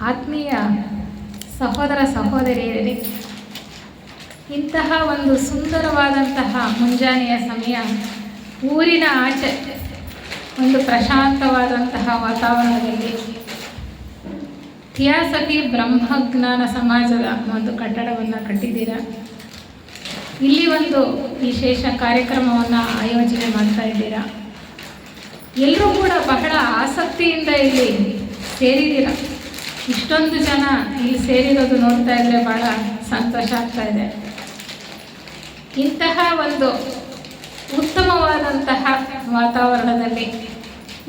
ಆತ್ಮೀಯ ಸಹೋದರ ಸಹೋದರಿಯರೇ, ಇಂತಹ ಒಂದು ಸುಂದರವಾದಂತಹ ಮುಂಜಾನೆಯ ಸಮಯ, ಊರಿನ ಆಚೆ ಒಂದು ಪ್ರಶಾಂತವಾದಂತಹ ವಾತಾವರಣದಲ್ಲಿ ಥಿಯಾಸಫಿ ಬ್ರಹ್ಮಜ್ಞಾನ ಸಮಾಜದ ಒಂದು ಕಟ್ಟಡವನ್ನು ಕಟ್ಟಿದ್ದೀರಾ. ಇಲ್ಲಿ ಒಂದು ವಿಶೇಷ ಕಾರ್ಯಕ್ರಮವನ್ನು ಆಯೋಜನೆ ಮಾಡ್ತಾ ಇದ್ದೀರಾ. ಎಲ್ಲರೂ ಕೂಡ ಬಹಳ ಆಸಕ್ತಿಯಿಂದ ಇಲ್ಲಿ ಸೇರಿದ್ದೀರ. ಇಷ್ಟೊಂದು ಜನ ಇಲ್ಲಿ ಸೇರಿರೋದು ನೋಡ್ತಾ ಇದ್ದರೆ ಭಾಳ ಸಂತೋಷ ಆಗ್ತಾ ಇದೆ. ಇಂತಹ ಒಂದು ಉತ್ತಮವಾದಂತಹ ವಾತಾವರಣದಲ್ಲಿ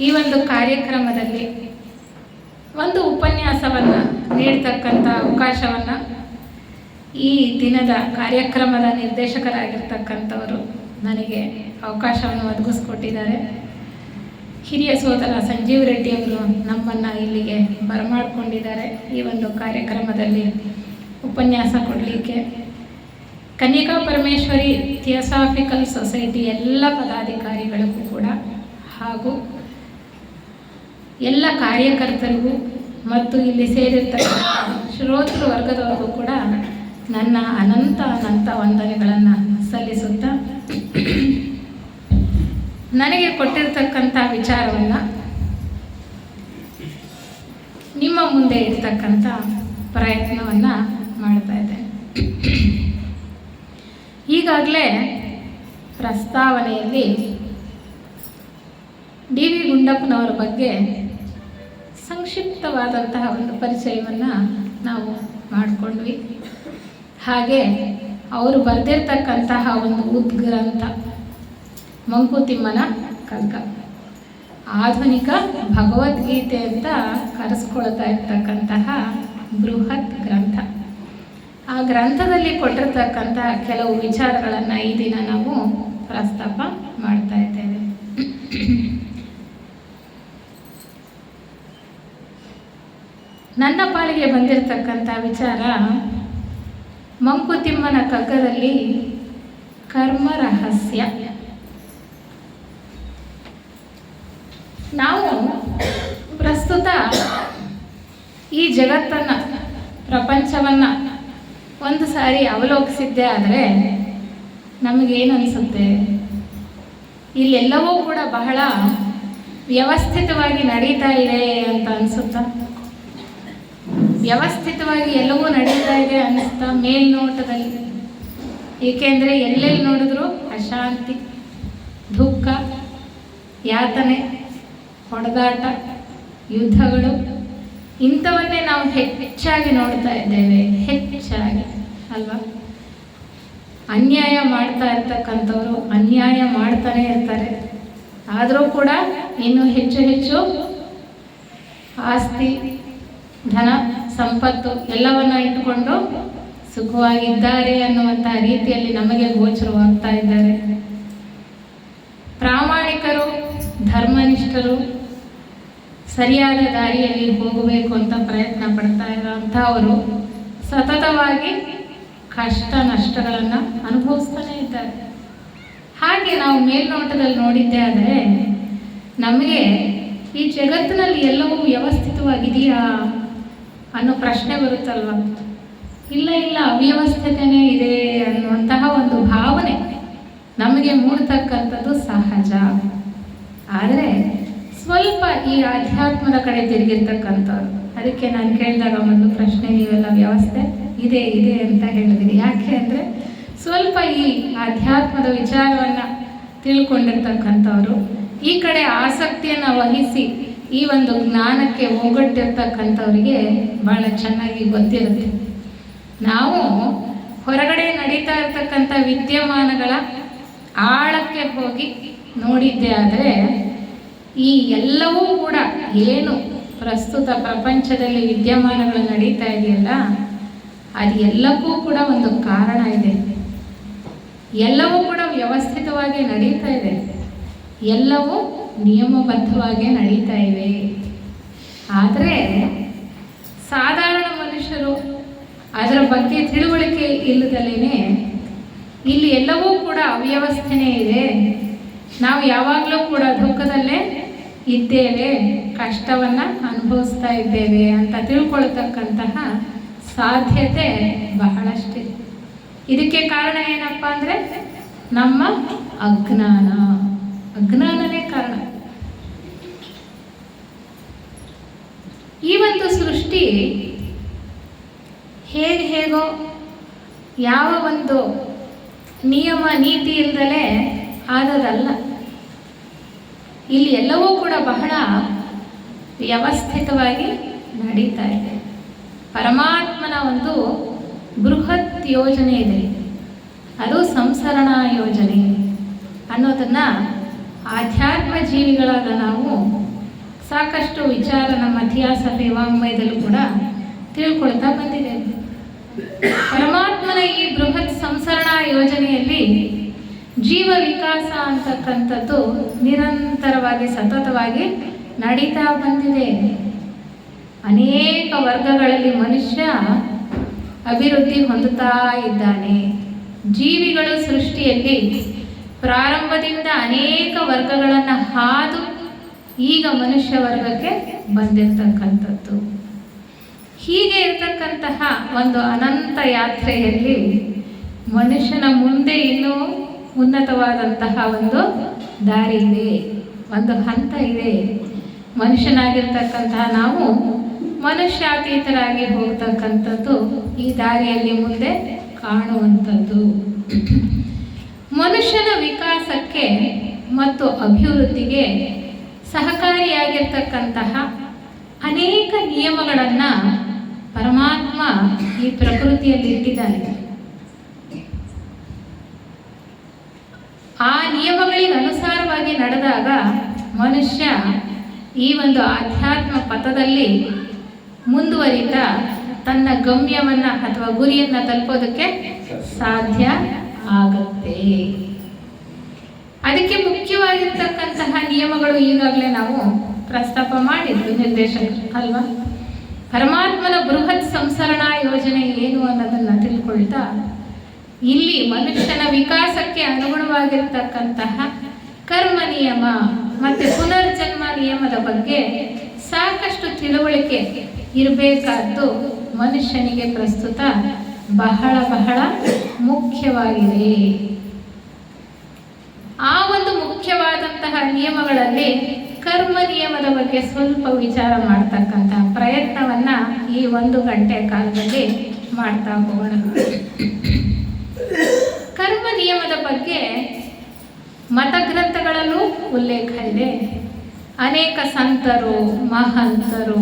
ಈ ಒಂದು ಕಾರ್ಯಕ್ರಮದಲ್ಲಿ ಒಂದು ಉಪನ್ಯಾಸವನ್ನು ನೀಡ್ತಕ್ಕಂಥ ಅವಕಾಶವನ್ನು ಈ ದಿನದ ಕಾರ್ಯಕ್ರಮದ ನಿರ್ದೇಶಕರಾಗಿರ್ತಕ್ಕಂಥವರು ನನಗೆ ಅವಕಾಶವನ್ನು ಒದಗಿಸ್ಕೊಟ್ಟಿದ್ದಾರೆ. ಹಿರಿಯ ಸೋದರ ಸಂಜೀವ್ ರೆಡ್ಡಿ ಅವರು ನಮ್ಮನ್ನು ಇಲ್ಲಿಗೆ ಬರಮಾಡಿಕೊಂಡಿದ್ದಾರೆ ಈ ಒಂದು ಕಾರ್ಯಕ್ರಮದಲ್ಲಿ ಉಪನ್ಯಾಸ ಕೊಡಲಿಕ್ಕೆ. ಕನ್ಯಕಾ ಪರಮೇಶ್ವರಿ ಥಿಯೋಸಾಫಿಕಲ್ ಸೊಸೈಟಿ ಎಲ್ಲ ಪದಾಧಿಕಾರಿಗಳಿಗೂ ಕೂಡ ಹಾಗೂ ಎಲ್ಲ ಕಾರ್ಯಕರ್ತರಿಗೂ ಮತ್ತು ಇಲ್ಲಿ ಸೇರಿರ್ತಕ್ಕಂಥ ಶ್ರೋತೃ ವರ್ಗದವರಿಗೂ ಕೂಡ ನನ್ನ ಅನಂತ ವಂದನೆಗಳನ್ನು ಸಲ್ಲಿಸುತ್ತಾ, ನನಗೆ ಕೊಟ್ಟಿರ್ತಕ್ಕಂಥ ವಿಚಾರವನ್ನು ನಿಮ್ಮ ಮುಂದೆ ಇಡ್ತಕ್ಕಂಥ ಪ್ರಯತ್ನವನ್ನು ಮಾಡ್ತಾ ಇದ್ದೇನೆ. ಈಗಾಗಲೇ ಪ್ರಸ್ತಾವನೆಯಲ್ಲಿ ಡಿ ವಿ ಗುಂಡಪ್ಪನವರ ಬಗ್ಗೆ ಸಂಕ್ಷಿಪ್ತವಾದಂತಹ ಒಂದು ಪರಿಚಯವನ್ನು ನಾವು ಮಾಡಿಕೊಂಡ್ವಿ. ಹಾಗೆ ಅವರು ಬರೆದಿರ್ತಕ್ಕಂತಹ ಒಂದು ಉದ್ಗ್ರಂಥ ಮಂಕುತಿಮ್ಮನ ಕಗ್ಗ, ಆಧುನಿಕ ಭಗವದ್ಗೀತೆ ಅಂತ ಕರೆಸ್ಕೊಳ್ತಾ ಇರ್ತಕ್ಕಂತಹ ಬೃಹತ್ ಗ್ರಂಥ. ಆ ಗ್ರಂಥದಲ್ಲಿ ಕೊಟ್ಟಿರ್ತಕ್ಕಂತಹ ಕೆಲವು ವಿಚಾರಗಳನ್ನು ಈ ದಿನ ನಾವು ಪ್ರಸ್ತಾಪ ಮಾಡ್ತಾ ಇದ್ದೇವೆ. ನನ್ನ ಪಾಲಿಗೆ ಬಂದಿರತಕ್ಕಂಥ ವಿಚಾರ, ಮಂಕುತಿಮ್ಮನ ಕಗ್ಗದಲ್ಲಿ ಕರ್ಮ ರಹಸ್ಯ. ನಾವು ಪ್ರಸ್ತುತ ಈ ಜಗತ್ತನ್ನು, ಪ್ರಪಂಚವನ್ನು ಒಂದು ಸಾರಿ ಅವಲೋಕಿಸಿದ್ದೇ ಆದರೆ ನಮಗೇನು ಅನಿಸುತ್ತೆ? ಇಲ್ಲೆಲ್ಲವೂ ಕೂಡ ಬಹಳ ವ್ಯವಸ್ಥಿತವಾಗಿ ನಡೀತಾ ಇದೆ ಅಂತ ಅನಿಸುತ್ತಾ? ವ್ಯವಸ್ಥಿತವಾಗಿ ಎಲ್ಲವೂ ನಡೀತಾ ಇದೆ ಅನ್ನಿಸ್ತಾ ಮೇಲ್ನೋಟದಲ್ಲಿ? ಏಕೆಂದರೆ ಎಲ್ಲೆಲ್ಲಿ ನೋಡಿದ್ರು ಅಶಾಂತಿ, ದುಃಖ, ಯಾತನೆ, ಹೊಡೆದಾಟ, ಯುದ್ಧಗಳು ಇಂಥವನ್ನೇ ನಾವು ಹೆಚ್ಚಾಗಿ ನೋಡ್ತಾ ಇದ್ದೇವೆ. ಹೆಚ್ಚಾಗಿ ಅಲ್ವಾ? ಅನ್ಯಾಯ ಮಾಡ್ತಾ ಇರ್ತಕ್ಕಂಥವ್ರು ಅನ್ಯಾಯ ಮಾಡ್ತಾನೆ ಇರ್ತಾರೆ. ಆದರೂ ಕೂಡ ಇನ್ನೂ ಹೆಚ್ಚು ಆಸ್ತಿ, ಧನ, ಸಂಪತ್ತು ಎಲ್ಲವನ್ನ ಇಟ್ಟುಕೊಂಡು ಸುಖವಾಗಿದ್ದಾರೆ ಅನ್ನುವಂಥ ರೀತಿಯಲ್ಲಿ ನಮಗೆ ಗೋಚರವಾಗ್ತಾ ಇದ್ದಾರೆ. ಪ್ರಾಮಾಣಿಕರು, ಧರ್ಮನಿಷ್ಠರು ಸರಿಯಾದ ದಾರಿಯಲ್ಲಿ ಹೋಗಬೇಕು ಅಂತ ಪ್ರಯತ್ನ ಪಡ್ತಾ ಇರೋಂಥವರು ಸತತವಾಗಿ ಕಷ್ಟ ನಷ್ಟಗಳನ್ನು ಅನುಭವಿಸ್ತಾನೆ ಇದ್ದಾರೆ. ಹಾಗೆ ನಾವು ಮೇಲ್ನೋಟದಲ್ಲಿ ನೋಡಿದ್ದೇ ಆದರೆ ನಮಗೆ ಈ ಜಗತ್ತಿನಲ್ಲಿ ಎಲ್ಲವೂ ವ್ಯವಸ್ಥಿತವಾಗಿದೆಯಾ ಅನ್ನೋ ಪ್ರಶ್ನೆ ಬರುತ್ತಲ್ವ? ಇಲ್ಲ, ಅವ್ಯವಸ್ಥೆನೇ ಇದೆ ಅನ್ನುವಂತಹ ಒಂದು ಭಾವನೆ ನಮಗೆ ಮೂಡ್ತಕ್ಕಂಥದ್ದು ಸಹಜ. ಆದರೆ ಸ್ವಲ್ಪ ಈ ಆಧ್ಯಾತ್ಮದ ಕಡೆ ತಿರುಗಿರ್ತಕ್ಕಂಥವ್ರು, ಅದಕ್ಕೆ ನಾನು ಕೇಳಿದಾಗ ಒಂದು ಪ್ರಶ್ನೆ, ನೀವೆಲ್ಲ ವ್ಯವಸ್ಥೆ ಇದೆ ಅಂತ ಹೇಳಿದಿರಿ. ಯಾಕೆ ಅಂದರೆ ಸ್ವಲ್ಪ ಈ ಆಧ್ಯಾತ್ಮದ ವಿಚಾರವನ್ನು ತಿಳ್ಕೊಂಡಿರ್ತಕ್ಕಂಥವ್ರು, ಈ ಕಡೆ ಆಸಕ್ತಿಯನ್ನು ವಹಿಸಿ ಈ ಒಂದು ಜ್ಞಾನಕ್ಕೆ ಹೋಗಟ್ಟಿರ್ತಕ್ಕಂಥವ್ರಿಗೆ ಭಾಳ ಚೆನ್ನಾಗಿ ಗೊತ್ತಿರುತ್ತೆ. ನಾವು ಹೊರಗಡೆ ನಡೀತಾ ಇರ್ತಕ್ಕಂಥ ವಿದ್ಯಮಾನಗಳ ಆಳಕ್ಕೆ ಹೋಗಿ ನೋಡಿದ್ದೇ ಆದರೆ ಈ ಎಲ್ಲವೂ ಕೂಡ ಏನು ಪ್ರಸ್ತುತ ಪ್ರಪಂಚದಲ್ಲಿ ವಿದ್ಯಮಾನಗಳು ನಡೀತಾ ಇದೆಯಲ್ಲ, ಅದು ಎಲ್ಲಕ್ಕೂ ಕೂಡ ಒಂದು ಕಾರಣ ಇದೆ. ಎಲ್ಲವೂ ಕೂಡ ವ್ಯವಸ್ಥಿತವಾಗಿ ನಡೀತಾ ಇದೆ, ಎಲ್ಲವೂ ನಿಯಮಬದ್ಧವಾಗಿ ನಡೀತಾ ಇವೆ. ಆದರೆ ಸಾಧಾರಣ ಮನುಷ್ಯರು ಅದರ ಬಗ್ಗೆ ತಿಳುವಳಿಕೆ ಇಲ್ಲದಲೇ ಇಲ್ಲಿ ಎಲ್ಲವೂ ಕೂಡ ಅವ್ಯವಸ್ಥೆನೇ ಇದೆ, ನಾವು ಯಾವಾಗಲೂ ಕೂಡ ದುಃಖದಲ್ಲೇ ಇದ್ದೇವೆ, ಕಷ್ಟವನ್ನು ಅನುಭವಿಸ್ತಾ ಇದ್ದೇವೆ ಅಂತ ತಿಳ್ಕೊಳ್ತಕ್ಕಂತಹ ಸಾಧ್ಯತೆ ಬಹಳಷ್ಟಿದೆ. ಇದಕ್ಕೆ ಕಾರಣ ಏನಪ್ಪ ಅಂದರೆ ನಮ್ಮ ಅಜ್ಞಾನನೇ ಕಾರಣ. ಈ ಒಂದು ಸೃಷ್ಟಿ ಹೇಗೋ ಯಾವ ಒಂದು ನಿಯಮ ನೀತಿ ಇಲ್ಲದಲೇ ಆದದಲ್ಲ. ಇಲ್ಲಿ ಎಲ್ಲವೂ ಕೂಡ ಬಹಳ ವ್ಯವಸ್ಥಿತವಾಗಿ ನಡೀತಾ ಇದೆ. ಪರಮಾತ್ಮನ ಒಂದು ಬೃಹತ್ ಯೋಜನೆ ಇದೆ, ಅದು ಸಂಸರಣಾ ಯೋಜನೆ ಅನ್ನೋದನ್ನು ಆಧ್ಯಾತ್ಮ ಜೀವಿಗಳಾದ ನಾವು ಸಾಕಷ್ಟು ವಿಚಾರ ನಮ್ಮ ಇತಿಹಾಸದ ವಾಂಗ್ಮಯದಲ್ಲೂ ಕೂಡ ತಿಳ್ಕೊಳ್ತಾ ಬಂದಿದ್ದೇವೆ. ಪರಮಾತ್ಮನ ಈ ಬೃಹತ್ ಸಂಸರಣಾ ಯೋಜನೆಯಲ್ಲಿ ಜೀವ ವಿಕಾಸ ಅಂತಕ್ಕಂಥದ್ದು ನಿರಂತರವಾಗಿ ಸತತವಾಗಿ ನಡೀತಾ ಬಂದಿದೆ. ಅನೇಕ ವರ್ಗಗಳಲ್ಲಿ ಮನುಷ್ಯ ಅಭಿವೃದ್ಧಿ ಹೊಂದುತ್ತಾ ಇದ್ದಾನೆ. ಜೀವಿಗಳು ಸೃಷ್ಟಿಯಲ್ಲಿ ಪ್ರಾರಂಭದಿಂದ ಅನೇಕ ವರ್ಗಗಳನ್ನು ಹಾದು ಈಗ ಮನುಷ್ಯ ವರ್ಗಕ್ಕೆ ಬಂದಿರತಕ್ಕಂಥದ್ದು. ಹೀಗೆ ಇರತಕ್ಕಂತಹ ಒಂದು ಅನಂತ ಯಾತ್ರೆಯಲ್ಲಿ ಮನುಷ್ಯನ ಮುಂದೆ ಇನ್ನೂ ಉನ್ನತವಾದಂತಹ ಒಂದು ದಾರಿ ಇದೆ, ಒಂದು ಹಂತ ಇದೆ. ಮನುಷ್ಯನಾಗಿರ್ತಕ್ಕಂತಹ ನಾವು ಮನುಷ್ಯಾತೀತರಾಗಿ ಹೋಗ್ತಕ್ಕಂಥದ್ದು ಈ ದಾರಿಯಲ್ಲಿ ಮುಂದೆ ಕಾಣುವಂಥದ್ದು. ಮನುಷ್ಯನ ವಿಕಾಸಕ್ಕೆ ಮತ್ತು ಅಭಿವೃದ್ಧಿಗೆ ಸಹಕಾರಿಯಾಗಿರ್ತಕ್ಕಂತಹ ಅನೇಕ ನಿಯಮಗಳನ್ನು ಪರಮಾತ್ಮ ಈ ಪ್ರಕೃತಿಯಲ್ಲಿ ಇಟ್ಟಿದ್ದಾನೆ. ಆ ನಿಯಮಗಳಿಗೆ ಅನುಸಾರವಾಗಿ ನಡೆದಾಗ ಮನುಷ್ಯ ಈ ಒಂದು ಆಧ್ಯಾತ್ಮ ಪಥದಲ್ಲಿ ಮುಂದುವರಿತಾ ತನ್ನ ಗಮ್ಯವನ್ನು ಅಥವಾ ಗುರಿಯನ್ನು ತಲುಪೋದಕ್ಕೆ ಸಾಧ್ಯ ಆಗುತ್ತೆ. ಅದಕ್ಕೆ ಮುಖ್ಯವಾಗಿರ್ತಕ್ಕಂತಹ ನಿಯಮಗಳು ಈಗಾಗಲೇ ನಾವು ಪ್ರಸ್ತಾಪ ಮಾಡಿದ್ದು ನಿರ್ದೇಶಕರು ಅಲ್ವಾ. ಪರಮಾತ್ಮನ ಬೃಹತ್ ಸಂಸರಣಾ ಯೋಜನೆ ಏನು ಅನ್ನೋದನ್ನು ತಿಳ್ಕೊಳ್ತಾ ಇಲ್ಲಿ ಮನುಷ್ಯನ ವಿಕಾಸಕ್ಕೆ ಅನುಗುಣವಾಗಿರ್ತಕ್ಕಂತಹ ಕರ್ಮ ನಿಯಮ ಮತ್ತು ಪುನರ್ಜನ್ಮ ನಿಯಮದ ಬಗ್ಗೆ ಸಾಕಷ್ಟು ತಿಳುವಳಿಕೆ ಇರಬೇಕಾದ್ದು ಮನುಷ್ಯನಿಗೆ ಪ್ರಸ್ತುತ ಬಹಳ ಬಹಳ ಮುಖ್ಯವಾಗಿದೆ. ಆ ಒಂದು ಮುಖ್ಯವಾದಂತಹ ನಿಯಮಗಳಲ್ಲಿ ಕರ್ಮ ನಿಯಮದ ಬಗ್ಗೆ ಸ್ವಲ್ಪ ವಿಚಾರ ಮಾಡ್ತಕ್ಕಂತಹ ಪ್ರಯತ್ನವನ್ನ ಈ 1 ಗಂಟೆ ಕಾಲದಲ್ಲಿ ಮಾಡ್ತಾ ಹೋಗೋಣ. ಕರ್ಮ ನಿಯಮದ ಬಗ್ಗೆ ಮತಗ್ರಂಥಗಳಲ್ಲೂ ಉಲ್ಲೇಖ ಇದೆ. ಅನೇಕ ಸಂತರು, ಮಹಂತರು,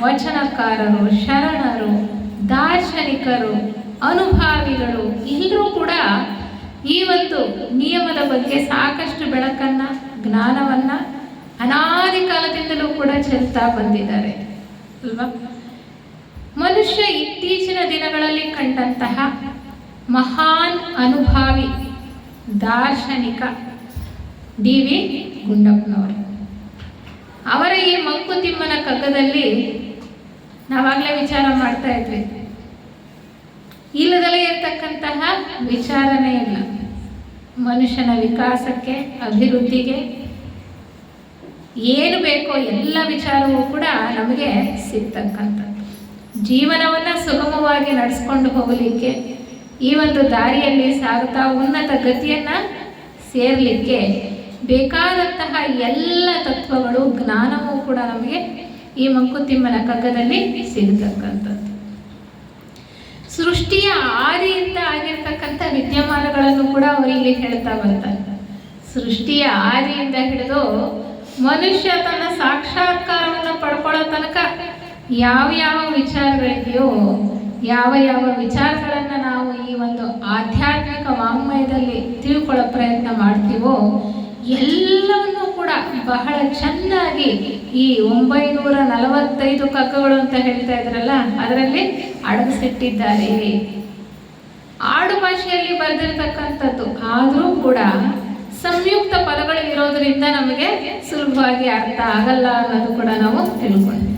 ವಚನಕಾರರು, ಶರಣರು, ದಾರ್ಶನಿಕರು, ಅನುಭಾವಿಗಳು ಎಲ್ಲರೂ ಕೂಡ ಈ ಒಂದು ನಿಯಮದ ಬಗ್ಗೆ ಸಾಕಷ್ಟು ಬೆಳಕನ್ನು, ಜ್ಞಾನವನ್ನು ಅನಾದಿ ಕಾಲದಿಂದಲೂ ಕೂಡ ಚೆಲ್ತಾ ಬಂದಿದ್ದಾರೆ ಅಲ್ವಾ. ಮನುಷ್ಯ ಇತ್ತೀಚಿನ ದಿನಗಳಲ್ಲಿ ಕಂಡಂತಹ ಮಹಾನ್ ಅನುಭಾವಿ ದಾರ್ಶನಿಕ ಡಿ.ವಿ. ಗುಂಡಪ್ಪನವರು, ಅವರ ಈ ಮಂಕುತಿಮ್ಮನ ಕಗ್ಗದಲ್ಲಿ ನಾವಾಗಲೇ ವಿಚಾರ ಮಾಡ್ತಾ ಇದ್ವಿ. ಇಲ್ಲದಲೇ ಇರತಕ್ಕಂತಹ ವಿಚಾರನೇ ಇಲ್ಲ. ಮನುಷ್ಯನ ವಿಕಾಸಕ್ಕೆ, ಅಭಿವೃದ್ಧಿಗೆ ಏನು ಬೇಕೋ ಎಲ್ಲ ವಿಚಾರವೂ ಕೂಡ ನಮಗೆ ಸಿಗ್ತಕ್ಕಂಥದ್ದು. ಜೀವನವನ್ನು ಸುಗಮವಾಗಿ ನಡೆಸ್ಕೊಂಡು ಹೋಗಲಿಕ್ಕೆ, ಈ ಒಂದು ದಾರಿಯಲ್ಲಿ ಸಾಗುತ್ತಾ ಉನ್ನತ ಗತಿಯನ್ನು ಸೇರಲಿಕ್ಕೆ ಬೇಕಾದಂತಹ ಎಲ್ಲ ತತ್ವಗಳು, ಜ್ಞಾನವೂ ಕೂಡ ನಮಗೆ ಈ ಮಂಕುತಿಮ್ಮನ ಕಗ್ಗದಲ್ಲಿ ಸಿಗತಕ್ಕಂಥದ್ದು. ಸೃಷ್ಟಿಯ ಆದಿಯಿಂದ ಆಗಿರ್ತಕ್ಕಂಥ ವಿದ್ಯಮಾನಗಳನ್ನು ಕೂಡ ಅವರು ಇಲ್ಲಿ ಹೇಳ್ತಾ ಬರ್ತಾರೆ. ಸೃಷ್ಟಿಯ ಆದಿಯಿಂದ ಹಿಡಿದು ಮನುಷ್ಯ ತನ್ನ ಸಾಕ್ಷಾತ್ಕಾರವನ್ನು ಪಡ್ಕೊಳ್ಳೋ ತನಕ ಯಾವ ವಿಚಾರಗಳಿದೆಯೋ, ಯಾವ ವಿಚಾರಗಳನ್ನು ನಾವು ಈ ಒಂದು ಆಧ್ಯಾತ್ಮಿಕ ವಾಂಗ್ಮಯದಲ್ಲಿ ತಿಳ್ಕೊಳ್ಳೋ ಪ್ರಯತ್ನ ಮಾಡ್ತೀವೋ ಎಲ್ಲವನ್ನೂ ಕೂಡ ಬಹಳ ಚೆನ್ನಾಗಿ ಈ 945 ಕಗ್ಗಗಳು ಅಂತ ಹೇಳ್ತಾ ಇದ್ರಲ್ಲ, ಅದರಲ್ಲಿ ಅಡಗಿಸಿಟ್ಟಿದ್ದಾರೆ. ಆಡು ಭಾಷೆಯಲ್ಲಿ ಬರೆದಿರ್ತಕ್ಕಂಥದ್ದು ಆದರೂ ಕೂಡ ಸಂಯುಕ್ತ ಪದಗಳು ಇರೋದರಿಂದ ನಮಗೆ ಸುಲಭವಾಗಿ ಅರ್ಥ ಆಗಲ್ಲ ಅನ್ನೋದು ಕೂಡ ನಾವು ತಿಳ್ಕೊಂಡ್ವಿ.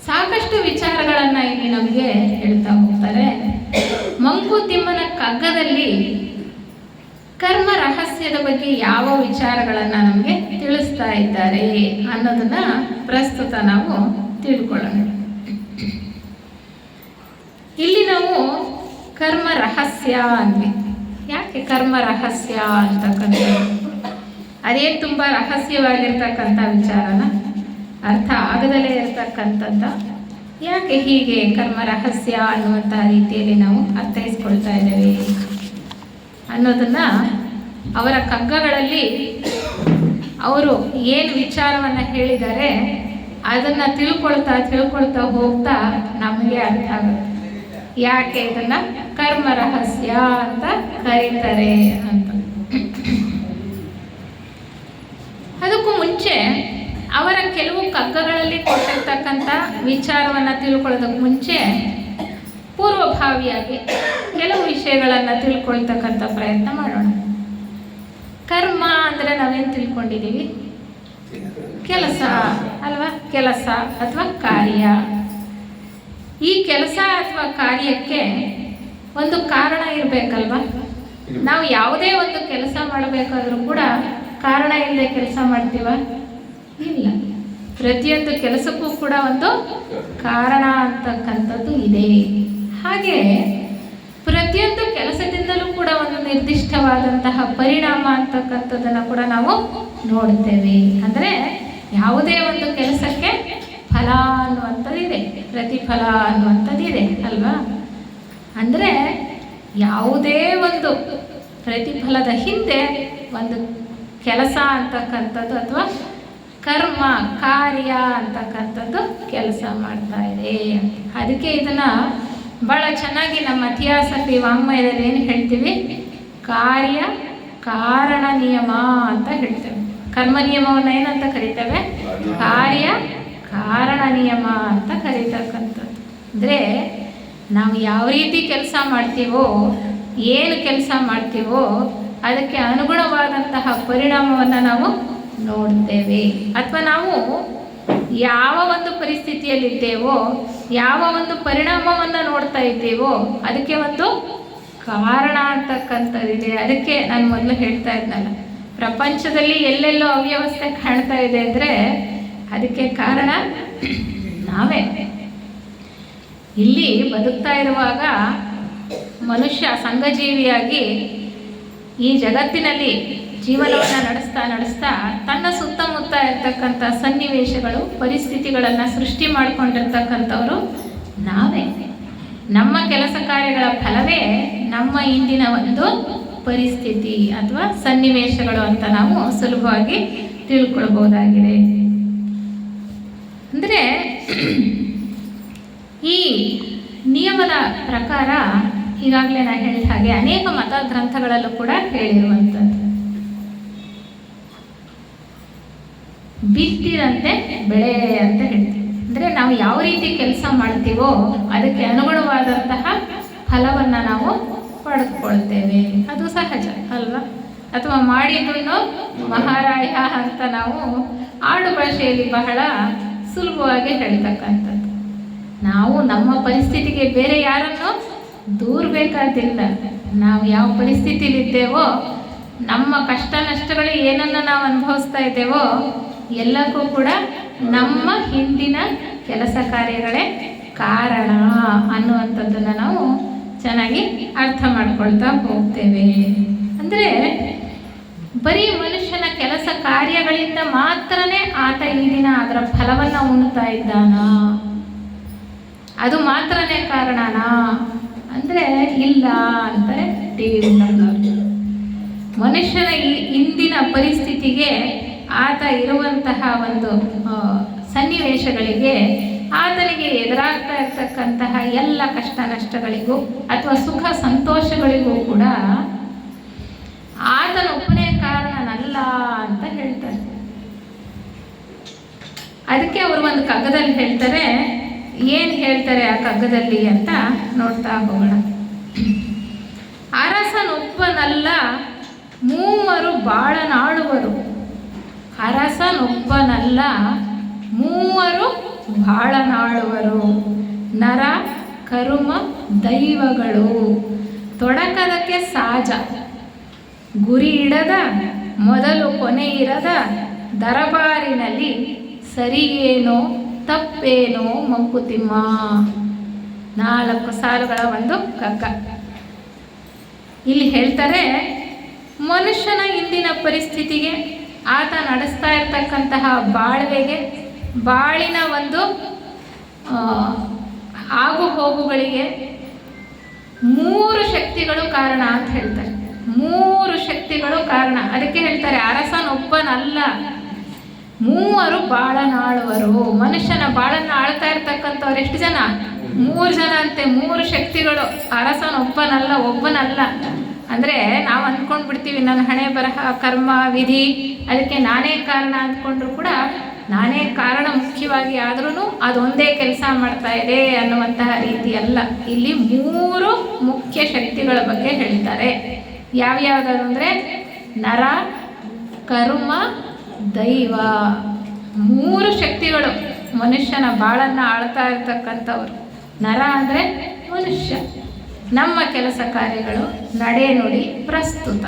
ಸಾಕಷ್ಟು ವಿಚಾರಗಳನ್ನು ಇಲ್ಲಿ ನಮಗೆ ಹೇಳ್ತಾ ಹೋಗ್ತಾರೆ. ಮಂಕುತಿಮ್ಮನ ಕಗ್ಗದಲ್ಲಿ ಕರ್ಮ ರಹಸ್ಯದ ಬಗ್ಗೆ ಯಾವ ವಿಚಾರಗಳನ್ನು ನಮಗೆ ತಿಳಿಸ್ತಾ ಇದ್ದಾರೆ ಅನ್ನೋದನ್ನ ಪ್ರಸ್ತುತ ನಾವು ತಿಳ್ಕೊಳ್ಳೋಣ. ಇಲ್ಲಿ ನಾವು ಕರ್ಮ ರಹಸ್ಯ ಅಂದ್ವಿ. ಯಾಕೆ ಕರ್ಮ ರಹಸ್ಯ ಅಂತಕ್ಕಂಥದ್ದು? ಅದೇನು ತುಂಬ ರಹಸ್ಯವಾಗಿರ್ತಕ್ಕಂಥ ವಿಚಾರನ, ಅರ್ಥ ಆಗದಲ್ಲೇ ಇರ್ತಕ್ಕಂಥದ್ದು. ಯಾಕೆ ಹೀಗೆ ಕರ್ಮ ರಹಸ್ಯ ಅನ್ನುವಂತಹ ರೀತಿಯಲ್ಲಿ ನಾವು ಅರ್ಥೈಸ್ಕೊಳ್ತಾ ಇದ್ದೇವೆ ಅನ್ನೋದನ್ನ ಅವರ ಕಗ್ಗಗಳಲ್ಲಿ ಅವರು ಏನು ವಿಚಾರವನ್ನು ಹೇಳಿದ್ದಾರೆ ಅದನ್ನು ತಿಳ್ಕೊಳ್ತಾ ಹೋಗ್ತಾ ನಮಗೆ ಅರ್ಥ ಆಗುತ್ತೆ ಯಾಕೆ ಇದನ್ನ ಕರ್ಮ ರಹಸ್ಯ ಅಂತ ಕರೀತಾರೆ ಅಂತ. ಅದಕ್ಕೂ ಮುಂಚೆ ಅವರ ಕೆಲವು ಕಗ್ಗಗಳಲ್ಲಿ ಕೊಟ್ಟಿರ್ತಕ್ಕಂಥ ವಿಚಾರವನ್ನು ತಿಳ್ಕೊಳ್ಳೋದಕ್ಕೆ ಮುಂಚೆ ಪೂರ್ವಭಾವಿಯಾಗಿ ಕೆಲವು ವಿಷಯಗಳನ್ನು ತಿಳ್ಕೊಳ್ತಕ್ಕಂಥ ಪ್ರಯತ್ನ ಮಾಡೋಣ. ಕರ್ಮ ಅಂದರೆ ನಾವೇನು ತಿಳ್ಕೊಂಡಿದ್ದೀವಿ? ಕೆಲಸ ಅಲ್ವಾ? ಕೆಲಸ ಅಥವಾ ಕಾರ್ಯ. ಈ ಕೆಲಸ ಅಥವಾ ಕಾರ್ಯಕ್ಕೆ ಒಂದು ಕಾರಣ ಇರಬೇಕಲ್ವಾ? ನಾವು ಯಾವುದೇ ಒಂದು ಕೆಲಸ ಮಾಡಬೇಕಾದ್ರೂ ಕೂಡ ಕಾರಣ ಇಲ್ಲದೆ ಕೆಲಸ ಮಾಡ್ತೀವ? ಇಲ್ಲ. ಪ್ರತಿಯೊಂದು ಕೆಲಸಕ್ಕೂ ಕೂಡ ಒಂದು ಕಾರಣ ಅಂತಕ್ಕಂಥದ್ದು ಇದೆ. ಹಾಗೆ ಪ್ರತಿಯೊಂದು ಕೆಲಸದಿಂದಲೂ ಕೂಡ ಒಂದು ನಿರ್ದಿಷ್ಟವಾದಂತಹ ಪರಿಣಾಮ ಅಂತಕ್ಕಂಥದ್ದನ್ನು ಕೂಡ ನಾವು ನೋಡ್ತೇವೆ. ಅಂದರೆ ಯಾವುದೇ ಒಂದು ಕೆಲಸಕ್ಕೆ ಫಲ ಅನ್ನುವಂಥದ್ದಿದೆ, ಪ್ರತಿಫಲ ಅನ್ನುವಂಥದ್ದಿದೆ ಅಲ್ವಾ? ಅಂದರೆ ಯಾವುದೇ ಒಂದು ಪ್ರತಿಫಲದ ಹಿಂದೆ ಒಂದು ಕೆಲಸ ಅಂತಕ್ಕಂಥದ್ದು ಅಥವಾ ಕರ್ಮ ಕಾರ್ಯ ಅಂತಕ್ಕಂಥದ್ದು ಕೆಲಸ ಮಾಡ್ತಾ ಇದೆ. ಅದಕ್ಕೆ ಇದನ್ನು ಭಾಳ ಚೆನ್ನಾಗಿ ನಮ್ಮ ಇತಿಹಾಸಕ್ಕೆ ವಾಂಗ್ಮಯದಲ್ಲಿ ಏನು ಹೇಳ್ತೀವಿ? ಕಾರ್ಯ ಕಾರಣ ನಿಯಮ ಅಂತ ಹೇಳ್ತೇವೆ. ಕರ್ಮ ನಿಯಮವನ್ನು ಏನಂತ ಕರಿತೇವೆ? ಕಾರ್ಯ ಕಾರಣ ನಿಯಮ ಅಂತ ಕರೀತಕ್ಕಂಥದ್ದು. ಅಂದರೆ ನಾವು ಯಾವ ರೀತಿ ಕೆಲಸ ಮಾಡ್ತೀವೋ, ಏನು ಕೆಲಸ ಮಾಡ್ತೀವೋ ಅದಕ್ಕೆ ಅನುಗುಣವಾದಂತಹ ಪರಿಣಾಮವನ್ನು ನಾವು ನೋಡ್ತೇವೆ. ಅಥವಾ ನಾವು ಯಾವ ಒಂದು ಪರಿಸ್ಥಿತಿಯಲ್ಲಿದ್ದೇವೋ, ಯಾವ ಒಂದು ಪರಿಣಾಮವನ್ನು ನೋಡ್ತಾ ಇದ್ದೇವೋ ಅದಕ್ಕೆ ಒಂದು ಕಾರಣ ಅಂತಕ್ಕಂಥದ್ದಿದೆ. ಅದಕ್ಕೆ ನಾನು ಮೊದಲು ಹೇಳ್ತಾ ಇದ್ನಲ್ಲ, ಪ್ರಪಂಚದಲ್ಲಿ ಎಲ್ಲೆಲ್ಲೋ ಅವ್ಯವಸ್ಥೆ ಕಾಣ್ತಾ ಇದೆ ಅಂದರೆ ಅದಕ್ಕೆ ಕಾರಣ ನಾವೇ. ಇಲ್ಲಿ ಬದುಕ್ತಾ ಇರುವಾಗ ಮನುಷ್ಯ ಸಂಘಜೀವಿಯಾಗಿ ಈ ಜಗತ್ತಿನಲ್ಲಿ ಜೀವನವನ್ನು ನಡೆಸ್ತಾ ತನ್ನ ಸುತ್ತಮುತ್ತ ಇರ್ತಕ್ಕಂಥ ಸನ್ನಿವೇಶಗಳು ಪರಿಸ್ಥಿತಿಗಳನ್ನು ಸೃಷ್ಟಿ ಮಾಡಿಕೊಂಡಿರ್ತಕ್ಕಂಥವ್ರು ನಾವೇ. ನಮ್ಮ ಕೆಲಸ ಕಾರ್ಯಗಳ ಫಲವೇ ನಮ್ಮ ಇಂದಿನ ಒಂದು ಪರಿಸ್ಥಿತಿ ಅಥವಾ ಸನ್ನಿವೇಶಗಳು ಅಂತ ನಾವು ಸುಲಭವಾಗಿ ತಿಳ್ಕೊಳ್ಬೋದಾಗಿದೆ. ಅಂದರೆ ಈ ನಿಯಮದ ಪ್ರಕಾರ ಈಗಾಗಲೇ ನಾನು ಹೇಳಿದ ಹಾಗೆ ಅನೇಕ ಮತ ಗ್ರಂಥಗಳಲ್ಲೂ ಕೂಡ ಹೇಳಿರುವಂಥದ್ದು, ಬಿತ್ತಿದಂತೆ ಬೆಳೆ ಅಂತ ಹೇಳ್ತೀವಿ. ಅಂದರೆ ನಾವು ಯಾವ ರೀತಿ ಕೆಲಸ ಮಾಡ್ತೀವೋ ಅದಕ್ಕೆ ಅನುಗುಣವಾದಂತಹ ಫಲವನ್ನು ನಾವು ಪಡೆದುಕೊಳ್ತೇವೆ. ಅದು ಸಹಜ ಅಲ್ವಾ? ಅಥವಾ ಮಾಡಿದ್ರು ಮಹಾರಾಯ ಅಂತ ನಾವು ಆಡು ಭಾಷೆಯಲ್ಲಿ ಬಹಳ ಸುಲಭವಾಗಿ ಹೇಳ್ತಕ್ಕಂಥದ್ದು. ನಾವು ನಮ್ಮ ಪರಿಸ್ಥಿತಿಗೆ ಬೇರೆ ಯಾರನ್ನು ದೂರಬೇಕಾದಿಲ್ಲ. ನಾವು ಯಾವ ಪರಿಸ್ಥಿತಿಲಿದ್ದೇವೋ, ನಮ್ಮ ಕಷ್ಟ ನಷ್ಟಗಳು ಏನನ್ನು ನಾವು ಅನುಭವಿಸ್ತಾ ಇದ್ದೇವೋ ಎಲ್ಲಕ್ಕೂ ಕೂಡ ನಮ್ಮ ಹಿಂದಿನ ಕೆಲಸ ಕಾರ್ಯಗಳೇ ಕಾರಣ ಅನ್ನುವಂಥದ್ದನ್ನು ನಾವು ಚೆನ್ನಾಗಿ ಅರ್ಥ ಮಾಡ್ಕೊಳ್ತಾ ಹೋಗ್ತೇವೆ. ಅಂದರೆ ಬರೀ ಮನುಷ್ಯನ ಕೆಲಸ ಕಾರ್ಯಗಳಿಂದ ಮಾತ್ರನೇ ಆತ ಈ ದಿನ ಅದರ ಫಲವನ್ನು ಉಣ್ತಾ ಇದ್ದಾನ, ಅದು ಮಾತ್ರನೇ ಕಾರಣನಾ ಅಂದರೆ ಇಲ್ಲ ಅಂತಾರೆ ಟಿ ವಿ ಮನುಷ್ಯನ ಈ ಇಂದಿನ ಪರಿಸ್ಥಿತಿಗೆ, ಆತ ಇರುವಂತಹ ಒಂದು ಸನ್ನಿವೇಶಗಳಿಗೆ, ಆತನಿಗೆ ಎದುರಾಗ್ತಾ ಇರ್ತಕ್ಕಂತಹ ಎಲ್ಲ ಕಷ್ಟ ನಷ್ಟಗಳಿಗೂ ಅಥವಾ ಸುಖ ಸಂತೋಷಗಳಿಗೂ ಕೂಡ ಆತನ ಒಬ್ಬನೇ ಕಾರಣನಲ್ಲ ಅಂತ ಹೇಳ್ತಾರೆ. ಅದಕ್ಕೆ ಅವರು ಒಂದು ಕಗ್ಗದಲ್ಲಿ ಹೇಳ್ತಾರೆ. ಏನು ಹೇಳ್ತಾರೆ ಆ ಕಗ್ಗದಲ್ಲಿ ಅಂತ ನೋಡ್ತಾ ಹೋಗೋಣ. ಅರಸನೊಬ್ಬನಲ್ಲ ಮೂವರು ಬಾಳನಾಡುವರು, ಅರಸನೊಬ್ಬನಲ್ಲ ಮೂವರು ಬಾಳನಾಡುವರು, ನರ ಕರುಮ ದೈವಗಳು ತೊಡಕದಕ್ಕೆ ಸಾಜ. ಗುರಿ ಇಡದ ಮೊದಲು ಕೊನೆ ಇರದ ದರಬಾರಿನಲ್ಲಿ ಸರಿಯೇನೋ ತಪ್ಪೇನೋ ಮಂಕುತಿಮ್ಮ. 4 ಸಾಲುಗಳ ಒಂದು ಕಗ್ಗ. ಇಲ್ಲಿ ಹೇಳ್ತಾರೆ, ಮನುಷ್ಯನ ಇಂದಿನ ಪರಿಸ್ಥಿತಿಗೆ, ಆತ ನಡೆಸ್ತಾ ಇರ್ತಕ್ಕಂತಹ ಬಾಳ್ವೆಗೆ, ಬಾಳಿನ ಒಂದು ಆಗು ಹೋಗುಗಳಿಗೆ 3 ಶಕ್ತಿಗಳು ಕಾರಣ ಅಂತ ಹೇಳ್ತಾರೆ. 3 ಶಕ್ತಿಗಳು ಕಾರಣ. ಅದಕ್ಕೆ ಹೇಳ್ತಾರೆ ಅರಸನೊಬ್ಬನಲ್ಲ, 3 ಬಾಳನಾಳುವರು. ಮನುಷ್ಯನ ಬಾಳನ್ನ ಆಳ್ತಾ ಇರ್ತಕ್ಕಂಥವ್ರು ಎಷ್ಟು ಜನ? 3 ಜನ ಅಂತೆ. 3 ಶಕ್ತಿಗಳು. ಅರಸನೊಬ್ಬನಲ್ಲ, ಒಬ್ಬನಲ್ಲ. ಅಂದರೆ ನಾವು ಅಂದ್ಕೊಂಡು ಬಿಡ್ತೀವಿ ನನ್ನ ಹಣೆ ಬರಹ, ಕರ್ಮ, ವಿಧಿ, ಅದಕ್ಕೆ ನಾನೇ ಕಾರಣ ಅಂದ್ಕೊಂಡ್ರು ಕೂಡ ನಾನೇ ಕಾರಣ ಮುಖ್ಯವಾಗಿ, ಆದ್ರೂ ಅದೊಂದೇ ಕೆಲಸ ಮಾಡ್ತಾ ಇದೆ ಅನ್ನುವಂತಹ ರೀತಿ ಅಲ್ಲ. ಇಲ್ಲಿ 3 ಮುಖ್ಯ ಶಕ್ತಿಗಳ ಬಗ್ಗೆ ಹೇಳ್ತಾರೆ. ಯಾವ್ಯಾವ್ದು ಅಂದರೆ ನರ, ಕರ್ಮ, ದೈವ. 3 ಶಕ್ತಿಗಳು ಮನುಷ್ಯನ ಬಾಳನ್ನು ಆಳ್ತಾ ಇರ್ತಕ್ಕಂಥವ್ರು. ನರ ಅಂದರೆ ಮನುಷ್ಯ, ನಮ್ಮ ಕೆಲಸ ಕಾರ್ಯಗಳು, ನಡೆ ನುಡಿ, ಪ್ರಸ್ತುತ.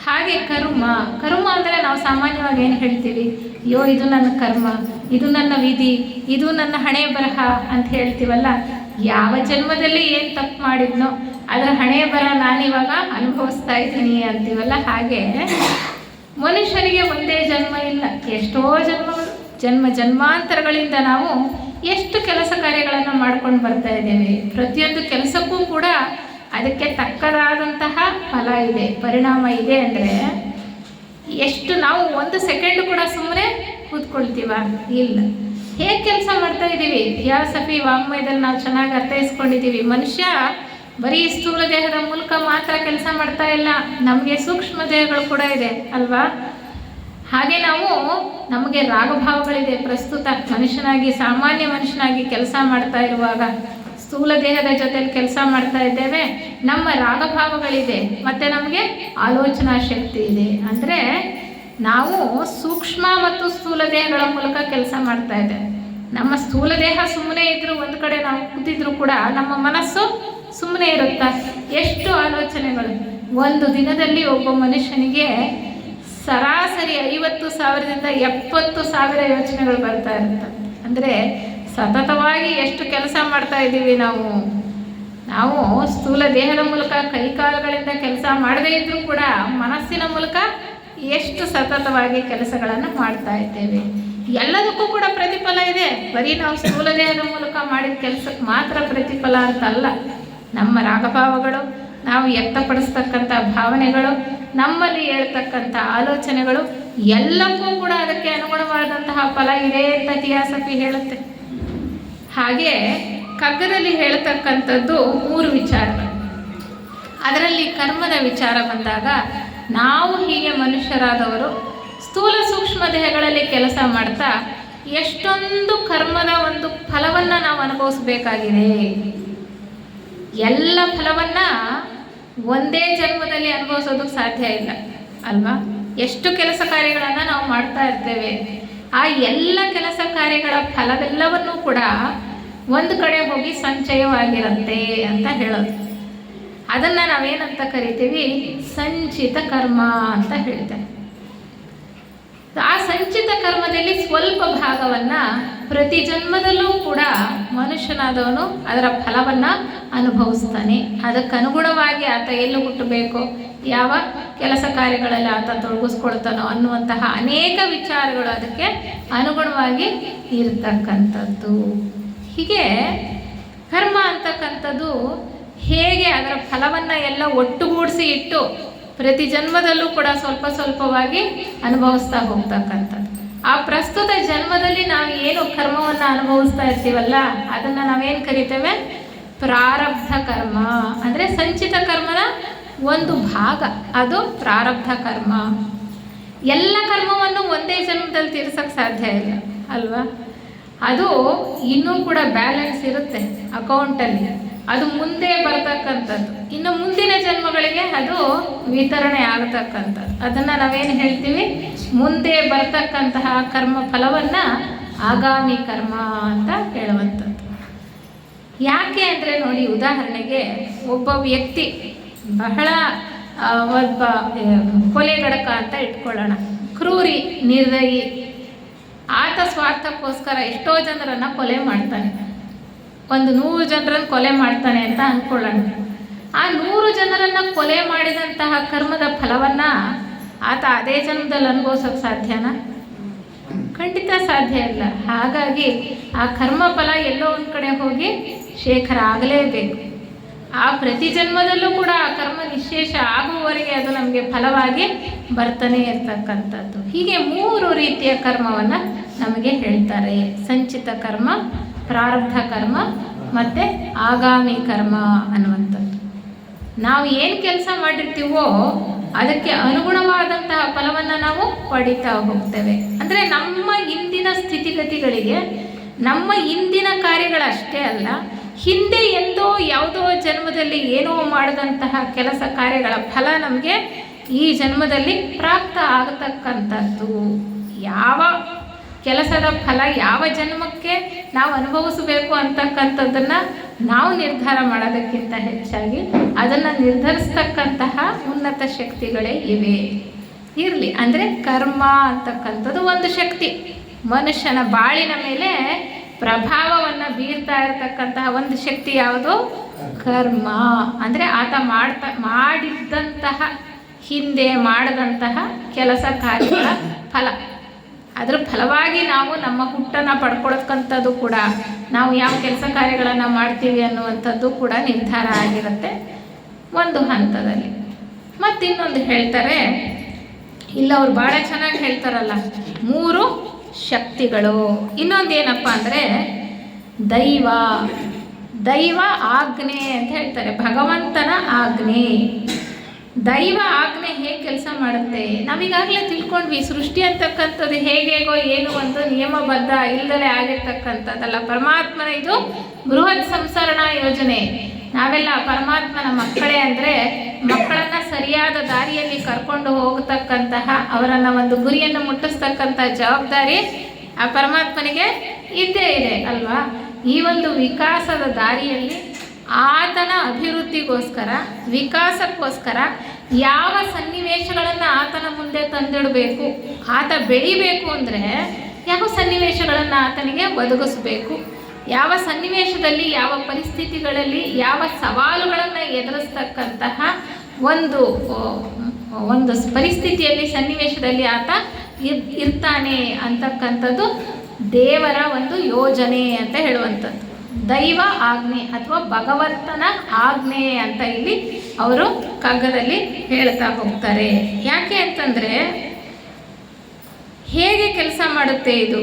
ಹಾಗೆ ಕರ್ಮ. ಕರ್ಮ ಅಂದರೆ ನಾವು ಸಾಮಾನ್ಯವಾಗಿ ಏನು ಹೇಳ್ತೀವಿ? ಅಯ್ಯೋ ಇದು ನನ್ನ ಕರ್ಮ, ಇದು ನನ್ನ ವಿಧಿ, ಇದು ನನ್ನ ಹಣೆ ಬರಹ ಅಂತ ಹೇಳ್ತೀವಲ್ಲ. ಯಾವ ಜನ್ಮದಲ್ಲಿ ಏನು ತಪ್ಪು ಮಾಡಿದ್ನೋ ಅದರ ಹಣೆ ಬರಹ ನಾನಿವಾಗ ಅನುಭವಿಸ್ತಾ ಇದ್ದೀನಿ ಅಂತೀವಲ್ಲ. ಹಾಗೆ ಮನುಷ್ಯನಿಗೆ ಒಂದೇ ಜನ್ಮ ಇಲ್ಲ, ಎಷ್ಟೋ ಜನ್ಮಾಂತರಗಳಿಂದ ನಾವು ಎಷ್ಟು ಕೆಲಸ ಕಾರ್ಯಗಳನ್ನು ಮಾಡ್ಕೊಂಡು ಬರ್ತಾ ಇದ್ದೇವೆ. ಪ್ರತಿಯೊಂದು ಕೆಲಸಕ್ಕೂ ಕೂಡ ಅದಕ್ಕೆ ತಕ್ಕದಾದಂತಹ ಫಲ ಇದೆ, ಪರಿಣಾಮ ಇದೆ. ಅಂದರೆ ಎಷ್ಟು ನಾವು 1 ಸೆಕೆಂಡ್ ಕೂಡ ಸುಮ್ಮನೆ ಕೂತ್ಕೊಳ್ತೀವ? ಇಲ್ಲ. ಹೇಗೆ ಕೆಲಸ ಮಾಡ್ತಾ ಇದ್ದೀವಿ? ಥಿಯಾಸಫಿ ವಾಂಗ್ಮಯದಲ್ಲಿ ನಾವು ಚೆನ್ನಾಗಿ ಅರ್ಥೈಸ್ಕೊಂಡಿದ್ದೀವಿ. ಮನುಷ್ಯ ಬರೀ ಸ್ಥೂಲ ದೇಹದ ಮೂಲಕ ಮಾತ್ರ ಕೆಲಸ ಮಾಡ್ತಾ ಇಲ್ಲ, ನಮಗೆ ಸೂಕ್ಷ್ಮ ದೇಹಗಳು ಕೂಡ ಇದೆ ಅಲ್ವಾ? ಹಾಗೆ ನಮಗೆ ರಾಗಭಾವಗಳಿದೆ. ಪ್ರಸ್ತುತ ಮನುಷ್ಯನಾಗಿ, ಸಾಮಾನ್ಯ ಮನುಷ್ಯನಾಗಿ ಕೆಲಸ ಮಾಡ್ತಾ ಇರುವಾಗ ಸ್ಥೂಲ ದೇಹದ ಜೊತೆಲಿ ಕೆಲಸ ಮಾಡ್ತಾ ಇದ್ದೇವೆ, ನಮ್ಮ ರಾಗಭಾವಗಳಿದೆ, ಮತ್ತು ನಮಗೆ ಆಲೋಚನಾ ಶಕ್ತಿ ಇದೆ. ಅಂದರೆ ನಾವು ಸೂಕ್ಷ್ಮ ಮತ್ತು ಸ್ಥೂಲ ದೇಹಗಳ ಮೂಲಕ ಕೆಲಸ ಮಾಡ್ತಾ ಇದ್ದೇವೆ. ನಮ್ಮ ಸ್ಥೂಲ ದೇಹ ಸುಮ್ಮನೆ ಇದ್ರೂ, ಒಂದು ಕಡೆ ನಾವು ಕೂತಿದ್ರು ಕೂಡ ನಮ್ಮ ಮನಸ್ಸು ಸುಮ್ಮನೆ ಇರುತ್ತಾ? ಎಷ್ಟು ಆಲೋಚನೆಗಳು! ಒಂದು ದಿನದಲ್ಲಿ ಒಬ್ಬ ಮನುಷ್ಯನಿಗೆ ಸರಾಸರಿ 50,000ದಿಂದ 70,000 ಯೋಚನೆಗಳು ಬರ್ತಾ ಇರುತ್ತೆ. ಅಂದರೆ ಸತತವಾಗಿ ಎಷ್ಟು ಕೆಲಸ ಮಾಡ್ತಾ ಇದ್ದೀವಿ ನಾವು ಸ್ಥೂಲ ದೇಹದ ಮೂಲಕ, ಕೈಕಾಲುಗಳಿಂದ ಕೆಲಸ ಮಾಡದೇ ಇದ್ರೂ ಕೂಡ ಮನಸ್ಸಿನ ಮೂಲಕ ಎಷ್ಟು ಸತತವಾಗಿ ಕೆಲಸಗಳನ್ನು ಮಾಡ್ತಾ ಇದ್ದೇವೆ. ಎಲ್ಲದಕ್ಕೂ ಕೂಡ ಪ್ರತಿಫಲ ಇದೆ. ಬರೀ ನಾವು ಸ್ಥೂಲ ದೇಹದ ಮೂಲಕ ಮಾಡಿದ ಕೆಲಸಕ್ಕೆ ಮಾತ್ರ ಪ್ರತಿಫಲ ಅಂತಲ್ಲ. ನಮ್ಮ ರಾಗಭಾವಗಳು, ನಾವು ವ್ಯಕ್ತಪಡಿಸ್ತಕ್ಕಂಥ ಭಾವನೆಗಳು, ನಮ್ಮಲ್ಲಿ ಹೇಳ್ತಕ್ಕಂಥ ಆಲೋಚನೆಗಳು, ಎಲ್ಲಕ್ಕೂ ಕೂಡ ಅದಕ್ಕೆ ಅನುಗುಣವಾದಂತಹ ಫಲ ಇದೆ ಅಂತ ಥಿಯಾಸಫಿ ಹೇಳುತ್ತೆ. ಹಾಗೆ ಕಗ್ಗದಲ್ಲಿ ಹೇಳ್ತಕ್ಕಂಥದ್ದು 3 ವಿಚಾರಗಳು. ಅದರಲ್ಲಿ ಕರ್ಮದ ವಿಚಾರ ಬಂದಾಗ, ನಾವು ಹೀಗೆ ಮನುಷ್ಯರಾದವರು ಸ್ಥೂಲ ಸೂಕ್ಷ್ಮ ದೇಹಗಳಲ್ಲಿ ಕೆಲಸ ಮಾಡ್ತಾ ಎಷ್ಟೊಂದು ಕರ್ಮದ ಒಂದು ಫಲವನ್ನು ನಾವು ಅನುಭವಿಸ್ಬೇಕಾಗಿದೆ. ಎಲ್ಲ ಫಲವನ್ನು ಒಂದೇ ಜನ್ಮದಲ್ಲಿ ಅನುಭವಿಸೋದಕ್ಕೆ ಸಾಧ್ಯ ಇಲ್ಲ ಅಲ್ವಾ? ಎಷ್ಟು ಕೆಲಸ ಕಾರ್ಯಗಳನ್ನು ನಾವು ಮಾಡ್ತಾ ಇರ್ತೇವೆ. ಆ ಎಲ್ಲ ಕೆಲಸ ಕಾರ್ಯಗಳ ಫಲವೆಲ್ಲವನ್ನೂ ಕೂಡ ಒಂದು ಕಡೆ ಹೋಗಿ ಸಂಚಯವಾಗಿರುತ್ತೆ ಅಂತ ಹೇಳೋದು. ಅದನ್ನು ನಾವೇನಂತ ಕರಿತೀವಿ? ಸಂಚಿತ ಕರ್ಮ ಅಂತ ಹೇಳ್ತೇವೆ. ಆ ಸಂಚಿತ ಕರ್ಮದಲ್ಲಿ ಸ್ವಲ್ಪ ಭಾಗವನ್ನು ಪ್ರತಿ ಜನ್ಮದಲ್ಲೂ ಕೂಡ ಮನುಷ್ಯನಾದವನು ಅದರ ಫಲವನ್ನು ಅನುಭವಿಸ್ತಾನೆ. ಅದಕ್ಕನುಗುಣವಾಗಿ ಆತ ಎಲ್ಲಿ ಹುಟ್ಟಬೇಕು, ಯಾವ ಕೆಲಸ ಕಾರ್ಯಗಳಲ್ಲಿ ಆತ ತೊಡಗಿಸ್ಕೊಳ್ತಾನೋ ಅನ್ನುವಂತಹ ಅನೇಕ ವಿಚಾರಗಳು ಅದಕ್ಕೆ ಅನುಗುಣವಾಗಿ ಇರತಕ್ಕಂಥದ್ದು. ಹೀಗೆ ಕರ್ಮ ಅಂತಕ್ಕಂಥದ್ದು ಹೇಗೆ ಅದರ ಫಲವನ್ನು ಎಲ್ಲ ಒಟ್ಟುಗೂಡಿಸಿ ಇಟ್ಟು ಪ್ರತಿ ಜನ್ಮದಲ್ಲೂ ಕೂಡ ಸ್ವಲ್ಪ ಸ್ವಲ್ಪವಾಗಿ ಅನುಭವಿಸ್ತಾ ಹೋಗ್ತಕ್ಕಂಥದ್ದು. ಆ ಪ್ರಸ್ತುತ ಜನ್ಮದಲ್ಲಿ ನಾವು ಏನು ಕರ್ಮವನ್ನು ಅನುಭವಿಸ್ತಾ ಇರ್ತೀವಲ್ಲ, ಅದನ್ನು ನಾವೇನು ಕರಿತೇವೆ? ಪ್ರಾರಬ್ಧ ಕರ್ಮ. ಅಂದರೆ ಸಂಚಿತ ಕರ್ಮನ ಒಂದು ಭಾಗ ಅದು ಪ್ರಾರಬ್ಧ ಕರ್ಮ. ಎಲ್ಲ ಕರ್ಮವನ್ನು ಒಂದೇ ಜನ್ಮದಲ್ಲಿ ತೀರ್ಸಕ್ಕೆ ಸಾಧ್ಯ ಇಲ್ಲ ಅಲ್ವಾ? ಅದು ಇನ್ನೂ ಕೂಡ ಬ್ಯಾಲೆನ್ಸ್ ಇರುತ್ತೆ ಅಕೌಂಟಲ್ಲಿ, ಅದು ಮುಂದೆ ಬರ್ತಕ್ಕಂಥದ್ದು. ಇನ್ನು ಮುಂದಿನ ಜನ್ಮಗಳಿಗೆ ಅದು ವಿತರಣೆ ಆಗತಕ್ಕಂಥದ್ದು. ಅದನ್ನು ನಾವೇನು ಹೇಳ್ತೀವಿ? ಮುಂದೆ ಬರ್ತಕ್ಕಂತಹ ಕರ್ಮ ಫಲವನ್ನು ಆಗಾಮಿ ಕರ್ಮ ಅಂತ ಹೇಳುವಂಥದ್ದು. ಯಾಕೆ ಅಂದರೆ ನೋಡಿ, ಉದಾಹರಣೆಗೆ ಒಬ್ಬ ವ್ಯಕ್ತಿ ಬಹಳ ಒಬ್ಬ ಕೊಲೆಗಡಕ ಅಂತ ಇಟ್ಕೊಳ್ಳೋಣ, ಕ್ರೂರಿ, ನಿರ್ದಯಿ, ಆತ ಸ್ವಾರ್ಥಕ್ಕೋಸ್ಕರ ಎಷ್ಟೋ ಜನರನ್ನು ಕೊಲೆ ಮಾಡ್ತಾನೆ. ಒಂದು 100 ಜನರನ್ನು ಕೊಲೆ ಮಾಡ್ತಾನೆ ಅಂತ ಅಂದ್ಕೊಳ್ಳೋಣ. ಆ 100 ಜನರನ್ನು ಕೊಲೆ ಮಾಡಿದಂತಹ ಕರ್ಮದ ಫಲವನ್ನು ಆತ ಅದೇ ಜನ್ಮದಲ್ಲಿ ಅನುಭವಿಸೋಕೆ ಸಾಧ್ಯನಾ? ಖಂಡಿತ ಸಾಧ್ಯ ಇಲ್ಲ. ಹಾಗಾಗಿ ಆ ಕರ್ಮ ಫಲ ಎಲ್ಲೋ ಒಂದು ಕಡೆ ಹೋಗಿ ಶೇಖರ ಆಗಲೇಬೇಕು. ಆ ಪ್ರತಿ ಜನ್ಮದಲ್ಲೂ ಕೂಡ ಆ ಕರ್ಮ ನಿಶೇಷ ಆಗುವವರೆಗೆ ಅದು ನಮಗೆ ಫಲವಾಗಿ ಬರ್ತಾನೆ ಇರ್ತಕ್ಕಂಥದ್ದು. ಹೀಗೆ 3 ರೀತಿಯ ಕರ್ಮವನ್ನು ನಮಗೆ ಹೇಳ್ತಾರೆ: ಸಂಚಿತ ಕರ್ಮ, ಪ್ರಾರಬ್ಧ ಕರ್ಮ ಮತ್ತು ಆಗಾಮಿ ಕರ್ಮ ಅನ್ನುವಂಥದ್ದು. ನಾವು ಏನು ಕೆಲಸ ಮಾಡಿರ್ತೀವೋ ಅದಕ್ಕೆ ಅನುಗುಣವಾದಂತಹ ಫಲವನ್ನು ನಾವು ಪಡಿತಾ ಹೋಗ್ತೇವೆ. ಅಂದರೆ ನಮ್ಮ ಇಂದಿನ ಸ್ಥಿತಿಗತಿಗಳಿಗೆ, ನಮ್ಮ ಇಂದಿನ ಕಾರ್ಯಗಳಷ್ಟೇ ಅಲ್ಲ, ಹಿಂದೆ ಎಂದೋ ಯಾವುದೋ ಜನ್ಮದಲ್ಲಿ ಏನೋ ಮಾಡಿದಂತಹ ಕೆಲಸ ಕಾರ್ಯಗಳ ಫಲ ನಮಗೆ ಈ ಜನ್ಮದಲ್ಲಿ ಪ್ರಾಪ್ತ ಆಗತಕ್ಕಂಥದ್ದು. ಯಾವ ಕೆಲಸದ ಫಲ ಯಾವ ಜನ್ಮಕ್ಕೆ ನಾವು ಅನುಭವಿಸಬೇಕು ಅಂತಕ್ಕಂಥದ್ದನ್ನು ನಾವು ನಿರ್ಧಾರ ಮಾಡೋದಕ್ಕಿಂತ ಹೆಚ್ಚಾಗಿ ಅದನ್ನು ನಿರ್ಧರಿಸ್ತಕ್ಕಂತಹ ಉನ್ನತ ಶಕ್ತಿಗಳೇ ಇವೆ. ಇರಲಿ, ಅಂದರೆ ಕರ್ಮ ಅಂತಕ್ಕಂಥದ್ದು ಒಂದು ಶಕ್ತಿ, ಮನುಷ್ಯನ ಬಾಳಿನ ಮೇಲೆ ಪ್ರಭಾವವನ್ನು ಬೀರ್ತಾ ಇರತಕ್ಕಂತಹ ಒಂದು ಶಕ್ತಿ ಯಾವುದು? ಕರ್ಮ. ಅಂದರೆ ಆತ ಮಾಡಿದ್ದಂತಹ, ಹಿಂದೆ ಮಾಡಿದಂತಹ ಕೆಲಸ ಕಾರ್ಯಗಳ ಫಲ. ಅದರ ಫಲವಾಗಿ ನಾವು ನಮ್ಮ ಹುಟ್ಟನ್ನು ಪಡ್ಕೊಳ್ತಕ್ಕಂಥದ್ದು ಕೂಡ, ನಾವು ಯಾವ ಕೆಲಸ ಕಾರ್ಯಗಳನ್ನು ಮಾಡ್ತೀವಿ ಅನ್ನುವಂಥದ್ದು ಕೂಡ ನಿರ್ಧಾರ ಆಗಿರುತ್ತೆ ಒಂದು ಹಂತದಲ್ಲಿ. ಮತ್ತಿನ್ನೊಂದು ಹೇಳ್ತಾರೆ, ಇಲ್ಲ ಅವ್ರು ಭಾಳ ಚೆನ್ನಾಗಿ ಹೇಳ್ತಾರಲ್ಲ, 3 ಶಕ್ತಿಗಳು. ಇನ್ನೊಂದು ಏನಪ್ಪ ಅಂದರೆ ದೈವ. ದೈವ ಆಜ್ಞೆ ಅಂತ ಹೇಳ್ತಾರೆ, ಭಗವಂತನ ಆಜ್ಞೆ. ದೈವ ಆಜ್ಞೆ ಹೇಗೆ ಕೆಲಸ ಮಾಡುತ್ತೆ? ನಾವೀಗಾಗಲೇ ತಿಳ್ಕೊಂಡ್ವಿ, ಸೃಷ್ಟಿ ಅಂತಕ್ಕಂಥದ್ದು ಹೇಗೇಗೋ ಏನು ಒಂದು ನಿಯಮಬದ್ಧ ಇಲ್ಲದಲೇ ಆಗಿರ್ತಕ್ಕಂಥದ್ದಲ್ಲ. ಪರಮಾತ್ಮನ ಇದು ಬೃಹತ್ ಸಂಸರಣಾ ಯೋಜನೆ. ನಾವೆಲ್ಲ ಪರಮಾತ್ಮನ ಮಕ್ಕಳೇ. ಅಂದರೆ ಮಕ್ಕಳನ್ನು ಸರಿಯಾದ ದಾರಿಯಲ್ಲಿ ಕರ್ಕೊಂಡು ಹೋಗತಕ್ಕಂತಹ, ಅವರನ್ನು ಒಂದು ಗುರಿಯನ್ನು ಮುಟ್ಟಿಸ್ತಕ್ಕಂಥ ಜವಾಬ್ದಾರಿ ಆ ಪರಮಾತ್ಮನಿಗೆ ಇದ್ದೇ ಇದೆ ಅಲ್ವಾ? ಈ ಒಂದು ವಿಕಾಸದ ದಾರಿಯಲ್ಲಿ ಆತನ ಅಭಿವೃದ್ಧಿಗೋಸ್ಕರ, ವಿಕಾಸಕ್ಕೋಸ್ಕರ ಯಾವ ಸನ್ನಿವೇಶಗಳನ್ನು ಆತನ ಮುಂದೆ ತಂದಿಡಬೇಕು, ಆತ ಬೆಳಿಬೇಕು ಅಂದರೆ ಯಾವ ಸನ್ನಿವೇಶಗಳನ್ನು ಆತನಿಗೆ ಒದಗಿಸಬೇಕು, ಯಾವ ಸನ್ನಿವೇಶದಲ್ಲಿ, ಯಾವ ಪರಿಸ್ಥಿತಿಗಳಲ್ಲಿ, ಯಾವ ಸವಾಲುಗಳನ್ನು ಎದುರಿಸ್ತಕ್ಕಂತಹ ಒಂದು ಪರಿಸ್ಥಿತಿಯಲ್ಲಿ, ಸನ್ನಿವೇಶದಲ್ಲಿ ಆತ ಇರ್ತಾನೆ ಅಂತಕ್ಕಂಥದ್ದು ದೇವರ ಒಂದು ಯೋಜನೆ ಅಂತ ಹೇಳುವಂಥದ್ದು. ದೈವ ಆಜ್ಞೆ ಅಥವಾ ಭಗವಂತನ ಆಜ್ಞೆ ಅಂತ ಇಲ್ಲಿ ಅವರು ಕಗ್ಗದಲ್ಲಿ ಹೇಳ್ತಾ ಹೋಗ್ತಾರೆ. ಯಾಕೆ ಅಂತಂದರೆ, ಹೇಗೆ ಕೆಲಸ ಮಾಡುತ್ತೆ ಇದು?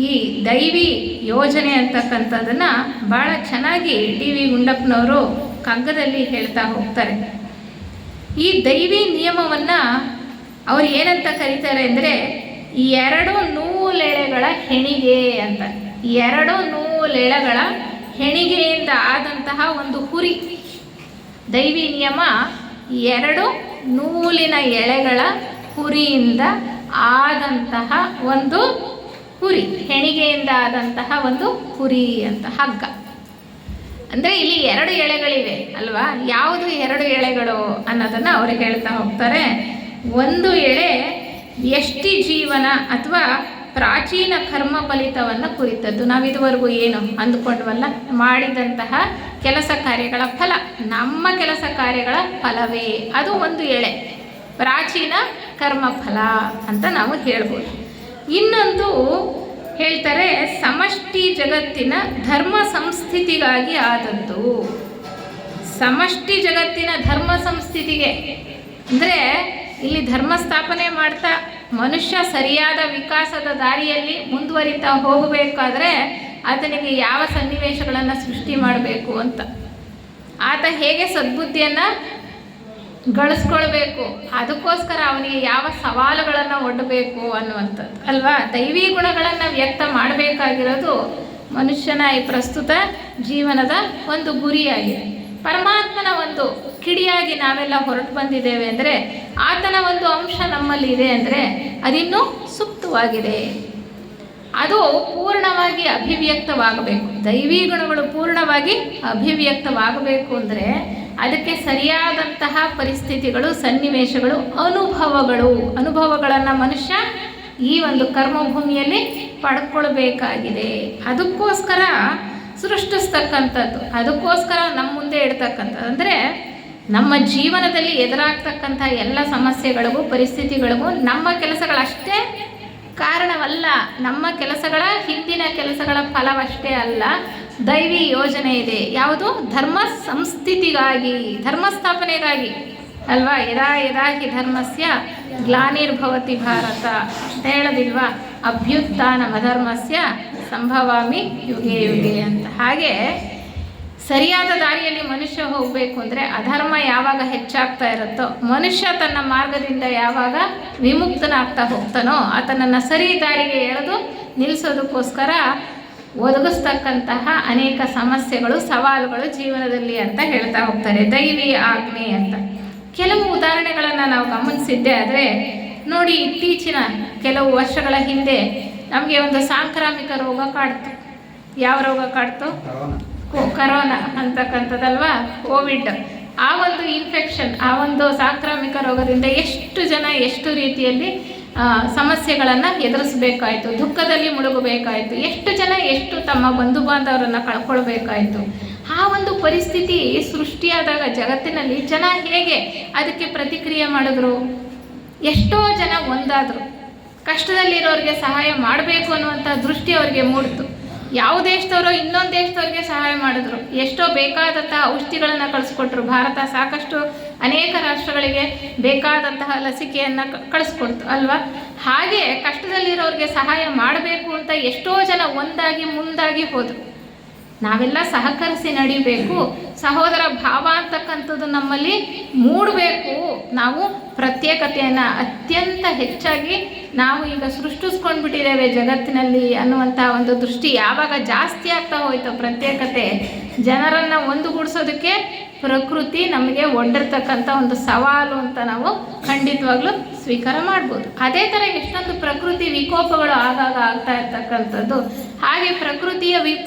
ಈ ದೈವಿ ಯೋಜನೆ ಅಂತಕ್ಕಂಥದ್ದನ್ನು ಭಾಳ ಚೆನ್ನಾಗಿ ಡಿ.ವಿ. ಗುಂಡಪ್ಪನವರು ಕಗ್ಗದಲ್ಲಿ ಹೇಳ್ತಾ ಹೋಗ್ತಾರೆ. ಈ ದೈವಿ ನಿಯಮವನ್ನು ಅವ್ರು ಏನಂತ ಕರೀತಾರೆ ಅಂದರೆ 2 ನೂಲೆಳೆಗಳ ಹೆಣಿಗೆ ಅಂತ. 2 ನೂಲೆಳೆಗಳ ಹೆಣಿಗೆಯಿಂದ ಆದಂತಹ ಒಂದು ಹುರಿ. ದೈವಿ ನಿಯಮ 2 ನೂಲಿನ ಎಳೆಗಳ ಹುರಿಯಿಂದ ಆದಂತಹ ಒಂದು ಹುರಿ, ಹೆಣಿಗೆಯಿಂದ ಆದಂತಹ ಒಂದು ಹುರಿ ಅಂತ, ಹಗ್ಗ. ಅಂದರೆ ಇಲ್ಲಿ 2 ಎಳೆಗಳಿವೆ ಅಲ್ವಾ? ಯಾವುದು 2 ಎಳೆಗಳು ಅನ್ನೋದನ್ನು ಅವರು ಹೇಳ್ತಾ ಹೋಗ್ತಾರೆ. ಒಂದು ಎಳೆ ವ್ಯಷ್ಟಿ ಜೀವನ ಅಥವಾ ಪ್ರಾಚೀನ ಕರ್ಮ ಫಲಿತವನ್ನು ಕುರಿತದ್ದು. ನಾವು ಇದುವರೆಗೂ ಏನು ಅಂದುಕೊಂಡ್ವಲ್ಲ, ಮಾಡಿದಂತಹ ಕೆಲಸ ಕಾರ್ಯಗಳ ಫಲ, ನಮ್ಮ ಕೆಲಸ ಕಾರ್ಯಗಳ ಫಲವೇ ಅದು ಒಂದು ಎಳೆ, ಪ್ರಾಚೀನ ಕರ್ಮ ಫಲ ಅಂತ ನಾವು ಹೇಳ್ಬೋದು. ಇನ್ನೊಂದು ಹೇಳ್ತಾರೆ, ಸಮಷ್ಟಿ ಜಗತ್ತಿನ ಧರ್ಮ ಸಂಸ್ಥಿತಿಗಾಗಿ ಆದದ್ದು. ಸಮಷ್ಟಿ ಜಗತ್ತಿನ ಧರ್ಮ ಸಂಸ್ಥಿತಿಗೆ ಅಂದರೆ ಇಲ್ಲಿ ಧರ್ಮ ಸ್ಥಾಪನೆ ಮಾಡ್ತಾ ಮನುಷ್ಯ ಸರಿಯಾದ ವಿಕಾಸದ ದಾರಿಯಲ್ಲಿ ಮುಂದುವರಿತಾ ಹೋಗಬೇಕಾದ್ರೆ ಆತನಿಗೆ ಯಾವ ಸನ್ನಿವೇಶಗಳನ್ನು ಸೃಷ್ಟಿ ಮಾಡಬೇಕು ಅಂತ, ಆತ ಹೇಗೆ ಸದ್ಬುದ್ಧಿಯನ್ನು ಗಳಿಸ್ಕೊಳ್ಬೇಕು, ಅದಕ್ಕೋಸ್ಕರ ಅವನಿಗೆ ಯಾವ ಸವಾಲುಗಳನ್ನು ಒಡ್ಡಬೇಕು ಅನ್ನುವಂಥದ್ದು ಅಲ್ವಾ? ದೈವಿ ಗುಣಗಳನ್ನು ವ್ಯಕ್ತ ಮಾಡಬೇಕಾಗಿರೋದು ಮನುಷ್ಯನ ಈ ಪ್ರಸ್ತುತ ಜೀವನದ ಒಂದು ಗುರಿಯಾಗಿದೆ. ಪರಮಾತ್ಮನ ಒಂದು ಕಿಡಿಯಾಗಿ ನಾವೆಲ್ಲ ಹೊರಟು ಬಂದಿದ್ದೇವೆ ಅಂದರೆ, ಆತನ ಒಂದು ಅಂಶ ನಮ್ಮಲ್ಲಿ ಇದೆ ಅಂದರೆ ಅದಿನ್ನೂ ಸುಪ್ತವಾಗಿದೆ. ಅದು ಪೂರ್ಣವಾಗಿ ಅಭಿವ್ಯಕ್ತವಾಗಬೇಕು. ದೈವಿ ಗುಣಗಳು ಪೂರ್ಣವಾಗಿ ಅಭಿವ್ಯಕ್ತವಾಗಬೇಕು ಅಂದರೆ ಅದಕ್ಕೆ ಸರಿಯಾದಂತಹ ಪರಿಸ್ಥಿತಿಗಳು, ಸನ್ನಿವೇಶಗಳು, ಅನುಭವಗಳನ್ನು ಮನುಷ್ಯ ಈ ಒಂದು ಕರ್ಮಭೂಮಿಯಲ್ಲಿ ಪಡ್ಕೊಳ್ಬೇಕಾಗಿದೆ. ಅದಕ್ಕೋಸ್ಕರ ಸೃಷ್ಟಿಸ್ತಕ್ಕಂಥದ್ದು, ಅದಕ್ಕೋಸ್ಕರ ನಮ್ಮ ಮುಂದೆ ಇಡ್ತಕ್ಕಂಥದ್ದು. ಅಂದರೆ ನಮ್ಮ ಜೀವನದಲ್ಲಿ ಎದುರಾಗ್ತಕ್ಕಂಥ ಎಲ್ಲ ಸಮಸ್ಯೆಗಳಿಗೂ, ಪರಿಸ್ಥಿತಿಗಳಿಗೂ ನಮ್ಮ ಕೆಲಸಗಳಷ್ಟೇ ಕಾರಣವಲ್ಲ, ನಮ್ಮ ಕೆಲಸಗಳ ಹಿಂದಿನ ಕೆಲಸಗಳ ಫಲವಷ್ಟೇ ಅಲ್ಲ, ದೈವಿ ಯೋಜನೆ ಇದೆ. ಯಾವುದು? ಧರ್ಮ ಸಂಸ್ಥಿತಿಗಾಗಿ, ಧರ್ಮ ಸ್ಥಾಪನೆಗಾಗಿ ಅಲ್ವಾ? ಯದಾ ಯದಾ ಹಿ ಧರ್ಮಸ್ಯ ಗ್ಲಾನಿರ್ಭವತಿ ಭಾರತ ಅಂತ ಹೇಳೋದಿಲ್ವಾ? ಅಭ್ಯುತ್ಥಾನಮಧರ್ಮಸ್ಯ ಸಂಭವಾಮಿ ಯುಗೆ ಯುಗೆ ಅಂತ. ಹಾಗೆ ಸರಿಯಾದ ದಾರಿಯಲ್ಲಿ ಮನುಷ್ಯ ಹೋಗಬೇಕು ಅಂದರೆ ಅಧರ್ಮ ಯಾವಾಗ ಹೆಚ್ಚಾಗ್ತಾ ಇರುತ್ತೋ, ಮನುಷ್ಯ ತನ್ನ ಮಾರ್ಗದಿಂದ ಯಾವಾಗ ವಿಮುಕ್ತನಾಗ್ತಾ ಹೋಗ್ತಾನೋ ಆತನನ್ನು ಸರಿ ದಾರಿಗೆ ಎಳೆದು ನಿಲ್ಲಿಸೋದಕ್ಕೋಸ್ಕರ ಒದಗಿಸ್ತಕ್ಕಂತಹ ಅನೇಕ ಸಮಸ್ಯೆಗಳು, ಸವಾಲುಗಳು ಜೀವನದಲ್ಲಿ ಅಂತ ಹೇಳ್ತಾ ಹೋಗ್ತಾರೆ. ದೈವಿ ಆಜ್ಞೆ ಅಂತ ಕೆಲವು ಉದಾಹರಣೆಗಳನ್ನು ನಾವು ಗಮನಿಸಿದ್ದೆ ಆದರೆ ನೋಡಿ, ಇತ್ತೀಚಿನ ಕೆಲವು ವರ್ಷಗಳ ಹಿಂದೆ ನಮಗೆ ಒಂದು ಸಾಂಕ್ರಾಮಿಕ ರೋಗ ಕಾಡ್ತು. ಯಾವ ರೋಗ ಕಾಡ್ತು? Corona ಅಂತಕ್ಕಂಥದ್ದಲ್ವಾ, Covid. ಆ ಒಂದು ಇನ್ಫೆಕ್ಷನ್, ಆ ಒಂದು ಸಾಂಕ್ರಾಮಿಕ ರೋಗದಿಂದ ಎಷ್ಟು ಜನ ಎಷ್ಟು ರೀತಿಯಲ್ಲಿ ಸಮಸ್ಯೆಗಳನ್ನು ಎದುರಿಸಬೇಕಾಯಿತು, ದುಃಖದಲ್ಲಿ ಮುಳುಗಬೇಕಾಯಿತು, ಎಷ್ಟು ಜನ ಎಷ್ಟು ತಮ್ಮ ಬಂಧು ಬಾಂಧವರನ್ನು ಕಳ್ಕೊಳ್ಬೇಕಾಯಿತು. ಆ ಒಂದು ಪರಿಸ್ಥಿತಿ ಸೃಷ್ಟಿಯಾದಾಗ ಜಗತ್ತಿನಲ್ಲಿ ಜನ ಹೇಗೆ ಅದಕ್ಕೆ ಪ್ರತಿಕ್ರಿಯೆ ಮಾಡಿದ್ರು? ಎಷ್ಟೋ ಜನ ಒಂದಾದರು, ಕಷ್ಟದಲ್ಲಿರೋರಿಗೆ ಸಹಾಯ ಮಾಡಬೇಕು ಅನ್ನುವಂಥ ದೃಷ್ಟಿ ಅವರಿಗೆ ಮೂಡಿತು. ಯಾವ ದೇಶದವರೋ ಇನ್ನೊಂದು ದೇಶದವ್ರಿಗೆ ಸಹಾಯ ಮಾಡಿದ್ರು, ಎಷ್ಟೋ ಬೇಕಾದಂತಹ ಔಷಧಿಗಳನ್ನು ಕಳಿಸ್ಕೊಟ್ರು. ಭಾರತ ಸಾಕಷ್ಟು ಅನೇಕ ರಾಷ್ಟ್ರಗಳಿಗೆ ಬೇಕಾದಂತಹ ಲಸಿಕೆಯನ್ನು ಕಳಿಸ್ಕೊಡ್ತು ಅಲ್ವಾ? ಹಾಗೆ ಕಷ್ಟದಲ್ಲಿರೋರಿಗೆ ಸಹಾಯ ಮಾಡಬೇಕು ಅಂತ ಎಷ್ಟೋ ಜನ ಒಂದಾಗಿ ಮುಂದಾಗಿ ಹೋದರು. ನಾವೆಲ್ಲ ಸಹಕರಿಸಿ ನಡಿಬೇಕು, ಸಹೋದರ ಭಾವ ಅಂತಕ್ಕಂಥದ್ದು ನಮ್ಮಲ್ಲಿ ಮೂಡಬೇಕು. ನಾವು ಪ್ರತ್ಯೇಕತೆಯನ್ನು ಅತ್ಯಂತ ಹೆಚ್ಚಾಗಿ ನಾವು ಈಗ ಸೃಷ್ಟಿಸ್ಕೊಂಡ್ಬಿಟ್ಟಿದ್ದೇವೆ ಜಗತ್ತಿನಲ್ಲಿ ಅನ್ನುವಂಥ ಒಂದು ದೃಷ್ಟಿ ಯಾವಾಗ ಜಾಸ್ತಿ ಆಗ್ತಾ ಹೋಯ್ತು, ಪ್ರತ್ಯೇಕತೆ, ಜನರನ್ನು ಒಂದುಗೂಡಿಸೋದಕ್ಕೆ ಪ್ರಕೃತಿ ನಮಗೆ ಒಡ್ಡಿರ್ತಕ್ಕಂಥ ಒಂದು ಸವಾಲು ಅಂತ ನಾವು ಖಂಡಿತವಾಗ್ಲೂ ಸ್ವೀಕಾರ ಮಾಡ್ಬೋದು. ಅದೇ ಥರ ಎಷ್ಟೊಂದು ಪ್ರಕೃತಿ ವಿಕೋಪಗಳು ಆಗಾಗ ಆಗ್ತಾ ಇರ್ತಕ್ಕಂಥದ್ದು. ಹಾಗೆ ಪ್ರಕೃತಿಯ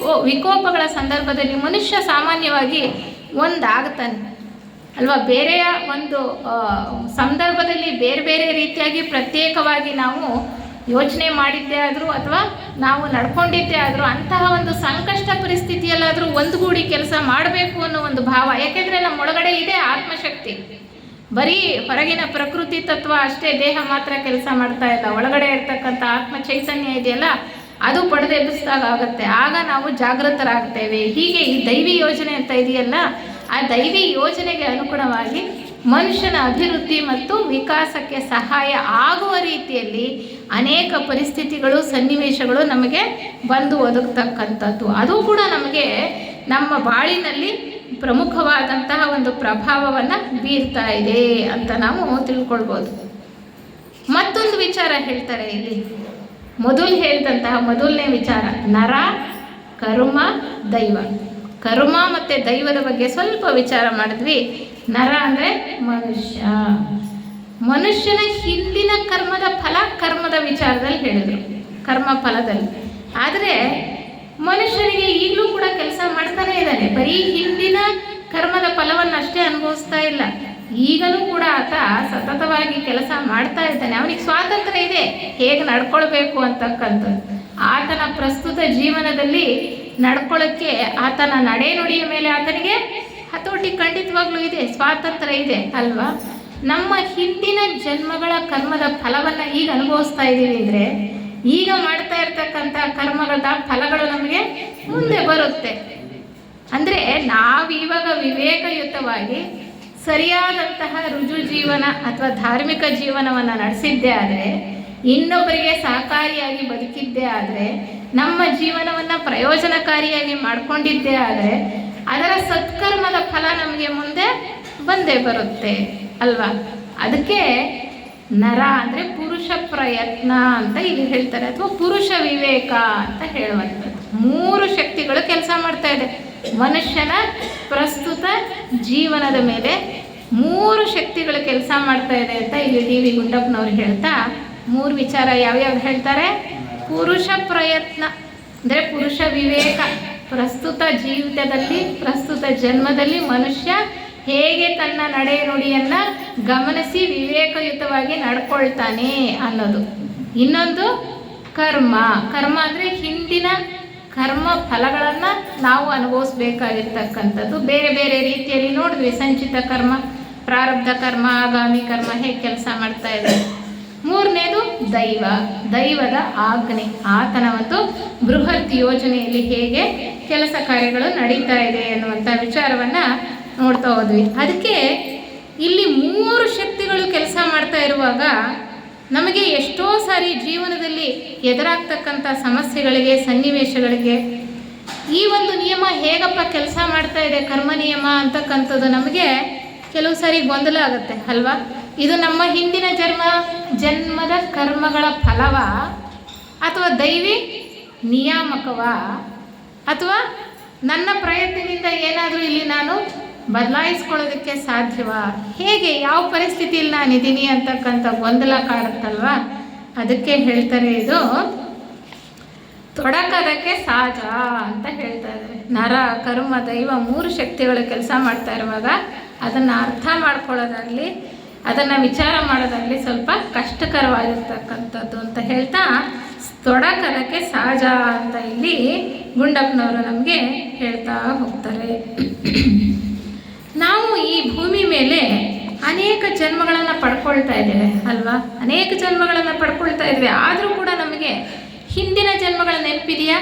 ವಿಕೋಪಗಳ ಸಂದರ್ಭದಲ್ಲಿ ಮನುಷ್ಯ ಸಾಮಾನ್ಯವಾಗಿ ಒಂದಾಗ್ತಾನೆ ಅಲ್ವಾ? ಬೇರೆಯ ಒಂದು ಸಂದರ್ಭದಲ್ಲಿ ಬೇರೆ ಬೇರೆ ರೀತಿಯಾಗಿ ಪ್ರತ್ಯೇಕವಾಗಿ ನಾವು ಯೋಚನೆ ಮಾಡಿದ್ದೇ ಆದರೂ ಅಥವಾ ನಾವು ನಡ್ಕೊಂಡಿದ್ದೇ ಆದರೂ ಅಂತಹ ಒಂದು ಸಂಕಷ್ಟ ಪರಿಸ್ಥಿತಿಯಲ್ಲಾದರೂ ಒಂದುಗೂಡಿ ಕೆಲಸ ಮಾಡಬೇಕು ಅನ್ನೋ ಒಂದು ಭಾವ. ಯಾಕೆಂದರೆ ನಮ್ಮೊಳಗಡೆ ಇದೆ ಆತ್ಮಶಕ್ತಿ. ಬರೀ ಹೊರಗಿನ ಪ್ರಕೃತಿ ತತ್ವ ಅಷ್ಟೇ, ದೇಹ ಮಾತ್ರ ಕೆಲಸ ಮಾಡ್ತಾ ಇಲ್ಲ, ಒಳಗಡೆ ಇರ್ತಕ್ಕಂಥ ಆತ್ಮ ಚೈತನ್ಯ ಇದೆಯಲ್ಲ ಅದು ಪಡೆದೆಬ್ಬಿಸಿದಾಗ ಆಗುತ್ತೆ. ಆಗ ನಾವು ಜಾಗೃತರಾಗ್ತೇವೆ. ಹೀಗೆ ಈ ದೈವಿ ಯೋಜನೆ ಅಂತ ಇದೆಯಲ್ಲ, ಆ ದೈವಿ ಯೋಜನೆಗೆ ಅನುಗುಣವಾಗಿ ಮನುಷ್ಯನ ಅಭಿವೃದ್ಧಿ ಮತ್ತು ವಿಕಾಸಕ್ಕೆ ಸಹಾಯ ಆಗುವ ರೀತಿಯಲ್ಲಿ ಅನೇಕ ಪರಿಸ್ಥಿತಿಗಳು, ಸನ್ನಿವೇಶಗಳು ನಮಗೆ ಬಂದು ಒದಗತಕ್ಕಂಥದ್ದು. ಅದು ಕೂಡ ನಮಗೆ ನಮ್ಮ ಬಾಳಿನಲ್ಲಿ ಪ್ರಮುಖವಾದಂತಹ ಒಂದು ಪ್ರಭಾವವನ್ನು ಬೀರ್ತಾ ಇದೆ ಅಂತ ನಾವು ತಿಳ್ಕೊಳ್ಬೋದು. ಮತ್ತೊಂದು ವಿಚಾರ ಹೇಳ್ತಾರೆ ಇಲ್ಲಿ, ಮೊದಲು ಹೇಳಿದಂತಹ ಮೊದಲನೇ ವಿಚಾರ ನರ, ಕರ್ಮ, ದೈವ. ಕರ್ಮ ಮತ್ತು ದೈವದ ಬಗ್ಗೆ ಸ್ವಲ್ಪ ವಿಚಾರ ಮಾಡಿದ್ವಿ. ನರ ಅಂದರೆ ಮನುಷ್ಯ, ಮನುಷ್ಯನ ಹಿಂದಿನ ಕರ್ಮದ ಫಲ ಕರ್ಮದ ವಿಚಾರದಲ್ಲಿ ಹೇಳಿದರು, ಕರ್ಮ ಫಲದಲ್ಲಿ. ಆದರೆ ಮನುಷ್ಯನಿಗೆ ಈಗಲೂ ಕೂಡ ಕೆಲಸ ಮಾಡ್ತಾನೆ ಇದ್ದಾನೆ, ಬರೀ ಹಿಂದಿನ ಕರ್ಮದ ಫಲವನ್ನಷ್ಟೇ ಅನುಭವಿಸ್ತಾ ಇಲ್ಲ. ಈಗಲೂ ಕೂಡ ಆತ ಸತತವಾಗಿ ಕೆಲಸ ಮಾಡ್ತಾ ಇದ್ದಾನೆ. ಅವನಿಗೆ ಸ್ವಾತಂತ್ರ್ಯ ಇದೆ ಹೇಗೆ ನಡ್ಕೊಳ್ಬೇಕು ಅಂತಕ್ಕಂಥದ್ದು. ಆತನ ಪ್ರಸ್ತುತ ಜೀವನದಲ್ಲಿ ನಡ್ಕೊಳ್ಳೋಕ್ಕೆ ಆತನ ನಡೆನುಡಿಯ ಮೇಲೆ ಆತನಿಗೆ ಹತೋಟಿ ಖಂಡಿತವಾಗ್ಲೂ ಇದೆ, ಸ್ವಾತಂತ್ರ್ಯ ಇದೆ ಅಲ್ವಾ? ನಮ್ಮ ಹಿಂದಿನ ಜನ್ಮಗಳ ಕರ್ಮದ ಫಲವನ್ನು ಈಗ ಅನುಭವಿಸ್ತಾ ಇದ್ದೀವಿ ಅಂದರೆ ಈಗ ಮಾಡ್ತಾ ಇರ್ತಕ್ಕಂಥ ಕರ್ಮಗಳ ಫಲಗಳು ನಮಗೆ ಮುಂದೆ ಬರುತ್ತೆ. ಅಂದರೆ ನಾವಿವಾಗ ವಿವೇಕಯುತವಾಗಿ ಸರಿಯಾದಂತಹ ರುಜು ಜೀವನ ಅಥವಾ ಧಾರ್ಮಿಕ ಜೀವನವನ್ನು ನಡೆಸಿದ್ದೇ ಆದರೆ, ಇನ್ನೊಬ್ಬರಿಗೆ ಸಹಕಾರಿಯಾಗಿ ಬದುಕಿದ್ದೇ ಆದರೆ, ನಮ್ಮ ಜೀವನವನ್ನು ಪ್ರಯೋಜನಕಾರಿಯಾಗಿ ಮಾಡಿಕೊಂಡಿದ್ದೇ ಆದರೆ ಅದರ ಸತ್ಕರ್ಮದ ಫಲ ನಮಗೆ ಮುಂದೆ ಬಂದೇ ಬರುತ್ತೆ ಅಲ್ವಾ? ಅದಕ್ಕೆ ನರ ಅಂದರೆ ಪುರುಷ ಪ್ರಯತ್ನ ಅಂತ ಇಲ್ಲಿ ಹೇಳ್ತಾರೆ, ಅಥವಾ ಪುರುಷ ವಿವೇಕ ಅಂತ ಹೇಳುವಂಥದ್ದು. 3 ಶಕ್ತಿಗಳು ಕೆಲಸ ಮಾಡ್ತಾ ಇದೆ ಮನುಷ್ಯನ ಪ್ರಸ್ತುತ ಜೀವನದ ಮೇಲೆ. 3 ಶಕ್ತಿಗಳು ಕೆಲಸ ಮಾಡ್ತಾ ಇದೆ ಅಂತ ಇಲ್ಲಿ ಡಿ ವಿ ಗುಂಡಪ್ಪನವ್ರು ಹೇಳ್ತಾ 3 ವಿಚಾರ ಯಾವ್ಯಾವ್ದು ಹೇಳ್ತಾರೆ? ಪುರುಷ ಪ್ರಯತ್ನ ಅಂದರೆ ಪುರುಷ ವಿವೇಕ, ಪ್ರಸ್ತುತ ಜೀವಿತದಲ್ಲಿ ಪ್ರಸ್ತುತ ಜನ್ಮದಲ್ಲಿ ಮನುಷ್ಯ ಹೇಗೆ ತನ್ನ ನಡೆ ನುಡಿಯನ್ನು ಗಮನಿಸಿ ವಿವೇಕಯುತವಾಗಿ ನಡ್ಕೊಳ್ತಾನೆ ಅನ್ನೋದು. ಇನ್ನೊಂದು ಕರ್ಮ. ಕರ್ಮ ಅಂದರೆ ಹಿಂದಿನ ಕರ್ಮ ಫಲಗಳನ್ನು ನಾವು ಅನುಭವಿಸ್ಬೇಕಾಗಿರ್ತಕ್ಕಂಥದ್ದು. ಬೇರೆ ಬೇರೆ ರೀತಿಯಲ್ಲಿ ನೋಡಿದ್ವಿ, ಸಂಚಿತ ಕರ್ಮ, ಪ್ರಾರಬ್ಧ ಕರ್ಮ, ಆಗಾಮಿ ಕರ್ಮ ಹೇಗೆ ಕೆಲಸ ಮಾಡ್ತಾ ಇದೆ. ಮೂರನೇದು ದೈವ, ದೈವದ ಆಜ್ಞೆ, ಆತನ ಒಂದು ಬೃಹತ್ ಯೋಜನೆಯಲ್ಲಿ ಹೇಗೆ ಕೆಲಸ ಕಾರ್ಯಗಳು ನಡೀತಾ ಇದೆ ಅನ್ನುವಂಥ ವಿಚಾರವನ್ನು ನೋಡ್ತಾ ಹೋದ್ವಿ. ಅದಕ್ಕೆ ಇಲ್ಲಿ 3 ಶಕ್ತಿಗಳು ಕೆಲಸ ಮಾಡ್ತಾ ಇರುವಾಗ ನಮಗೆ ಎಷ್ಟೋ ಸಾರಿ ಜೀವನದಲ್ಲಿ ಎದುರಾಗ್ತಕ್ಕಂಥ ಸಮಸ್ಯೆಗಳಿಗೆ, ಸನ್ನಿವೇಶಗಳಿಗೆ ಈ ಒಂದು ನಿಯಮ ಹೇಗಪ್ಪ ಕೆಲಸ ಮಾಡ್ತಾ ಇದೆ, ಕರ್ಮ ನಿಯಮ ಅಂತಕ್ಕಂಥದ್ದು ನಮಗೆ ಕೆಲವು ಸಾರಿ ಗೊಂದಲ ಆಗುತ್ತೆ ಅಲ್ವಾ. ಇದು ನಮ್ಮ ಹಿಂದಿನ ಜನ್ಮದ ಕರ್ಮಗಳ ಫಲವ, ಅಥವಾ ದೈವಿ ನಿಯಾಮಕವ, ಅಥವಾ ನನ್ನ ಪ್ರಯತ್ನದಿಂದ ಏನಾದರೂ ಇಲ್ಲಿ ನಾನು ಬದಲಾಯಿಸ್ಕೊಳ್ಳೋದಕ್ಕೆ ಸಾಧ್ಯವಾ, ಹೇಗೆ ಯಾವ ಪರಿಸ್ಥಿತಿಯಲ್ಲಿ ನಾನಿದ್ದೀನಿ ಅಂತಕ್ಕಂಥ ಗೊಂದಲ ಕಾಡುತ್ತಲ್ವ. ಅದಕ್ಕೆ ಹೇಳ್ತಾರೆ, ಇದು ತೊಡಕದಕ್ಕೆ ಸಹಜ ಅಂತ ಹೇಳ್ತಾ ಇದ್ದಾರೆ. ನರ, ಕರ್ಮ, ದೈವ 3 ಶಕ್ತಿಗಳು ಕೆಲಸ ಮಾಡ್ತಾ ಇರುವಾಗ ಅದನ್ನು ಅರ್ಥ ಮಾಡ್ಕೊಳ್ಳೋದಾಗಲಿ, ಅದನ್ನು ವಿಚಾರ ಮಾಡೋದಾಗಲಿ ಸ್ವಲ್ಪ ಕಷ್ಟಕರವಾಗಿರ್ತಕ್ಕಂಥದ್ದು ಅಂತ ಹೇಳ್ತಾ ತೊಡಕದಕ್ಕೆ ಸಹಜ ಅಂತ ಇಲ್ಲಿ ಗುಂಡಪ್ಪನವರು ನಮಗೆ ಹೇಳ್ತಾ ಹೋಗ್ತಾರೆ. ನಾವು ಈ ಭೂಮಿ ಮೇಲೆ ಅನೇಕ ಜನ್ಮಗಳನ್ನು ಪಡ್ಕೊಳ್ತಾ ಇದ್ದೇವೆ ಅಲ್ವಾ, ಅನೇಕ ಜನ್ಮಗಳನ್ನು ಪಡ್ಕೊಳ್ತಾ ಇದ್ದೇವೆ. ಆದರೂ ಕೂಡ ನಮಗೆ ಹಿಂದಿನ ಜನ್ಮಗಳ ನೆನಪಿದೆಯಾ?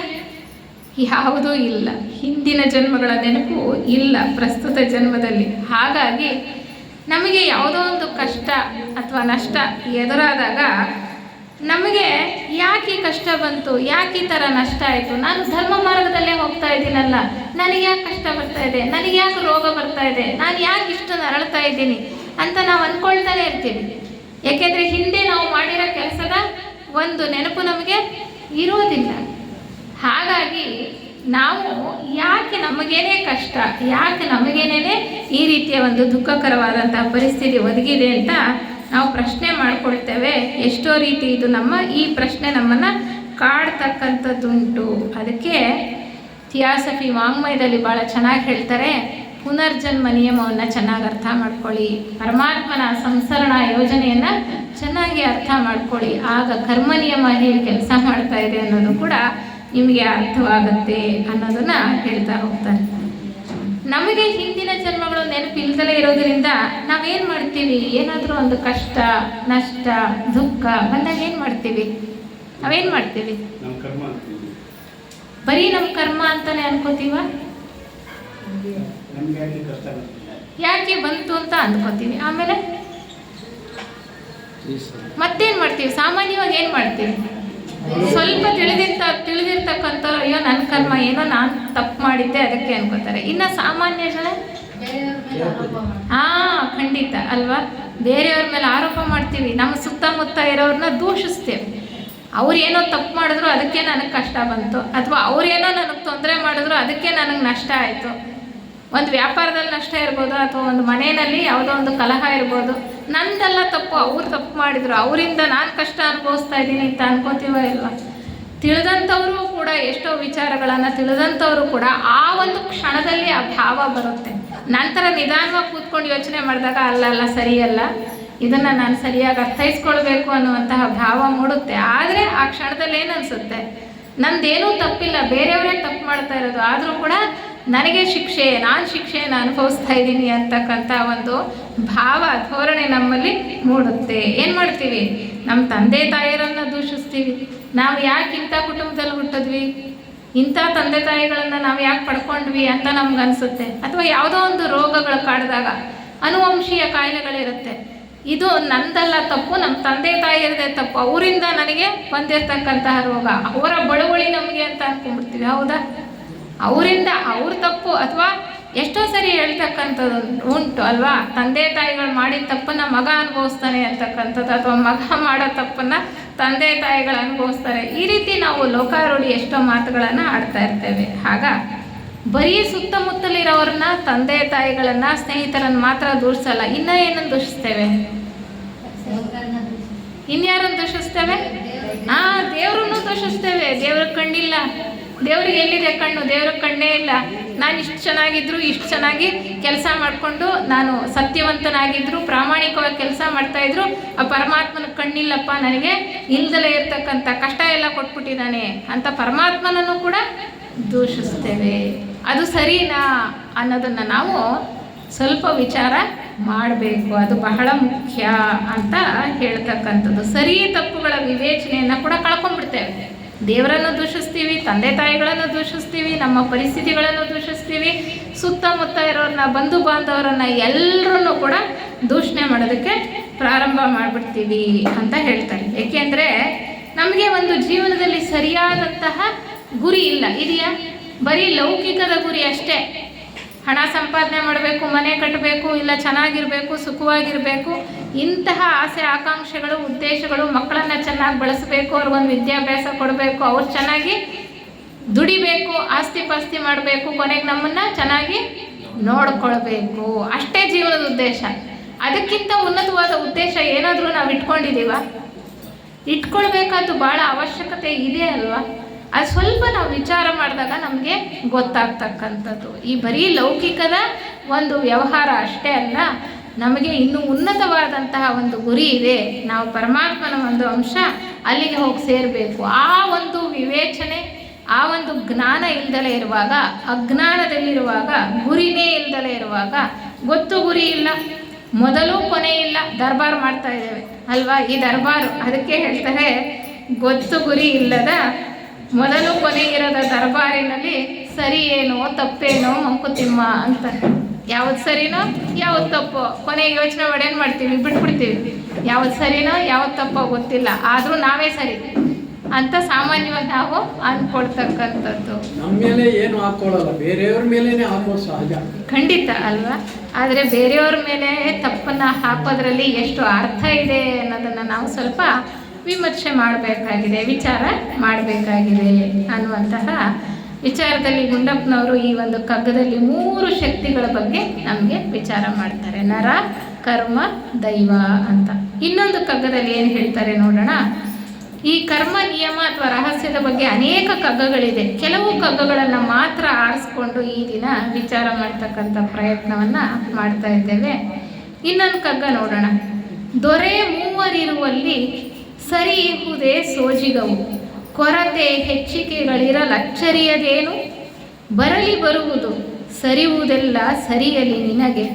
ಯಾವುದೂ ಇಲ್ಲ. ಹಿಂದಿನ ಜನ್ಮಗಳ ನೆನಪು ಇಲ್ಲ ಪ್ರಸ್ತುತ ಜನ್ಮದಲ್ಲಿ. ಹಾಗಾಗಿ ನಮಗೆ ಯಾವುದೋ ಒಂದು ಕಷ್ಟ ಅಥವಾ ನಷ್ಟ ಎದುರಾದಾಗ ನಮಗೆ ಯಾಕೆ ಈ ಕಷ್ಟ ಬಂತು, ಯಾಕೆ ಈ ಥರ ನಷ್ಟ ಆಯಿತು, ನಾನು ಧರ್ಮ ಮಾರ್ಗದಲ್ಲೇ ಹೋಗ್ತಾ ಇದ್ದೀನಲ್ಲ, ನನಗೆ ಯಾಕೆ ಕಷ್ಟ ಬರ್ತಾ ಇದೆ, ನನಗೆ ಯಾಕೆ ರೋಗ ಬರ್ತಾ ಇದೆ, ನಾನು ಯಾಕೆ ಇಷ್ಟು ನರಳ್ತಾ ಇದ್ದೀನಿ ಅಂತ ನಾವು ಅಂದ್ಕೊಳ್ತಾನೆ ಇರ್ತೀವಿ. ಯಾಕೆಂದರೆ ಹಿಂದೆ ನಾವು ಮಾಡಿರೋ ಕೆಲಸದ ಒಂದು ನೆನಪು ನಮಗೆ ಇರೋದಿಲ್ಲ. ಹಾಗಾಗಿ ನಾವು ಯಾಕೆ ನಮಗೇನೇ ಕಷ್ಟ, ಯಾಕೆ ನಮಗೇನೇ ಈ ರೀತಿಯ ಒಂದು ದುಃಖಕರವಾದಂತಹ ಪರಿಸ್ಥಿತಿ ಒದಗಿದೆ ಅಂತ ನಾವು ಪ್ರಶ್ನೆ ಮಾಡ್ಕೊಳ್ತೇವೆ. ಎಷ್ಟೋ ರೀತಿ ಇದು ಈ ಪ್ರಶ್ನೆ ನಮ್ಮನ್ನು ಕಾಡ್ತಕ್ಕಂಥದ್ದುಂಟು. ಅದಕ್ಕೆ ಥಿಯಾಸಫಿ ವಾಂಗ್ಮಯದಲ್ಲಿ ಭಾಳ ಚೆನ್ನಾಗಿ ಹೇಳ್ತಾರೆ, ಪುನರ್ಜನ್ಮ ನಿಯಮವನ್ನು ಚೆನ್ನಾಗಿ ಅರ್ಥ ಮಾಡ್ಕೊಳ್ಳಿ, ಪರಮಾತ್ಮನ ಸಂಸರಣ ಯೋಜನೆಯನ್ನು ಚೆನ್ನಾಗಿ ಅರ್ಥ ಮಾಡ್ಕೊಳ್ಳಿ, ಆಗ ಕರ್ಮ ನಿಯಮ ಹೇಗೆ ಕೆಲಸ ಮಾಡ್ತಾ ಇದೆ ಅನ್ನೋದು ಕೂಡ ನಿಮಗೆ ಅರ್ಥವಾಗುತ್ತೆ ಅನ್ನೋದನ್ನು ಹೇಳ್ತಾ ಹೋಗ್ತಾರೆ. ನಮಗೆ ಹಿಂದಿನ ಜನ್ಮಗಳು ನೆನಪಿಲ್ದಲೇ ಇರೋದರಿಂದ ನಾವೇನು ಮಾಡ್ತೀವಿ, ಏನಾದರೂ ಒಂದು ಕಷ್ಟ, ನಷ್ಟ, ದುಃಖ ಬಂದಾಗ ಏನು ಮಾಡ್ತೀವಿ, ನಾವೇನು ಮಾಡ್ತೀವಿ, ಬರೀ ನಮ್ಮ ಕರ್ಮ ಅಂತಾನೆ ಅನ್ಕೋತೀವ, ಯಾಕೆ ಬಂತು ಅಂತ ಅಂದ್ಕೋತೀವಿ. ಆಮೇಲೆ ಮತ್ತೇನು ಮಾಡ್ತೀವಿ, ಸಾಮಾನ್ಯವಾಗಿ ಏನು ಮಾಡ್ತೀವಿ, ಸ್ವಲ್ಪ ತಿಳಿದಿರ್ತಕ್ಕಂಥವ್ರು ಅಯ್ಯೋ ನನ್ನ ಕರ್ಮ ಏನೋ ನಾನು ತಪ್ಪು ಮಾಡಿದ್ದೆ ಅದಕ್ಕೆ ಅನ್ಕೋತಾರೆ. ಇನ್ನು ಸಾಮಾನ್ಯ ಜನ ಖಂಡಿತ ಅಲ್ವಾ, ಬೇರೆಯವ್ರ ಮೇಲೆ ಆರೋಪ ಮಾಡ್ತೀವಿ, ನಮ್ಮ ಸುತ್ತಮುತ್ತ ಇರೋರನ್ನ ದೂಷಿಸ್ತೇವೆ. ಅವ್ರೇನೋ ತಪ್ಪು ಮಾಡಿದ್ರು ಅದಕ್ಕೆ ನನಗೆ ಕಷ್ಟ ಬಂತು, ಅಥವಾ ಅವ್ರೇನೋ ನನಗೆ ತೊಂದರೆ ಮಾಡಿದ್ರು ಅದಕ್ಕೆ ನನಗೆ ನಷ್ಟ ಆಯಿತು. ಒಂದು ವ್ಯಾಪಾರದಲ್ಲಿ ನಷ್ಟ ಇರ್ಬೋದು, ಅಥವಾ ಒಂದು ಮನೆಯಲ್ಲಿ ಯಾವುದೋ ಒಂದು ಕಲಹ ಇರ್ಬೋದು, ನಂದೆಲ್ಲ ತಪ್ಪು, ಅವ್ರು ತಪ್ಪು ಮಾಡಿದ್ರು, ಅವರಿಂದ ನಾನು ಕಷ್ಟ ಅನುಭವಿಸ್ತಾ ಇದ್ದೀನಿ ಅಂತ ಅನ್ಕೋತೀವ ಇಲ್ವಾ. ತಿಳಿದಂಥವರು ಕೂಡ ಎಷ್ಟೋ ವಿಚಾರಗಳನ್ನು ತಿಳಿದಂಥವರು ಕೂಡ ಆ ಒಂದು ಕ್ಷಣದಲ್ಲಿ ಆ ಭಾವ ಬರುತ್ತೆ. ನಂತರ ನಿಧಾನವಾಗಿ ಕೂತ್ಕೊಂಡು ಯೋಚನೆ ಮಾಡಿದಾಗ ಅಲ್ಲ ಸರಿಯಲ್ಲ, ಇದನ್ನು ನಾನು ಸರಿಯಾಗಿ ಅರ್ಥೈಸ್ಕೊಳ್ಬೇಕು ಅನ್ನುವಂತಹ ಭಾವ ಮೂಡುತ್ತೆ. ಆದರೆ ಆ ಕ್ಷಣದಲ್ಲಿ ಏನು ಅನಿಸುತ್ತೆ, ನಂದೇನೂ ತಪ್ಪಿಲ್ಲ, ಬೇರೆಯವರೇ ತಪ್ಪು ಮಾಡ್ತಾ ಇರೋದು, ಆದರೂ ಕೂಡ ನನಗೆ ನಾನು ಶಿಕ್ಷೆಯನ್ನು ಅನುಭವಿಸ್ತಾ ಇದ್ದೀನಿ ಅಂತಕ್ಕಂಥ ಒಂದು ಭಾವ ಧೋರಣೆ ನಮ್ಮಲ್ಲಿ ಮೂಡುತ್ತೆ. ಏನು ಮಾಡ್ತೀವಿ, ನಮ್ಮ ತಂದೆ ತಾಯಿಯರನ್ನು ದೂಷಿಸ್ತೀವಿ. ನಾವು ಯಾಕೆ ಇಂಥ ಕುಟುಂಬದಲ್ಲಿ ಹುಟ್ಟಿದ್ವಿ, ಇಂಥ ತಂದೆ ತಾಯಿಗಳನ್ನು ನಾವು ಯಾಕೆ ಪಡ್ಕೊಂಡ್ವಿ ಅಂತ ನಮ್ಗೆ ಅನಿಸುತ್ತೆ. ಅಥವಾ ಯಾವುದೋ ಒಂದು ರೋಗಗಳು ಕಾಡಿದಾಗ ಅನುವಂಶೀಯ ಕಾಯಿಲೆಗಳಿರುತ್ತೆ, ಇದು ನಂದಲ್ಲ ತಪ್ಪು, ನಮ್ಮ ತಂದೆ ತಾಯಿಯರದೇ ತಪ್ಪು, ಅವರಿಂದ ನನಗೆ ಬಂದಿರತಕ್ಕಂತಹ ರೋಗ, ಅವರ ಬಳುವಳಿ ನಮಗೆ ಅಂತ ಅಂದ್ಕೊಂಡ್ಬಿಡ್ತೀವಿ. ಹೌದಾ, ಅವರಿಂದ ಅವ್ರ ತಪ್ಪು. ಅಥವಾ ಎಷ್ಟೋ ಸರಿ ಹೇಳ್ತಕ್ಕಂಥದ್ದು ಉಂಟು ಅಲ್ವಾ, ತಂದೆ ತಾಯಿಗಳು ಮಾಡಿದ ತಪ್ಪನ್ನು ಮಗ ಅನುಭವಿಸ್ತಾನೆ ಅಂತಕ್ಕಂಥದ್ದು, ಅಥವಾ ಮಗ ಮಾಡೋ ತಪ್ಪನ್ನು ತಂದೆ ತಾಯಿಗಳು ಅನುಭವಿಸ್ತಾರೆ. ಈ ರೀತಿ ನಾವು ಲೋಕಾರೂಢಿ ಎಷ್ಟೋ ಮಾತುಗಳನ್ನು ಆಡ್ತಾ ಇರ್ತೇವೆ. ಆಗ ಬರೀ ಸುತ್ತಮುತ್ತಲಿರೋರನ್ನ, ತಂದೆ ತಾಯಿಗಳನ್ನು, ಸ್ನೇಹಿತರನ್ನು ಮಾತ್ರ ದೂಷಿಸಲ್ಲ, ಇನ್ನೂ ಏನನ್ನು ದೂಷಿಸ್ತೇವೆ, ಇನ್ಯಾರನ್ನು ದೂಷಿಸ್ತೇವೆ, ದೇವ್ರನ್ನು ದೂಷಿಸ್ತೇವೆ. ದೇವ್ರ ಕಣ್ಣಿಲ್ಲ, ದೇವ್ರಿಗೆ ಎಲ್ಲಿದೆ ಕಣ್ಣು? ದೇವ್ರಿಗೆ ಕಣ್ಣೇ ಇಲ್ಲ. ನಾನು ಇಷ್ಟು ಚೆನ್ನಾಗಿದ್ರು, ಇಷ್ಟು ಚೆನ್ನಾಗಿ ಕೆಲಸ ಮಾಡಿಕೊಂಡು ನಾನು ಸತ್ಯವಂತನಾಗಿದ್ರು, ಪ್ರಾಮಾಣಿಕವಾಗಿ ಕೆಲಸ ಮಾಡ್ತಾಯಿದ್ರು, ಆ ಪರಮಾತ್ಮನ ಕಣ್ಣಿಲ್ಲಪ್ಪ ನನಗೆ, ಇಲ್ದಲೇ ಇರ್ತಕ್ಕಂಥ ಕಷ್ಟ ಎಲ್ಲ ಕೊಟ್ಬಿಟ್ಟಿದ್ದಾನೆ ಅಂತ ಪರಮಾತ್ಮನನ್ನು ಕೂಡ ದೂಷಿಸ್ತೇವೆ. ಅದು ಸರಿನಾ ಅನ್ನೋದನ್ನು ನಾವು ಸ್ವಲ್ಪ ವಿಚಾರ ಮಾಡಬೇಕು. ಅದು ಬಹಳ ಮುಖ್ಯ ಅಂತ ಹೇಳ್ತಕ್ಕಂಥದ್ದು. ಸರಿ ತಪ್ಪುಗಳ ವಿವೇಚನೆಯನ್ನು ಕೂಡ ಕಳ್ಕೊಂಡ್ಬಿಡ್ತೇವೆ. ದೇವರನ್ನು ದೂಷಿಸ್ತೀವಿ, ತಂದೆ ತಾಯಿಗಳನ್ನು ದೂಷಿಸ್ತೀವಿ, ನಮ್ಮ ಪರಿಸ್ಥಿತಿಗಳನ್ನು ದೂಷಿಸ್ತೀವಿ, ಸುತ್ತಮುತ್ತ ಇರೋರನ್ನ, ಬಂಧು ಬಾಂಧವರನ್ನ ಎಲ್ಲರನ್ನೂ ಕೂಡ ದೂಷಣೆ ಮಾಡೋದಕ್ಕೆ ಪ್ರಾರಂಭ ಮಾಡಿಬಿಡ್ತೀವಿ ಅಂತ ಹೇಳ್ತಾರೆ. ಏಕೆಂದರೆ ನಮಗೆ ಒಂದು ಜೀವನದಲ್ಲಿ ಸರಿಯಾದಂತಹ ಗುರಿ ಇಲ್ಲ. ಇದೆಯಾ? ಬರೀ ಲೌಕಿಕದ ಗುರಿ ಅಷ್ಟೇ. ಹಣ ಸಂಪಾದನೆ ಮಾಡಬೇಕು, ಮನೆ ಕಟ್ಟಬೇಕು, ಇಲ್ಲ ಚೆನ್ನಾಗಿರಬೇಕು, ಸುಖವಾಗಿರಬೇಕು, ಇಂತಹ ಆಸೆ ಆಕಾಂಕ್ಷೆಗಳು, ಉದ್ದೇಶಗಳು, ಮಕ್ಕಳನ್ನು ಚೆನ್ನಾಗಿ ಬೆಳೆಸಬೇಕು, ಅವ್ರಿಗೊಂದು ವಿದ್ಯಾಭ್ಯಾಸ ಕೊಡಬೇಕು, ಅವ್ರು ಚೆನ್ನಾಗಿ ದುಡಿಬೇಕು, ಆಸ್ತಿ ಪಾಸ್ತಿ ಮಾಡಬೇಕು, ಕೊನೆಗೆ ನಮ್ಮನ್ನು ಚೆನ್ನಾಗಿ ನೋಡ್ಕೊಳ್ಬೇಕು, ಅಷ್ಟೇ ಜೀವನದ ಉದ್ದೇಶ. ಅದಕ್ಕಿಂತ ಉನ್ನತವಾದ ಉದ್ದೇಶ ಏನಾದರೂ ನಾವು ಇಟ್ಕೊಂಡಿದ್ದೀವ? ಇಟ್ಕೊಳ್ಬೇಕಾದ್ದು ಭಾಳ ಅವಶ್ಯಕತೆ ಇದೆ ಅಲ್ವಾ? ಅದು ಸ್ವಲ್ಪ ನಾವು ವಿಚಾರ ಮಾಡಿದಾಗ ನಮಗೆ ಗೊತ್ತಾಗ್ತಕ್ಕಂಥದ್ದು. ಈ ಬರೀ ಲೌಕಿಕದ ಒಂದು ವ್ಯವಹಾರ ಅಷ್ಟೇ ಅಲ್ಲ, ನಮಗೆ ಇನ್ನೂ ಉನ್ನತವಾದಂತಹ ಒಂದು ಗುರಿ ಇದೆ. ನಾವು ಪರಮಾತ್ಮನ ಒಂದು ಅಂಶ, ಅಲ್ಲಿಗೆ ಹೋಗಿ ಸೇರಬೇಕು. ಆ ಒಂದು ವಿವೇಚನೆ, ಆ ಒಂದು ಜ್ಞಾನ ಇಲ್ದಲೇ ಇರುವಾಗ, ಅಜ್ಞಾನದಲ್ಲಿರುವಾಗ, ಗುರಿನೇ ಇಲ್ದಲೇ ಇರುವಾಗ, ಗೊತ್ತು ಗುರಿ ಇಲ್ಲ, ಮೊದಲು ಕೊನೆ ಇಲ್ಲ, ದರ್ಬಾರ್ ಮಾಡ್ತಾ ಇದ್ದೇವೆ ಅಲ್ವಾ? ಈ ದರ್ಬಾರು ಅದಕ್ಕೆ ಹೇಳ್ತಾರೆ, ಗೊತ್ತು ಗುರಿ ಇಲ್ಲದ ಮೊದಲು ಕೊನೆ ಇರದ ದರ್ಬಾರಿನಲ್ಲಿ ಸರಿ ಏನೋ ತಪ್ಪೇನೋ ಮಂಕುತಿಮ್ಮ ಅಂತ. ಯಾವ್ದು ಸರಿನೋ ಯಾವ್ದು ತಪ್ಪೋ ಕೊನೆಗೆ ಯೋಚನೆ ಮಾಡಿ ಏನು ಮಾಡ್ತೀವಿ? ಬಿಟ್ಬಿಡ್ತೀವಿ. ಯಾವ್ದು ಸರಿನೋ ಯಾವ್ದು ತಪ್ಪೋ ಗೊತ್ತಿಲ್ಲ, ಆದರೂ ನಾವೇ ಸರಿ ಅಂತ ಸಾಮಾನ್ಯವಾಗಿ ನಾವು ಅಂದ್ಕೊಳ್ತಕ್ಕಂಥದ್ದು. ನಮ್ಮ ಮೇಲೆ ಏನು ಹಾಕೊಳ್ಳಲ್ಲ, ಬೇರೆಯವ್ರ ಮೇಲೇನೆ ಹಾಕೋದು ಸಹಜ. ಖಂಡಿತ ಅಲ್ವಾ? ಆದರೆ ಬೇರೆಯವ್ರ ಮೇಲೆ ತಪ್ಪನ್ನು ಹಾಕೋದ್ರಲ್ಲಿ ಎಷ್ಟು ಅರ್ಥ ಇದೆ ಅನ್ನೋದನ್ನು ನಾವು ಸ್ವಲ್ಪ ವಿಮರ್ಶೆ ಮಾಡಬೇಕಾಗಿದೆ, ವಿಚಾರ ಮಾಡಬೇಕಾಗಿದೆ ಅನ್ನುವಂತಹ ವಿಚಾರದಲ್ಲಿ ಗುಂಡಪ್ಪನವರು ಈ ಒಂದು ಕಗ್ಗದಲ್ಲಿ 3 ಶಕ್ತಿಗಳ ಬಗ್ಗೆ ನಮಗೆ ವಿಚಾರ ಮಾಡ್ತಾರೆ. ನರ, ಕರ್ಮ, ದೈವ ಅಂತ. ಇನ್ನೊಂದು ಕಗ್ಗದಲ್ಲಿ ಏನು ಹೇಳ್ತಾರೆ ನೋಡೋಣ. ಈ ಕರ್ಮ ನಿಯಮ ಅಥವಾ ರಹಸ್ಯದ ಬಗ್ಗೆ ಅನೇಕ ಕಗ್ಗಗಳಿದೆ. ಕೆಲವು ಕಗ್ಗಗಳನ್ನು ಮಾತ್ರ ಆರಿಸ್ಕೊಂಡು ಈ ದಿನ ವಿಚಾರ ಮಾಡ್ತಕ್ಕಂಥ ಪ್ರಯತ್ನವನ್ನು ಮಾಡ್ತಾ ಇದ್ದೇವೆ. ಇನ್ನೊಂದು ಕಗ್ಗ ನೋಡೋಣ. ದೊರೆ ಮೂವರಿರುವಲ್ಲಿ ಸರಿ ಇಹುದೇ ಸೋಜಿಗವು, ಕೊರತೆ ಹೆಚ್ಚಿಕೆಗಳಿರಲಚ್ಚರಿಯದೇನು, ಬರಲಿ ಬರುವುದು ಸರಿಯುವುದೆಲ್ಲ ಸರಿಯಲಿ ನಿನಗೆ,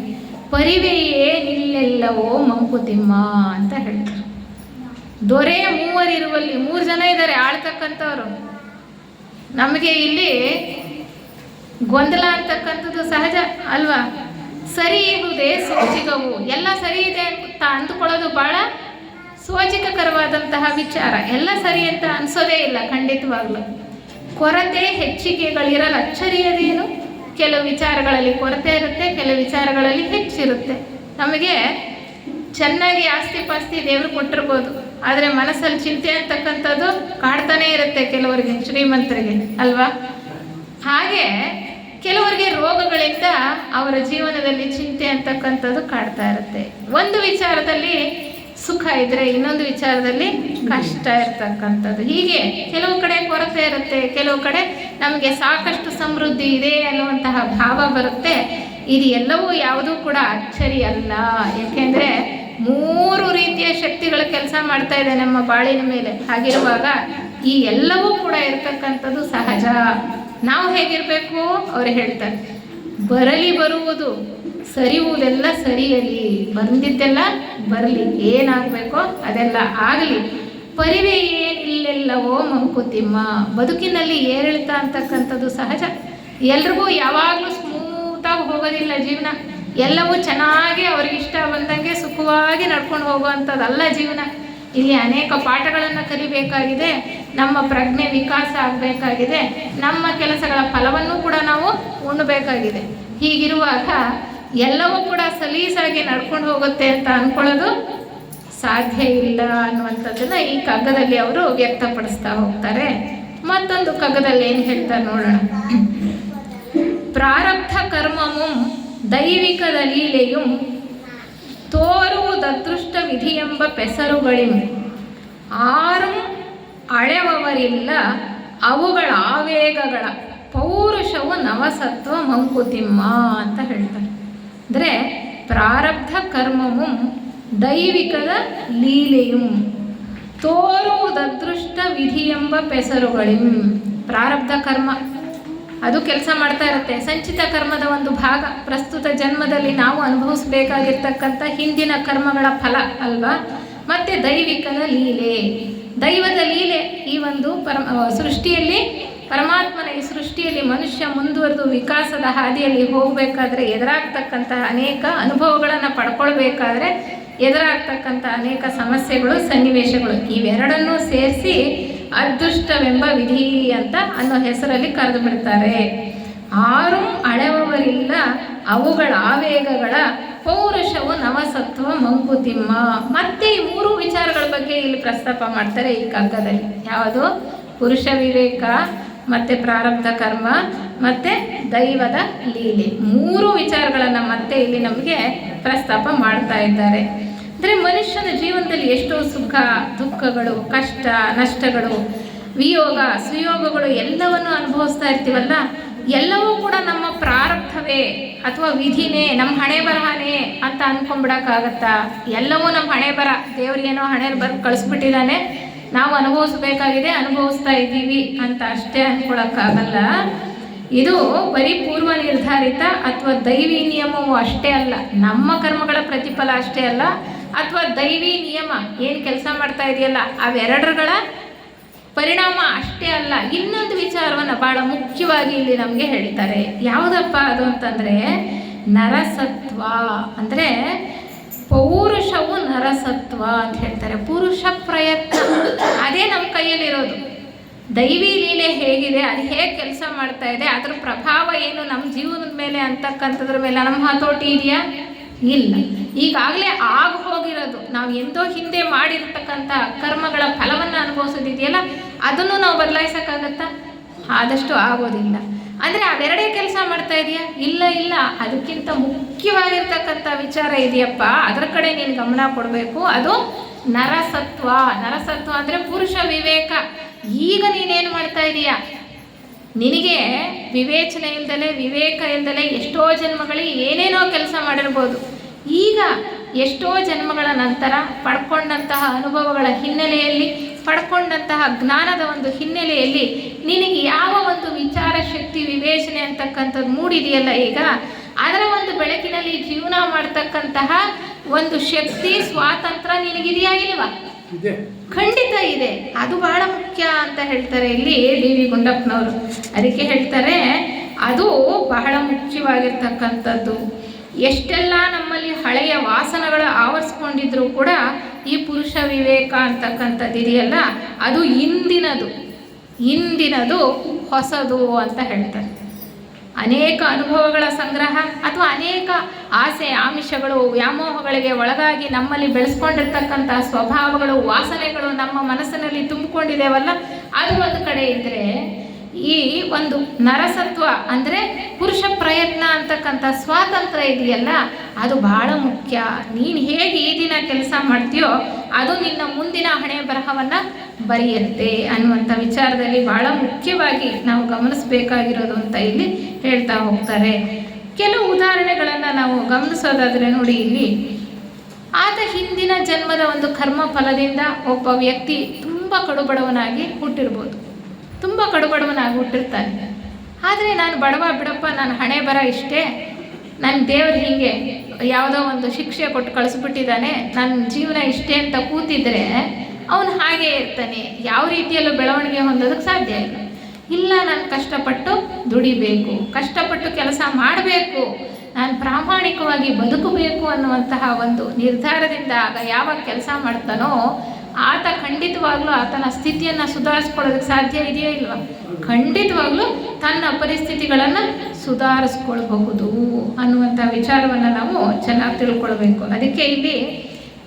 ಪರಿವೆಯೇ ನಿಲ್ಲೆಲ್ಲವೋ ಮಂಕುತಿಮ್ಮ ಅಂತ ಹೇಳ್ತಾರೆ. ದೊರೆ ಮೂವರಿರುವಲ್ಲಿ, 3 ಜನ ಇದ್ದಾರೆ ಆಳ್ತಕ್ಕಂಥವ್ರು. ನಮಗೆ ಇಲ್ಲಿ ಗೊಂದಲ ಅಂತಕ್ಕಂಥದ್ದು ಸಹಜ ಅಲ್ವಾ? ಸರಿ ಇಹುದೇ ಸೋಜಿಗವು, ಎಲ್ಲ ಸರಿ ಇದೆ ಅಂತ ಅಂದುಕೊಳ್ಳೋದು ಭಾಳ ಸೋಜಿಕಕರವಾದಂತಹ ವಿಚಾರ. ಎಲ್ಲ ಸರಿ ಅಂತ ಅನಿಸೋದೇ ಇಲ್ಲ ಖಂಡಿತವಾಗ್ಲೂ. ಕೊರತೆ ಹೆಚ್ಚಿಗೆಗಳಿರಲ್ಲ, ಅಚ್ಚರಿಯದೇನು? ಕೆಲವು ವಿಚಾರಗಳಲ್ಲಿ ಕೊರತೆ ಇರುತ್ತೆ, ಕೆಲವು ವಿಚಾರಗಳಲ್ಲಿ ಹೆಚ್ಚಿರುತ್ತೆ. ನಮಗೆ ಚೆನ್ನಾಗಿ ಆಸ್ತಿ ಪಾಸ್ತಿ ದೇವರು ಕೊಟ್ಟಿರ್ಬೋದು, ಆದರೆ ಮನಸ್ಸಲ್ಲಿ ಚಿಂತೆ ಅಂತಕ್ಕಂಥದ್ದು ಕಾಡ್ತಾನೇ ಇರುತ್ತೆ ಕೆಲವರಿಗೆ, ಶ್ರೀಮಂತರಿಗೆ ಅಲ್ವಾ? ಹಾಗೆ ಕೆಲವರಿಗೆ ರೋಗಗಳಿಂದ ಅವರ ಜೀವನದಲ್ಲಿ ಚಿಂತೆ ಅಂತಕ್ಕಂಥದ್ದು ಕಾಡ್ತಾ ಇರುತ್ತೆ. ಒಂದು ವಿಚಾರದಲ್ಲಿ ಸುಖ ಇದ್ದರೆ ಇನ್ನೊಂದು ವಿಚಾರದಲ್ಲಿ ಕಷ್ಟ ಇರ್ತಕ್ಕಂಥದ್ದು. ಹೀಗೆ ಕೆಲವು ಕಡೆ ಕೊರತೆ ಇರುತ್ತೆ, ಕೆಲವು ಕಡೆ ನಮಗೆ ಸಾಕಷ್ಟು ಸಮೃದ್ಧಿ ಇದೆ ಅನ್ನುವಂತಹ ಭಾವ ಬರುತ್ತೆ. ಇದು ಎಲ್ಲವೂ ಯಾವುದೂ ಕೂಡ ಅಚ್ಚರಿ ಅಲ್ಲ. ಏಕೆಂದರೆ 3 ರೀತಿಯ ಶಕ್ತಿಗಳ ಕೆಲಸ ಮಾಡ್ತಾ ಇದೆ ನಮ್ಮ ಬಾಳಿನ ಮೇಲೆ. ಹಾಗಿರುವಾಗ ಈ ಎಲ್ಲವೂ ಕೂಡ ಇರ್ತಕ್ಕಂಥದ್ದು ಸಹಜ. ನಾವು ಹೇಗಿರಬೇಕು? ಅವರು ಹೇಳ್ತಾರೆ, ಬರಲಿ ಬರುವುದು ಸರಿಯುವುದೆಲ್ಲ ಸರಿಯಲಿ, ಬಂದಿದ್ದೆಲ್ಲ ಬರಲಿ, ಏನಾಗಬೇಕೋ ಅದೆಲ್ಲ ಆಗಲಿ, ಪರಿವೆ ಏನಿಲ್ಲೆಲ್ಲವೋ ಮಂಕುತಿಮ್ಮ. ಬದುಕಿನಲ್ಲಿ ಏರಿಳಿತ ಅಂತಕ್ಕಂಥದ್ದು ಸಹಜ. ಎಲ್ರಿಗೂ ಯಾವಾಗಲೂ ಸ್ಮೂತಾಗಿ ಹೋಗೋದಿಲ್ಲ ಜೀವನ. ಎಲ್ಲವೂ ಚೆನ್ನಾಗಿ ಅವ್ರಿಗೆ ಇಷ್ಟ ಬಂದಂಗೆ ಸುಖವಾಗಿ ನಡ್ಕೊಂಡು ಹೋಗುವಂಥದ್ದಲ್ಲ ಜೀವನ. ಇಲ್ಲಿ ಅನೇಕ ಪಾಠಗಳನ್ನು ಕಲಿಬೇಕಾಗಿದೆ, ನಮ್ಮ ಪ್ರಜ್ಞೆ ವಿಕಾಸ ಆಗಬೇಕಾಗಿದೆ, ನಮ್ಮ ಕೆಲಸಗಳ ಫಲವನ್ನು ಕೂಡ ನಾವು ಉಣ್ಣಬೇಕಾಗಿದೆ. ಹೀಗಿರುವಾಗ ಎಲ್ಲವೂ ಕೂಡ ಸಲೀಸಾಗಿ ನಡ್ಕೊಂಡು ಹೋಗುತ್ತೆ ಅಂತ ಅಂದ್ಕೊಳ್ಳೋದು ಸಾಧ್ಯ ಇಲ್ಲ ಅನ್ನುವಂಥದ್ದನ್ನು ಈ ಕಗ್ಗದಲ್ಲಿ ಅವರು ವ್ಯಕ್ತಪಡಿಸ್ತಾ ಹೋಗ್ತಾರೆ. ಮತ್ತೊಂದು ಕಗ್ಗದಲ್ಲಿ ಏನು ಹೇಳ್ತಾರೆ ನೋಡೋಣ. ಪ್ರಾರಬ್ಧ ಕರ್ಮಮು ದೈವಿಕದ ಲೀಲೆಯು ತೋರುವುದದೃಷ್ಟ ವಿಧಿಯೆಂಬ ಪೆಸರುಗಳಿಂ, ಆರು ಅಳೆವವರಿಲ್ಲ ಅವುಗಳ ಆವೇಗಗಳ ಪೌರುಷವು ನವಸತ್ವ ಮಂಕುತಿಮ್ಮ ಅಂತ ಹೇಳ್ತಾರೆ. ಅಂದರೆ ಪ್ರಾರಬ್ಧ ಕರ್ಮವು ದೈವಿಕದ ಲೀಲೆಯು ತೋರುವುದದೃಷ್ಟ ವಿಧಿ ಎಂಬ ಪೆಸರುಗಳಿಂ. ಪ್ರಾರಬ್ಧ ಕರ್ಮ ಅದು ಕೆಲಸ ಮಾಡ್ತಾ ಇರುತ್ತೆ. ಸಂಚಿತ ಕರ್ಮದ ಒಂದು ಭಾಗ, ಪ್ರಸ್ತುತ ಜನ್ಮದಲ್ಲಿ ನಾವು ಅನುಭವಿಸಬೇಕಾಗಿರ್ತಕ್ಕಂಥ ಹಿಂದಿನ ಕರ್ಮಗಳ ಫಲ ಅಲ್ವಾ. ಮತ್ತು ದೈವಿಕದ ಲೀಲೆ, ದೈವದ ಲೀಲೆ. ಈ ಒಂದು ಸೃಷ್ಟಿಯಲ್ಲಿ ಪರಮಾತ್ಮನ ಈ ಸೃಷ್ಟಿಯಲ್ಲಿ ಮನುಷ್ಯ ಮುಂದುವರೆದು ವಿಕಾಸದ ಹಾದಿಯಲ್ಲಿ ಹೋಗಬೇಕಾದ್ರೆ ಎದುರಾಗ್ತಕ್ಕಂತಹ ಅನೇಕ ಅನುಭವಗಳನ್ನು ಪಡ್ಕೊಳ್ಬೇಕಾದ್ರೆ ಎದುರಾಗ್ತಕ್ಕಂಥ ಅನೇಕ ಸಮಸ್ಯೆಗಳು, ಸನ್ನಿವೇಶಗಳು, ಇವೆರಡನ್ನೂ ಸೇರಿಸಿ ಅದೃಷ್ಟವೆಂಬ ವಿಧಿ ಅಂತ ಅನ್ನೋ ಹೆಸರಲ್ಲಿ ಕರೆದು ಬಿಡ್ತಾರೆ. ಆರು ಅಳೆವವರಿಲ್ಲ ಅವುಗಳ ಆವೇಗಗಳ ಪೌರುಷವು ನವಸತ್ವ ಮಂಕುತಿಮ್ಮ. ಮತ್ತೆ ಈ ಮೂರು ವಿಚಾರಗಳ ಬಗ್ಗೆ ಇಲ್ಲಿ ಪ್ರಸ್ತಾಪ ಮಾಡ್ತಾರೆ ಈ ಕಗ್ಗದಲ್ಲಿ. ಯಾವುದು? ಪುರುಷ ವಿವೇಕ, ಮತ್ತು ಪ್ರಾರಬ್ಧ ಕರ್ಮ, ಮತ್ತು ದೈವದ ಲೀಲೆ. ಮೂರು ವಿಚಾರಗಳನ್ನು ಮತ್ತೆ ಇಲ್ಲಿ ನಮಗೆ ಪ್ರಸ್ತಾಪ ಮಾಡ್ತಾ ಇದ್ದಾರೆ. ಅಂದರೆ ಮನುಷ್ಯನ ಜೀವನದಲ್ಲಿ ಎಷ್ಟೋ ಸುಖ ದುಃಖಗಳು, ಕಷ್ಟ ನಷ್ಟಗಳು, ವಿಯೋಗ ಸುಯೋಗಗಳು ಎಲ್ಲವನ್ನು ಅನುಭವಿಸ್ತಾ ಇರ್ತೀವಲ್ಲ, ಎಲ್ಲವೂ ಕೂಡ ನಮ್ಮ ಪ್ರಾರಬ್ಧವೇ ಅಥವಾ ವಿಧಿನೇ, ನಮ್ಮ ಹಣೆ ಬರಹನೇ ಅಂತ ಅಂದ್ಕೊಂಡ್ಬಿಡೋಕ್ಕಾಗತ್ತಾ? ಎಲ್ಲವೂ ನಮ್ಮ ಹಣೆ ಬರ, ದೇವ್ರಿಗೇನೋ ಹಣೆ ಬರ ಕಳಿಸ್ಬಿಟ್ಟಿದ್ದಾನೆ, ನಾವು ಅನುಭವಿಸ್ಬೇಕಾಗಿದೆ, ಅನುಭವಿಸ್ತಾ ಇದ್ದೀವಿ ಅಂತ ಅಷ್ಟೇ ಅಂದ್ಕೊಳಕ್ಕಾಗಲ್ಲ. ಇದು ಬರೀ ಪೂರ್ವ ನಿರ್ಧಾರಿತ ಅಥವಾ ದೈವಿ ನಿಯಮವೂ ಅಷ್ಟೇ ಅಲ್ಲ, ನಮ್ಮ ಕರ್ಮಗಳ ಪ್ರತಿಫಲ ಅಷ್ಟೇ ಅಲ್ಲ, ಅಥವಾ ದೈವಿ ನಿಯಮ ಏನು ಕೆಲಸ ಮಾಡ್ತಾ ಇದೆಯಲ್ಲ ಅವೆರಡರುಗಳ ಪರಿಣಾಮ ಅಷ್ಟೇ ಅಲ್ಲ. ಇನ್ನೊಂದು ವಿಚಾರವನ್ನು ಭಾಳ ಮುಖ್ಯವಾಗಿ ಇಲ್ಲಿ ನಮಗೆ ಹೇಳ್ತಾರೆ. ಯಾವುದಪ್ಪ ಅದು ಅಂತಂದರೆ ನರಸತ್ವ. ಅಂದರೆ ಪೌರುಷವು ನರಸತ್ವ ಅಂತ ಹೇಳ್ತಾರೆ. ಪುರುಷ ಪ್ರಯತ್ನ ಅದೇ ನಮ್ಮ ಕೈಯಲ್ಲಿರೋದು. ದೈವಿ ಲೀಲೆ ಹೇಗಿದೆ, ಅದು ಹೇಗೆ ಕೆಲಸ ಮಾಡ್ತಾ ಇದೆ, ಅದರ ಪ್ರಭಾವ ಏನು ನಮ್ಮ ಜೀವನದ ಮೇಲೆ ಅಂತಕ್ಕಂಥದ್ರ ಮೇಲೆ ನಮ್ಮ ಹತೋಟಿ ಇದೆಯಾ? ಇಲ್ಲ. ಈಗಾಗಲೇ ಆಗ ಹೋಗಿರೋದು, ನಾವು ಎಂದೋ ಹಿಂದೆ ಮಾಡಿರ್ತಕ್ಕಂಥ ಕರ್ಮಗಳ ಫಲವನ್ನು ಅನುಭವಿಸೋದಿದೆಯಲ್ಲ, ಅದನ್ನು ನಾವು ಬದಲಾಯಿಸೋಕ್ಕಾಗತ್ತಾ? ಆದಷ್ಟು ಆಗೋದಿಲ್ಲ. ಅಂದರೆ ಅವೆರಡೇ ಕೆಲಸ ಮಾಡ್ತಾ ಇದೆಯಾ? ಇಲ್ಲ ಇಲ್ಲ. ಅದಕ್ಕಿಂತ ಮುಖ್ಯವಾಗಿರ್ತಕ್ಕಂಥ ವಿಚಾರ ಇದೆಯಪ್ಪ, ಅದರ ಕಡೆ ನೀನು ಗಮನ ಕೊಡಬೇಕು. ಅದು ನರಸತ್ವ. ನರಸತ್ವ ಅಂದರೆ ಪುರುಷ ವಿವೇಕ. ಈಗ ನೀನೇನು ಮಾಡ್ತಾ ಇದೀಯಾ? ನಿನಗೆ ವಿವೇಚನೆ ಇಲ್ದಲೆ, ವಿವೇಕ ಇಲ್ದಲೆ ಎಷ್ಟೋ ಜನ್ಮಗಳಿಗೆ ಏನೇನೋ ಕೆಲಸ ಮಾಡಿರ್ಬೋದು. ಈಗ ಎಷ್ಟೋ ಜನ್ಮಗಳ ನಂತರ ಪಡ್ಕೊಂಡಂತಹ ಅನುಭವಗಳ ಹಿನ್ನೆಲೆಯಲ್ಲಿ, ಪಡ್ಕೊಂಡಂತಹ ಜ್ಞಾನದ ಒಂದು ಹಿನ್ನೆಲೆಯಲ್ಲಿ ನಿನಗೆ ಯಾವ ಒಂದು ವಿಚಾರ ಶಕ್ತಿ, ವಿವೇಚನೆ ಅಂತಕ್ಕಂಥದ್ದು ಮೂಡಿದೆಯಲ್ಲ, ಈಗ ಅದರ ಒಂದು ಬೆಳಕಿನಲ್ಲಿ ಜೀವನ ಮಾಡ್ತಕ್ಕಂತಹ ಒಂದು ಶಕ್ತಿ, ಸ್ವಾತಂತ್ರ್ಯ ನಿನಗಿದೆಯಾ ಇಲ್ವಾ? ಖಂಡಿತ ಇದೆ. ಅದು ಬಹಳ ಮುಖ್ಯ ಅಂತ ಹೇಳ್ತಾರೆ ಇಲ್ಲಿ ಡಿ ವಿ ಗುಂಡಪ್ಪನವರು. ಅದಕ್ಕೆ ಹೇಳ್ತಾರೆ ಅದು ಬಹಳ ಮುಖ್ಯವಾಗಿರ್ತಕ್ಕಂಥದ್ದು. ಎಷ್ಟೆಲ್ಲ ನಮ್ಮಲ್ಲಿ ಹಳೆಯ ವಾಸನಗಳು ಆವರಿಸ್ಕೊಂಡಿದ್ರು ಕೂಡ ಈ ಪುರುಷ ವಿವೇಕ ಅಂತಕ್ಕಂಥದ್ದು ಇದೆಯಲ್ಲ, ಅದು ಇಂದಿನದು ಹೊಸದು ಅಂತ ಹೇಳ್ತಾರೆ. ಅನೇಕ ಅನುಭವಗಳ ಸಂಗ್ರಹ ಅಥವಾ ಅನೇಕ ಆಸೆ ಆಮಿಷಗಳು, ವ್ಯಾಮೋಹಗಳಿಗೆ ಒಳಗಾಗಿ ನಮ್ಮಲ್ಲಿ ಬೆಳೆಸ್ಕೊಂಡಿರ್ತಕ್ಕಂಥ ಸ್ವಭಾವಗಳು, ವಾಸನೆಗಳು ನಮ್ಮ ಮನಸ್ಸಿನಲ್ಲಿ ತುಂಬಿಕೊಂಡಿದ್ದೇವಲ್ಲ, ಅದು ಒಂದು ಕಡೆ ಇದ್ದರೆ, ಈ ಒಂದು ನರಸತ್ವ ಅಂದರೆ ಪುರುಷ ಪ್ರಯತ್ನ ಅಂತಕ್ಕಂಥ ಸ್ವಾತಂತ್ರ್ಯ ಇದೆಯಲ್ಲ, ಅದು ಬಹಳ ಮುಖ್ಯ. ನೀನು ಹೇಗೆ ಈ ದಿನ ಕೆಲಸ ಮಾಡ್ತೀಯೋ ಅದು ನಿನ್ನ ಮುಂದಿನ ಹಣೆ ಬರಹವನ್ನು ಬರೆಯುತ್ತೆ ಅನ್ನುವಂಥ ವಿಚಾರದಲ್ಲಿ ಬಹಳ ಮುಖ್ಯವಾಗಿ ನಾವು ಗಮನಿಸಬೇಕಾಗಿರೋದು ಅಂತ ಇಲ್ಲಿ ಹೇಳ್ತಾ ಹೋಗ್ತಾರೆ. ಕೆಲವು ಉದಾಹರಣೆಗಳನ್ನು ನಾವು ಗಮನಿಸೋದಾದರೆ ನೋಡಿ, ಇಲ್ಲಿ ಆತ ಹಿಂದಿನ ಜನ್ಮದ ಒಂದು ಕರ್ಮ ಫಲದಿಂದ ಒಬ್ಬ ವ್ಯಕ್ತಿ ತುಂಬ ಕಡುಬಡವನಾಗಿ ಹುಟ್ಟಿರ್ಬೋದು, ತುಂಬ ಕಡುಬಡವನಾಗಿ ಹುಟ್ಟಿರ್ತಾನೆ. ಆದರೆ ನಾನು ಬಡವ ಬಿಡಪ್ಪ, ನಾನು ಹಣೆ ಬರ ಇಷ್ಟೇ, ನನ್ನ ದೇವರು ಹೀಗೆ ಯಾವುದೋ ಒಂದು ಶಿಕ್ಷೆ ಕೊಟ್ಟು ಕಳಿಸ್ಬಿಟ್ಟಿದ್ದಾನೆ, ನನ್ನ ಜೀವನ ಇಷ್ಟೇ ಅಂತ ಕೂತಿದ್ರೆ ಅವನು ಹಾಗೇ ಇರ್ತಾನೆ. ಯಾವ ರೀತಿಯಲ್ಲೂ ಬೆಳವಣಿಗೆ ಹೊಂದೋದಕ್ಕೆ ಸಾಧ್ಯ ಇಲ್ಲ. ಇಲ್ಲ, ನಾನು ಕಷ್ಟಪಟ್ಟು ದುಡಿಬೇಕು, ಕಷ್ಟಪಟ್ಟು ಕೆಲಸ ಮಾಡಬೇಕು, ನಾನು ಪ್ರಾಮಾಣಿಕವಾಗಿ ಬದುಕಬೇಕು ಅನ್ನುವಂತಹ ಒಂದು ನಿರ್ಧಾರದಿಂದ ಆಗ ಯಾವಾಗ ಕೆಲಸ ಮಾಡ್ತಾನೋ ಆತ ಖಂಡಿತವಾಗ್ಲೂ ಆತನ ಸ್ಥಿತಿಯನ್ನು ಸುಧಾರಿಸ್ಕೊಳ್ಳೋದಕ್ಕೆ ಸಾಧ್ಯ ಇದೆಯೋ ಇಲ್ವಾ? ಖಂಡಿತವಾಗ್ಲೂ ತನ್ನ ಪರಿಸ್ಥಿತಿಗಳನ್ನು ಸುಧಾರಿಸ್ಕೊಳ್ಬಹುದು ಅನ್ನುವಂಥ ವಿಚಾರವನ್ನು ನಾವು ಚೆನ್ನಾಗಿ ತಿಳ್ಕೊಳ್ಬೇಕು. ಅದಕ್ಕೆ ಇಲ್ಲಿ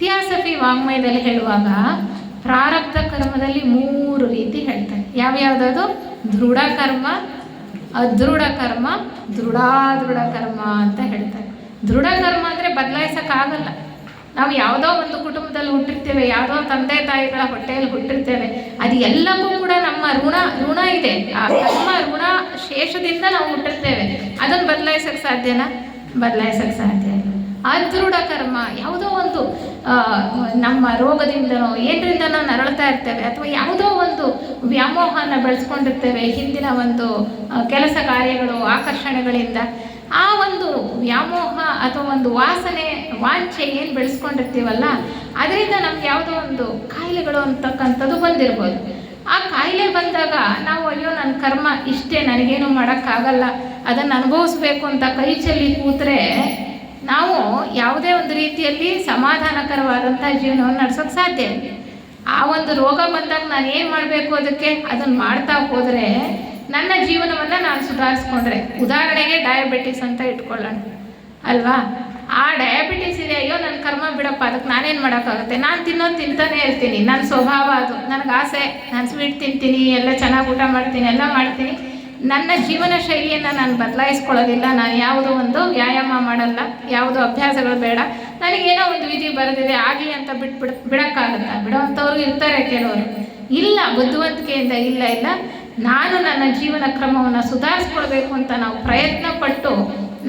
ಥಿಯಾಸಫಿ ವಾಂಗ್ಮಯದಲ್ಲಿ ಹೇಳುವಾಗ ಪ್ರಾರಬ್ಧ ಕರ್ಮದಲ್ಲಿ 3 ರೀತಿ ಹೇಳ್ತಾರೆ. ಯಾವ್ಯಾವುದದು? ದೃಢ ಕರ್ಮ, ಅದೃಢ ಕರ್ಮ, ದೃಢ ಕರ್ಮ ಅಂತ ಹೇಳ್ತಾರೆ. ದೃಢ ಕರ್ಮ ಅಂದರೆ ಬದಲಾಯಿಸೋಕ್ಕಾಗಲ್ಲ. ನಾವು ಯಾವುದೋ ಒಂದು ಕುಟುಂಬದಲ್ಲಿ ಹುಟ್ಟಿರ್ತೇವೆ, ಯಾವುದೋ ತಂದೆ ತಾಯಿಗಳ ಹೊಟ್ಟೆಯಲ್ಲಿ ಹುಟ್ಟಿರ್ತೇವೆ, ಅದು ಎಲ್ಲವೂ ಕೂಡ ನಮ್ಮ ಋಣ ಇದೆ. ಆ ಕರ್ಮ ಋಣ ಶೇಷದಿಂದ ನಾವು ಹುಟ್ಟಿರ್ತೇವೆ. ಅದನ್ನು ಬದಲಾಯಿಸಕ್ಕೆ ಸಾಧ್ಯನಾ? ಬದಲಾಯಿಸಕ್ಕೆ ಸಾಧ್ಯ ಇಲ್ಲ. ಅದೃಢ ಕರ್ಮ, ಯಾವುದೋ ಒಂದು ನಮ್ಮ ರೋಗದಿಂದನೋ ಏನರಿಂದನೋ ನರಳ್ತಾ ಇರ್ತೇವೆ, ಅಥವಾ ಯಾವುದೋ ಒಂದು ವ್ಯಾಮೋಹನ ಬೆಳೆಸ್ಕೊಂಡಿರ್ತೇವೆ ಹಿಂದಿನ ಒಂದು ಕೆಲಸ ಕಾರ್ಯಗಳು ಆಕರ್ಷಣೆಗಳಿಂದ. ಆ ಒಂದು ವ್ಯಾಮೋಹ ಅಥವಾ ಒಂದು ವಾಂಛೆ ಏನು ಬೆಳೆಸ್ಕೊಂಡಿರ್ತೀವಲ್ಲ, ಅದರಿಂದ ನಮ್ಗೆ ಯಾವುದೋ ಒಂದು ಕಾಯಿಲೆಗಳು ಅಂತಕ್ಕಂಥದ್ದು ಬಂದಿರ್ಬೋದು. ಆ ಕಾಯಿಲೆ ಬಂದಾಗ ನಾವು ಅಯ್ಯೋ ನನ್ನ ಕರ್ಮ ಇಷ್ಟೇ, ನನಗೇನು ಮಾಡೋಕ್ಕಾಗಲ್ಲ, ಅದನ್ನು ಅನುಭವಿಸ್ಬೇಕು ಅಂತ ಕೈ ಚೆಲ್ಲಿ ಕೂತ್ರೆ ನಾವು ಯಾವುದೇ ಒಂದು ರೀತಿಯಲ್ಲಿ ಸಮಾಧಾನಕರವಾದಂಥ ಜೀವನವನ್ನು ನಡೆಸೋಕ್ಕೆ ಸಾಧ್ಯ ಇಲ್ಲ. ಆ ಒಂದು ರೋಗ ಬಂದಾಗ ನಾನು ಏನು ಮಾಡಬೇಕು, ಅದನ್ನು ಮಾಡ್ತಾ ಹೋದರೆ ನನ್ನ ಜೀವನವನ್ನು ನಾನು ಸುಧಾರಿಸ್ಕೊಂಡ್ರೆ, ಉದಾಹರಣೆಗೆ ಡಯಾಬಿಟಿಸ್ ಅಂತ ಇಟ್ಕೊಳ್ಳೋಣ ಅಲ್ವಾ. ಆ ಡಯಾಬಿಟಿಸ್ ಇದೆ, ಅಯ್ಯೋ ನನ್ನ ಕರ್ಮ ಬಿಡಪ್ಪ, ಅದಕ್ಕೆ ನಾನೇನು ಮಾಡೋಕ್ಕಾಗುತ್ತೆ, ನಾನು ತಿಂತಾನೇ ಇರ್ತೀನಿ, ನನ್ನ ಸ್ವಭಾವ ಅದು, ನನಗೆ ಆಸೆ, ನಾನು ಸ್ವೀಟ್ ತಿಂತೀನಿ, ಎಲ್ಲ ಚೆನ್ನಾಗಿ ಊಟ ಮಾಡ್ತೀನಿ, ಎಲ್ಲ ಮಾಡ್ತೀನಿ, ನನ್ನ ಜೀವನ ಶೈಲಿಯನ್ನು ನಾನು ಬದಲಾಯಿಸ್ಕೊಳ್ಳೋದಿಲ್ಲ, ನಾನು ಯಾವುದೋ ಒಂದು ವ್ಯಾಯಾಮ ಮಾಡಲ್ಲ, ಯಾವುದೋ ಅಭ್ಯಾಸಗಳು ಬೇಡ, ನನಗೇನೋ ಒಂದು ವಿಧಿ ಬರೆದಿದೆ ಆಗಲಿ ಅಂತ ಬಿಡೋಕ್ಕಾಗಲ್ಲ. ಬಿಡೋವಂಥವ್ರು ಇರ್ತಾರೆ ಕೆಲವರು. ಇಲ್ಲ, ಬುದ್ಧಿವಂತಿಕೆಯಿಂದ ಇಲ್ಲ, ನಾನು ನನ್ನ ಜೀವನ ಕ್ರಮವನ್ನು ಸುಧಾರಿಸ್ಕೊಳ್ಬೇಕು ಅಂತ ನಾವು ಪ್ರಯತ್ನ ಪಟ್ಟು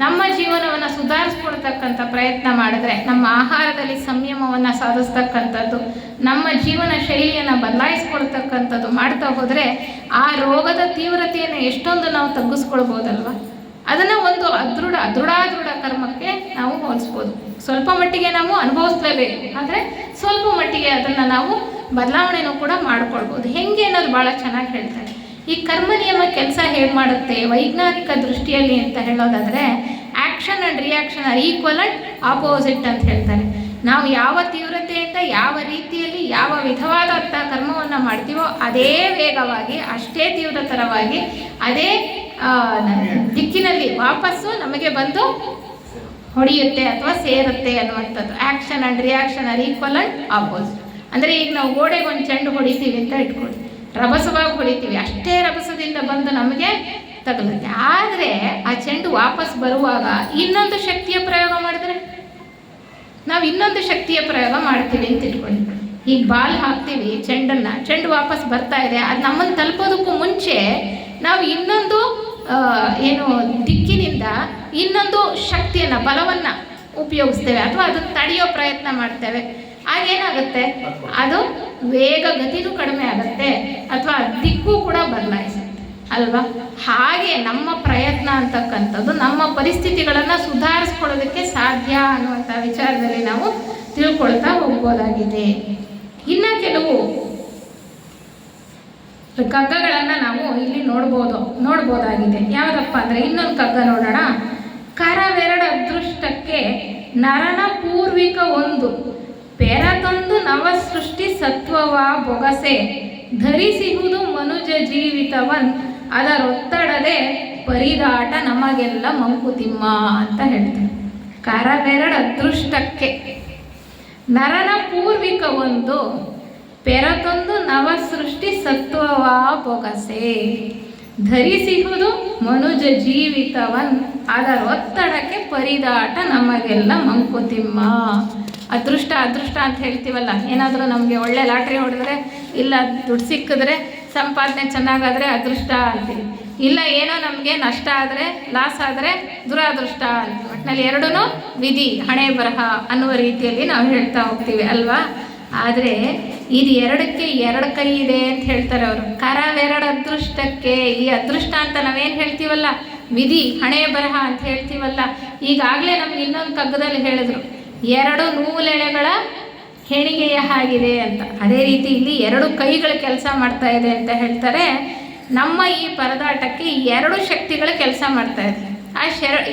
ನಮ್ಮ ಜೀವನವನ್ನು ಸುಧಾರಿಸ್ಕೊಳ್ತಕ್ಕಂಥ ಪ್ರಯತ್ನ ಮಾಡಿದ್ರೆ, ನಮ್ಮ ಆಹಾರದಲ್ಲಿ ಸಂಯಮವನ್ನು ಸಾಧಿಸ್ತಕ್ಕಂಥದ್ದು, ನಮ್ಮ ಜೀವನ ಶೈಲಿಯನ್ನು ಬದಲಾಯಿಸ್ಕೊಳ್ತಕ್ಕಂಥದ್ದು ಮಾಡ್ತಾ ಹೋದರೆ ಆ ರೋಗದ ತೀವ್ರತೆಯನ್ನು ಎಷ್ಟೊಂದು ನಾವು ತಗ್ಗಿಸ್ಕೊಳ್ಬೋದಲ್ವ. ಅದನ್ನು ಒಂದು ದೃಢ ಕರ್ಮಕ್ಕೆ ನಾವು ಹೋಲಿಸ್ಬೋದು. ಸ್ವಲ್ಪ ಮಟ್ಟಿಗೆ ನಾವು ಅನುಭವಿಸ್ಲೇಬೇಕು, ಆದರೆ ಸ್ವಲ್ಪ ಮಟ್ಟಿಗೆ ಅದನ್ನು ನಾವು ಬದಲಾವಣೆನೂ ಕೂಡ ಮಾಡ್ಕೊಳ್ಬೋದು. ಹೆಂಗೆ ಅನ್ನೋದು ಭಾಳ ಚೆನ್ನಾಗಿ ಹೇಳ್ತಾರೆ. ಈ ಕರ್ಮ ನಿಯಮ ಕೆಲಸ ಹೇಗೆ ಮಾಡುತ್ತೆ ವೈಜ್ಞಾನಿಕ ದೃಷ್ಟಿಯಲ್ಲಿ ಅಂತ ಹೇಳೋದಾದರೆ, action and reaction are equal and opposite ಅಂತ ಹೇಳ್ತಾರೆ. ನಾವು ಯಾವ ತೀವ್ರತೆಯಿಂದ ಯಾವ ರೀತಿಯಲ್ಲಿ ಯಾವ ವಿಧವಾದಂಥ ಕರ್ಮವನ್ನು ಮಾಡ್ತೀವೋ ಅದೇ ವೇಗವಾಗಿ, ಅಷ್ಟೇ ತೀವ್ರತರವಾಗಿ, ಅದೇ ದಿಕ್ಕಿನಲ್ಲಿ ವಾಪಸ್ಸು ನಮಗೆ ಬಂದು ಹೊಡೆಯುತ್ತೆ ಅಥವಾ ಸೇರುತ್ತೆ ಅನ್ನುವಂಥದ್ದು. Action and reaction are equal and opposite. ಅಂದರೆ ಈಗ ನಾವು ಗೋಡೆಗೆ ಒಂದು ಚೆಂಡು ಹೊಡಿತೀವಿ ಅಂತ ಇಟ್ಕೊಳ್ಳಿ, ರಭಸವಾಗಿ ಹೊಡಿತೀವಿ, ಅಷ್ಟೇ ರಭಸದಿಂದ ಬಂದು ನಮಗೆ ತಗಲುತ್ತೆ. ಆದರೆ ಆ ಚೆಂಡು ವಾಪಸ್ ಬರುವಾಗ ಇನ್ನೊಂದು ಶಕ್ತಿಯ ಪ್ರಯೋಗ ಮಾಡಿದ್ರೆ, ನಾವು ಇನ್ನೊಂದು ಶಕ್ತಿಯ ಪ್ರಯೋಗ ಮಾಡ್ತೀವಿ ಅಂತ ಇಟ್ಕೊಳ್ಳಿ. ಈಗ ಬಾಲ್ ಹಾಕ್ತೀವಿ ಚೆಂಡು ವಾಪಸ್ ಬರ್ತಾ ಇದೆ, ಅದು ನಮ್ಮನ್ನು ತಲುಪೋದಕ್ಕೂ ಮುಂಚೆ ನಾವು ಇನ್ನೊಂದು ದಿಕ್ಕಿನಿಂದ ಇನ್ನೊಂದು ಶಕ್ತಿಯನ್ನು, ಬಲವನ್ನು ಉಪಯೋಗಿಸ್ತೇವೆ ಅಥವಾ ಅದನ್ನು ತಡೆಯೋ ಪ್ರಯತ್ನ ಮಾಡ್ತೇವೆ. ಆಗೇನಾಗುತ್ತೆ, ಅದು ಗತಿನೂ ಕಡಿಮೆ ಆಗುತ್ತೆ ಅಥವಾ ದಿಕ್ಕು ಕೂಡ ಬದಲಾಯಿಸುತ್ತೆ ಅಲ್ವಾ. ಹಾಗೆ ನಮ್ಮ ಪ್ರಯತ್ನ ಅಂತಕ್ಕಂಥದ್ದು ನಮ್ಮ ಪರಿಸ್ಥಿತಿಗಳನ್ನು ಸುಧಾರಿಸ್ಕೊಳ್ಳೋದಕ್ಕೆ ಸಾಧ್ಯ ಅನ್ನುವಂಥ ವಿಚಾರದಲ್ಲಿ ನಾವು ತಿಳ್ಕೊಳ್ತಾ ಹೋಗ್ಬೋದಾಗಿದೆ. ಇನ್ನು ಕೆಲವು ಕಗ್ಗಗಳನ್ನು ನಾವು ಇಲ್ಲಿ ನೋಡ್ಬೋದಾಗಿದೆ. ಯಾವುದಪ್ಪ ಅಂದರೆ, ಇನ್ನೊಂದು ಕಗ್ಗ ನೋಡೋಣ. ಕರವೆರಡ ಅದೃಷ್ಟಕ್ಕೆ ನರನ ಪೂರ್ವಿಕ ಒಂದು, ಪೆರತೊಂದು ನವಸೃಷ್ಟಿ ಸತ್ವವ ಬೊಗಸೆ, ಧರಿಸಿಹುದು ಮನುಜ ಜೀವಿತವನ್ ಅದರೊತ್ತಡದೆ ಪರಿದಾಟ ನಮಗೆಲ್ಲ ಮಂಕುತಿಮ್ಮ ಅಂತ ಹೇಳ್ತಾರೆ. ಕರವೆರಡ ಅದೃಷ್ಟಕ್ಕೆ ನರನ ಪೂರ್ವಿಕ ಒಂದು, ಪೆರತೊಂದು ನವಸೃಷ್ಟಿ ಸತ್ವವ ಬೊಗಸೆ, ಧರಿಸಿಹುದು ಮನುಜ ಜೀವಿತವನ್ ಅದರೊತ್ತಡಕ್ಕೆ ಪರಿದಾಟ ನಮಗೆಲ್ಲ ಮಂಕುತಿಮ್ಮ. ಅದೃಷ್ಟ ಅಂತ ಹೇಳ್ತೀವಲ್ಲ, ಏನಾದರೂ ನಮಗೆ ಒಳ್ಳೆ ಲಾಟ್ರಿ ಹೊಡೆದ್ರೆ, ಇಲ್ಲ ದುಡ್ಡು ಸಿಕ್ಕಿದ್ರೆ, ಸಂಪಾದನೆ ಚೆನ್ನಾಗಾದರೆ ಅದೃಷ್ಟ ಅಂತೀವಿ, ಇಲ್ಲ ಏನೋ ನಮಗೆ ನಷ್ಟ ಆದರೆ, ಲಾಸ್ ಆದರೆ ದುರಾದೃಷ್ಟ ಅಂತೀವಿ. ಒಟ್ಟಿನಲ್ಲಿ ಎರಡೂ ವಿಧಿ, ಹಣೆ ಬರಹ ಅನ್ನುವ ರೀತಿಯಲ್ಲಿ ನಾವು ಹೇಳ್ತಾ ಹೋಗ್ತೀವಿ ಅಲ್ವಾ. ಆದರೆ ಇದು ಎರಡಕ್ಕೆ ಎರಡು ಕೈ ಇದೆ ಅಂತ ಹೇಳ್ತಾರೆ ಅವರು. ಕರವೆರಡು ಅದೃಷ್ಟಕ್ಕೆ, ಈ ಅದೃಷ್ಟ ಅಂತ ನಾವೇನು ಹೇಳ್ತೀವಲ್ಲ, ವಿಧಿ ಹಣೆ ಬರಹ ಅಂತ ಹೇಳ್ತೀವಲ್ಲ, ಈಗಾಗಲೇ ನಮ್ಗೆ ಇನ್ನೊಂದು ಕಗ್ಗದಲ್ಲಿ ಹೇಳಿದ್ರು, ಎರಡು ನೂಲೆಳೆಗಳ ಹೆಣಿಗೆಯ ಹಾಗಿದೆ ಅಂತ. ಅದೇ ರೀತಿ ಇಲ್ಲಿ ಎರಡು ಕೈಗಳ ಕೆಲಸ ಮಾಡ್ತಾ ಇದೆ ಅಂತ ಹೇಳ್ತಾರೆ. ನಮ್ಮ ಈ ಪರದಾಟಕ್ಕೆ ಎರಡು ಶಕ್ತಿಗಳ ಕೆಲಸ ಮಾಡ್ತಾ ಇದೆ. ಆ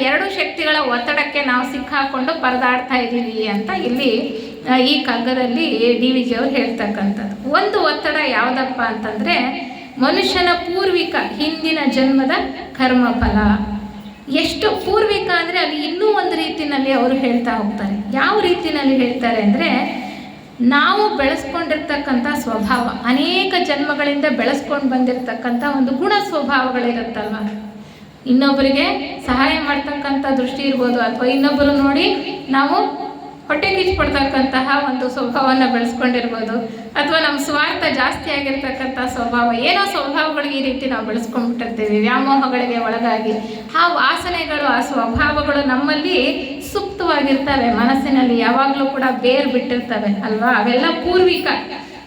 ಎರಡು ಶಕ್ತಿಗಳ ಒತ್ತಡಕ್ಕೆ ನಾವು ಸಿಕ್ಕಾಕೊಂಡು ಪರದಾಡ್ತಾ ಇದ್ದೀವಿ ಅಂತ ಇಲ್ಲಿ ಈ ಕಗ್ಗದಲ್ಲಿ ಡಿ ವಿ ಜಿ ಅವರು ಹೇಳ್ತಕ್ಕಂಥದ್ದು. ಒಂದು ಒತ್ತಡ ಯಾವುದಪ್ಪ ಅಂತಂದರೆ, ಮನುಷ್ಯನ ಪೂರ್ವಿಕ ಹಿಂದಿನ ಜನ್ಮದ ಕರ್ಮಫಲ. ಎಷ್ಟು ಪೂರ್ವಿಕ ಅಂದರೆ ಅಲ್ಲಿ ಇನ್ನೂ ಒಂದು ರೀತಿಯಲ್ಲಿ ಅವರು ಹೇಳ್ತಾ ಹೋಗ್ತಾರೆ. ಯಾವ ರೀತಿಯಲ್ಲಿ ಹೇಳ್ತಾರೆ ಅಂದರೆ, ನಾವು ಬೆಳೆಸ್ಕೊಂಡಿರ್ತಕ್ಕಂಥ ಸ್ವಭಾವ, ಅನೇಕ ಜನ್ಮಗಳಿಂದ ಬೆಳೆಸ್ಕೊಂಡು ಬಂದಿರತಕ್ಕಂಥ ಒಂದು ಗುಣ ಸ್ವಭಾವಗಳಿರುತ್ತಲ್ವ, ಇನ್ನೊಬ್ಬರಿಗೆ ಸಹಾಯ ಮಾಡ್ತಕ್ಕಂಥ ದೃಷ್ಟಿ ಇರ್ಬೋದು, ಅಥವಾ ಇನ್ನೊಬ್ಬರು ನೋಡಿ ನಾವು ಹೊಟ್ಟೆ ಕಿಚ್ಚು ಪಡ್ತಕ್ಕಂತಹ ಒಂದು ಸ್ವಭಾವವನ್ನು ಬೆಳೆಸ್ಕೊಂಡಿರ್ಬೋದು, ಅಥವಾ ನಮ್ಮ ಸ್ವಾರ್ಥ ಜಾಸ್ತಿ ಆಗಿರ್ತಕ್ಕಂಥ ಸ್ವಭಾವ, ಏನೋ ಸ್ವಭಾವಗಳಿಗೆ ಈ ರೀತಿ ನಾವು ಬೆಳೆಸ್ಕೊಂಡ್ಬಿಟ್ಟಿರ್ತೀವಿ, ವ್ಯಾಮೋಹಗಳಿಗೆ ಒಳಗಾಗಿ. ಆ ವಾಸನೆಗಳು, ಆ ಸ್ವಭಾವಗಳು ನಮ್ಮಲ್ಲಿ ಸುಪ್ತವಾಗಿರ್ತವೆ, ಮನಸ್ಸಿನಲ್ಲಿ ಯಾವಾಗಲೂ ಕೂಡ ಬೇರು ಬಿಟ್ಟಿರ್ತವೆ ಅಲ್ವಾ. ಅವೆಲ್ಲ ಪೂರ್ವಿಕ.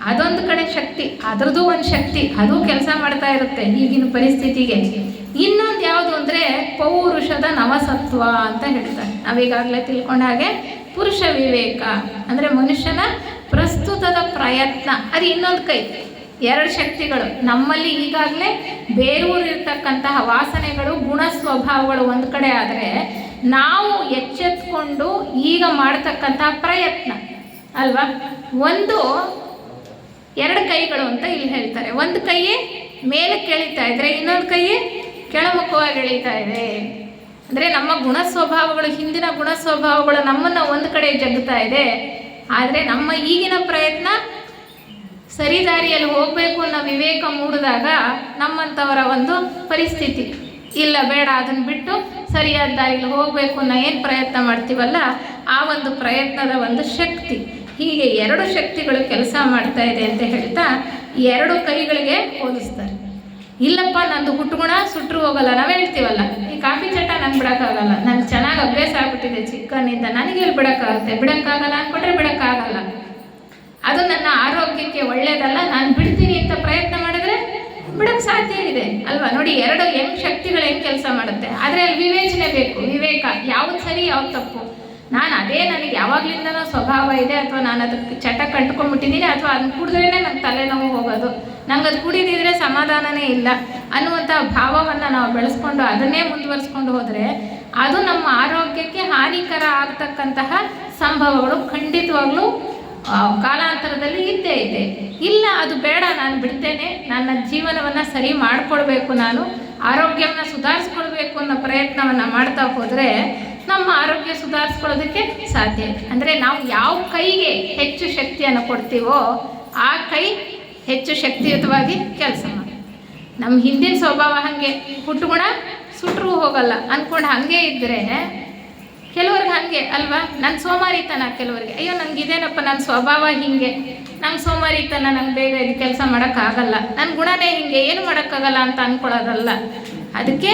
ಅದೊಂದು ಕಡೆ ಶಕ್ತಿ, ಅದರದ್ದು ಒಂದು ಶಕ್ತಿ, ಅದು ಕೆಲಸ ಮಾಡ್ತಾ ಇರುತ್ತೆ ಈಗಿನ ಪರಿಸ್ಥಿತಿಗೆ. ಇನ್ನೊಂದು ಯಾವುದು ಅಂದರೆ ಪೌರುಷದ ನವಸತ್ವ ಅಂತ ಹೇಳ್ತಾರೆ. ನಾವೀಗಾಗಲೇ ತಿಳ್ಕೊಂಡ ಹಾಗೆ ಪುರುಷ ವಿವೇಕ ಅಂದರೆ ಮನುಷ್ಯನ ಪ್ರಸ್ತುತದ ಪ್ರಯತ್ನ, ಅದು ಇನ್ನೊಂದು ಕೈ. ಎರಡು ಶಕ್ತಿಗಳು ನಮ್ಮಲ್ಲಿ ಈಗಾಗಲೇ ಬೇರೂರಿರ್ತಕ್ಕಂತಹ ವಾಸನೆಗಳು, ಗುಣ ಸ್ವಭಾವಗಳು ಒಂದು ಕಡೆ ಆದರೆ, ನಾವು ಎಚ್ಚೆತ್ಕೊಂಡು ಈಗ ಮಾಡ್ತಕ್ಕಂತಹ ಪ್ರಯತ್ನ ಅಲ್ವಾ. ಒಂದು ಎರಡು ಕೈಗಳು ಅಂತ ಇಲ್ಲಿ ಹೇಳ್ತಾರೆ. ಒಂದು ಕೈ ಮೇಲಕ್ಕೆ ಎಳಿತಾ ಇದ್ರೆ, ಇನ್ನೊಂದು ಕೈ ಕೆಳಮುಖವಾಗಿ ಎಳಿತಾ ಇದೆ. ಅಂದರೆ ನಮ್ಮ ಗುಣ ಸ್ವಭಾವಗಳು, ಹಿಂದಿನ ಗುಣ ಸ್ವಭಾವಗಳು ನಮ್ಮನ್ನು ಒಂದು ಕಡೆ ಜಗ್ಗುತ್ತಾ ಇದೆ. ಆದರೆ ನಮ್ಮ ಈಗಿನ ಪ್ರಯತ್ನ ಸರಿದಾರಿಯಲ್ಲಿ ಹೋಗಬೇಕು ಅನ್ನೋ ವಿವೇಕ ಮೂಡಿದಾಗ ನಮ್ಮಂಥವರ ಒಂದು ಪರಿಸ್ಥಿತಿ, ಇಲ್ಲ ಬೇಡ ಅದನ್ನು ಬಿಟ್ಟು ಸರಿಯಾದ ದಾರಿಯಲ್ಲಿ ಹೋಗಬೇಕು ಅನ್ನೋ ಏನು ಪ್ರಯತ್ನ ಮಾಡ್ತೀವಲ್ಲ, ಆ ಒಂದು ಪ್ರಯತ್ನದ ಒಂದು ಶಕ್ತಿ. ಹೀಗೆ ಎರಡು ಶಕ್ತಿಗಳು ಕೆಲಸ ಮಾಡ್ತಾ ಇದೆ ಅಂತ ಹೇಳ್ತಾ ಎರಡು ಕೈಗಳಿಗೆ ಹೋಲಿಸ್ತಾರೆ. ಇಲ್ಲಪ್ಪ ನಂದು ಹುಟ್ಟುಗುಣ ಸುಟ್ಟರು ಹೋಗಲ್ಲ, ನಾವು ಹೇಳ್ತೀವಲ್ಲ, ಈ ಕಾಫಿ ಚಟ ನಂಗೆ ಬಿಡೋಕ್ಕಾಗಲ್ಲ, ನನಗೆ ಚೆನ್ನಾಗಿ ಅಭ್ಯಾಸ ಆಗ್ಬಿಟ್ಟಿದೆ ಚಿಕ್ಕನಿಂದ, ನನಗೆಲ್ಲಿ ಬಿಡೋಕ್ಕಾಗುತ್ತೆ, ಬಿಡೋಕ್ಕಾಗಲ್ಲ ಅಂದ್ಕೊಂಡ್ರೆ ಬಿಡೋಕ್ಕಾಗಲ್ಲ, ಅದು ನನ್ನ ಆರೋಗ್ಯಕ್ಕೆ ಒಳ್ಳೆಯದಲ್ಲ, ನಾನು ಬಿಡ್ತೀನಿ ಅಂತ ಪ್ರಯತ್ನ ಮಾಡಿದ್ರೆ ಬಿಡೋಕ್ಕೆ ಸಾಧ್ಯ ಇದೆ ಅಲ್ವಾ. ನೋಡಿ, ಎರಡು ಹೆಂಗೆ ಶಕ್ತಿಗಳು ಹೆಂಗೆ ಕೆಲಸ ಮಾಡುತ್ತೆ. ಆದರೆ ಅಲ್ಲಿ ವಿವೇಚನೆ ಬೇಕು, ವಿವೇಕ, ಯಾವುದು ಸರಿ ಯಾವ್ದು ತಪ್ಪು. ನಾನು ಅದೇ ನನಗೆ ಯಾವಾಗಲಿಂದನೋ ಸ್ವಭಾವ ಇದೆ, ಅಥವಾ ನಾನು ಅದಕ್ಕೆ ಚಟ ಕಂಟ್ಕೊಂಡ್ಬಿಟ್ಟಿದ್ದೀನಿ, ಅಥವಾ ಅದನ್ನು ಕುಡಿದ್ರೇ ನನ್ನ ತಲೆನೋವು ಹೋಗೋದು, ನಂಗೆ ಅದು ಕುಡಿದಿದ್ರೆ ಸಮಾಧಾನನೇ ಇಲ್ಲ ಅನ್ನುವಂಥ ಭಾವವನ್ನು ನಾವು ಬೆಳೆಸ್ಕೊಂಡು ಅದನ್ನೇ ಮುಂದುವರಿಸ್ಕೊಂಡು ಹೋದರೆ ಅದು ನಮ್ಮ ಆರೋಗ್ಯಕ್ಕೆ ಹಾನಿಕರ ಆಗ್ತಕ್ಕಂತಹ ಸಂಭವಗಳು ಖಂಡಿತವಾಗ್ಲೂ ಕಾಲಾಂತರದಲ್ಲಿ ಇದ್ದೇ ಇದೆ. ಇಲ್ಲ, ಅದು ಬೇಡ, ನಾನು ಬಿಡ್ತೇನೆ, ನನ್ನ ಜೀವನವನ್ನು ಸರಿ ಮಾಡಿಕೊಳ್ಬೇಕು, ನಾನು ಆರೋಗ್ಯವನ್ನು ಸುಧಾರಿಸ್ಕೊಳ್ಬೇಕು ಅನ್ನೋ ಪ್ರಯತ್ನವನ್ನು ಮಾಡ್ತಾ ಹೋದರೆ ನಮ್ಮ ಆರೋಗ್ಯ ಸುಧಾರಿಸ್ಕೊಳ್ಳೋದಕ್ಕೆ ಸಾಧ್ಯ ಇದೆ. ಅಂದರೆ ನಾವು ಯಾವ ಕೈಗೆ ಹೆಚ್ಚು ಶಕ್ತಿಯನ್ನು ಕೊಡ್ತೀವೋ ಆ ಕೈ ಹೆಚ್ಚು ಶಕ್ತಿಯುತವಾಗಿ ಕೆಲಸ ಮಾಡಿ. ನಮ್ಮ ಹಿಂದಿನ ಸ್ವಭಾವ ಹಾಗೆ, ಹುಟ್ಟುಗುಣ ಸುಟ್ಟರೂ ಹೋಗಲ್ಲ ಅಂದ್ಕೊಂಡು ಹಾಗೆ ಇದ್ದರೆ ಕೆಲವ್ರಿಗೆ ಹಾಗೆ ಅಲ್ವಾ. ನನ್ನ ಸೋಮಾರಿತನ ಕೆಲವರಿಗೆ, ಅಯ್ಯೋ ನನಗಿದೇನಪ್ಪ ನನ್ನ ಸ್ವಭಾವ ಹೀಗೆ, ನಂಗೆ ಸೋಮಾರಿತನ, ನಂಗೆ ಬೇಗ ಇದು ಕೆಲಸ ಮಾಡೋಕ್ಕಾಗಲ್ಲ, ನನ್ನ ಗುಣನೇ ಹೀಗೆ, ಏನು ಮಾಡೋಕ್ಕಾಗಲ್ಲ ಅಂತ ಅಂದ್ಕೊಳ್ಳೋದಲ್ಲ. ಅದಕ್ಕೆ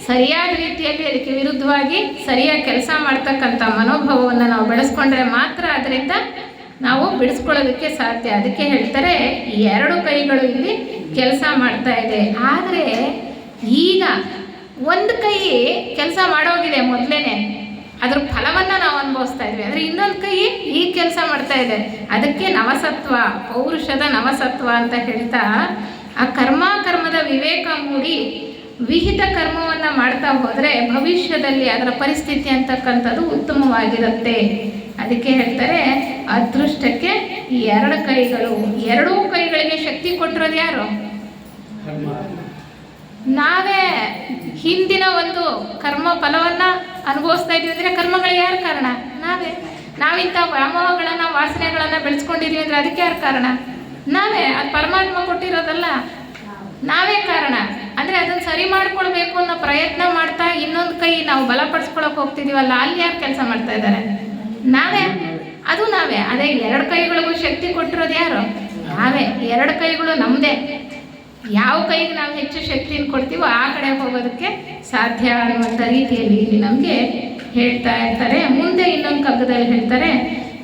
ಸರಿಯಾದ ರೀತಿಯಲ್ಲಿ ಅದಕ್ಕೆ ವಿರುದ್ಧವಾಗಿ ಸರಿಯಾಗಿ ಕೆಲಸ ಮಾಡ್ತಕ್ಕಂಥ ಮನೋಭಾವವನ್ನು ನಾವು ಬೆಳೆಸ್ಕೊಂಡ್ರೆ ಮಾತ್ರ ಅದರಿಂದ ನಾವು ಬಿಡಿಸ್ಕೊಳ್ಳೋದಕ್ಕೆ ಸಾಧ್ಯ. ಅದಕ್ಕೆ ಹೇಳ್ತಾರೆ ಈ ಎರಡು ಕೈಗಳು ಇಲ್ಲಿ ಕೆಲಸ ಮಾಡ್ತಾ ಇದೆ. ಆದರೆ ಈಗ ಒಂದು ಕೈ ಕೆಲಸ ಮಾಡೋಗಿದೆ ಮೊದಲೇನೆ, ಅದ್ರ ಫಲವನ್ನು ನಾವು ಅನುಭವಿಸ್ತಾ ಇದ್ವಿ. ಆದರೆ ಇನ್ನೊಂದು ಕೈ ಈಗ ಕೆಲಸ ಮಾಡ್ತಾ ಇದೆ. ಅದಕ್ಕೆ ನವಸತ್ವ, ಪೌರುಷದ ನವಸತ್ವ ಅಂತ ಹೇಳ್ತಾ ಆ ಕರ್ಮದ ವಿವೇಕ ಮೂಡಿ ವಿಹಿತ ಕರ್ಮವನ್ನು ಮಾಡ್ತಾ ಹೋದರೆ ಭವಿಷ್ಯದಲ್ಲಿ ಅದರ ಪರಿಸ್ಥಿತಿ ಅಂತಕ್ಕಂಥದ್ದು ಉತ್ತಮವಾಗಿರುತ್ತೆ. ಅದಕ್ಕೆ ಹೇಳ್ತಾರೆ ಅದೃಷ್ಟಕ್ಕೆ ಈ ಎರಡು ಕೈಗಳು. ಎರಡೂ ಕೈಗಳಿಗೆ ಶಕ್ತಿ ಕೊಟ್ಟಿರೋದು ಯಾರು? ನಾವೇ. ಹಿಂದಿನ ಒಂದು ಕರ್ಮ ಫಲವನ್ನು ಅನುಭವಿಸ್ತಾ ಇದ್ವಿ ಅಂದರೆ ಕರ್ಮಗಳು ಯಾರು ಕಾರಣ? ನಾವೇ. ನಾವಿಂಥ ವ್ಯಾಮೋಹಗಳನ್ನು, ವಾಸನೆಗಳನ್ನು ಬೆಳೆಸ್ಕೊಂಡಿದ್ವಿ ಅಂದರೆ ಅದಕ್ಕೆ ಯಾರು ಕಾರಣ? ನಾವೇ. ಅದು ಪರಮಾತ್ಮ ಕೊಟ್ಟಿರೋದಲ್ಲ, ನಾವೇ ಕಾರಣ. ಅಂದರೆ ಅದನ್ನು ಸರಿ ಮಾಡ್ಕೊಳ್ಬೇಕು ಅನ್ನೋ ಪ್ರಯತ್ನ ಮಾಡ್ತಾ ಇನ್ನೊಂದು ಕೈ ನಾವು ಬಲಪಡಿಸ್ಕೊಳಕ್ಕೆ ಹೋಗ್ತಿದ್ದೀವಲ್ಲ, ಅಲ್ಲಿ ಯಾರು ಕೆಲಸ ಮಾಡ್ತಾ ಇದ್ದಾರೆ? ನಾವೇ. ಅದು ನಾವೇ. ಅದೇ ಎರಡು ಕೈಗಳಿಗೂ ಶಕ್ತಿ ಕೊಟ್ಟಿರೋದು ಯಾರು? ನಾವೇ. ಎರಡು ಕೈಗಳು ನಮ್ಮದೇ. ಯಾವ ಕೈಗೆ ನಾವು ಹೆಚ್ಚು ಶಕ್ತಿಯನ್ನು ಕೊಡ್ತೀವೋ ಆ ಕಡೆ ಹೋಗೋದಕ್ಕೆ ಸಾಧ್ಯ ಅನ್ನುವಂಥ ರೀತಿಯಲ್ಲಿ ಇಲ್ಲಿ ನಮಗೆ ಹೇಳ್ತಾ ಇರ್ತಾರೆ. ಮುಂದೆ ಇನ್ನೊಂದು ಕಗ್ಗದಲ್ಲಿ ಹೇಳ್ತಾರೆ,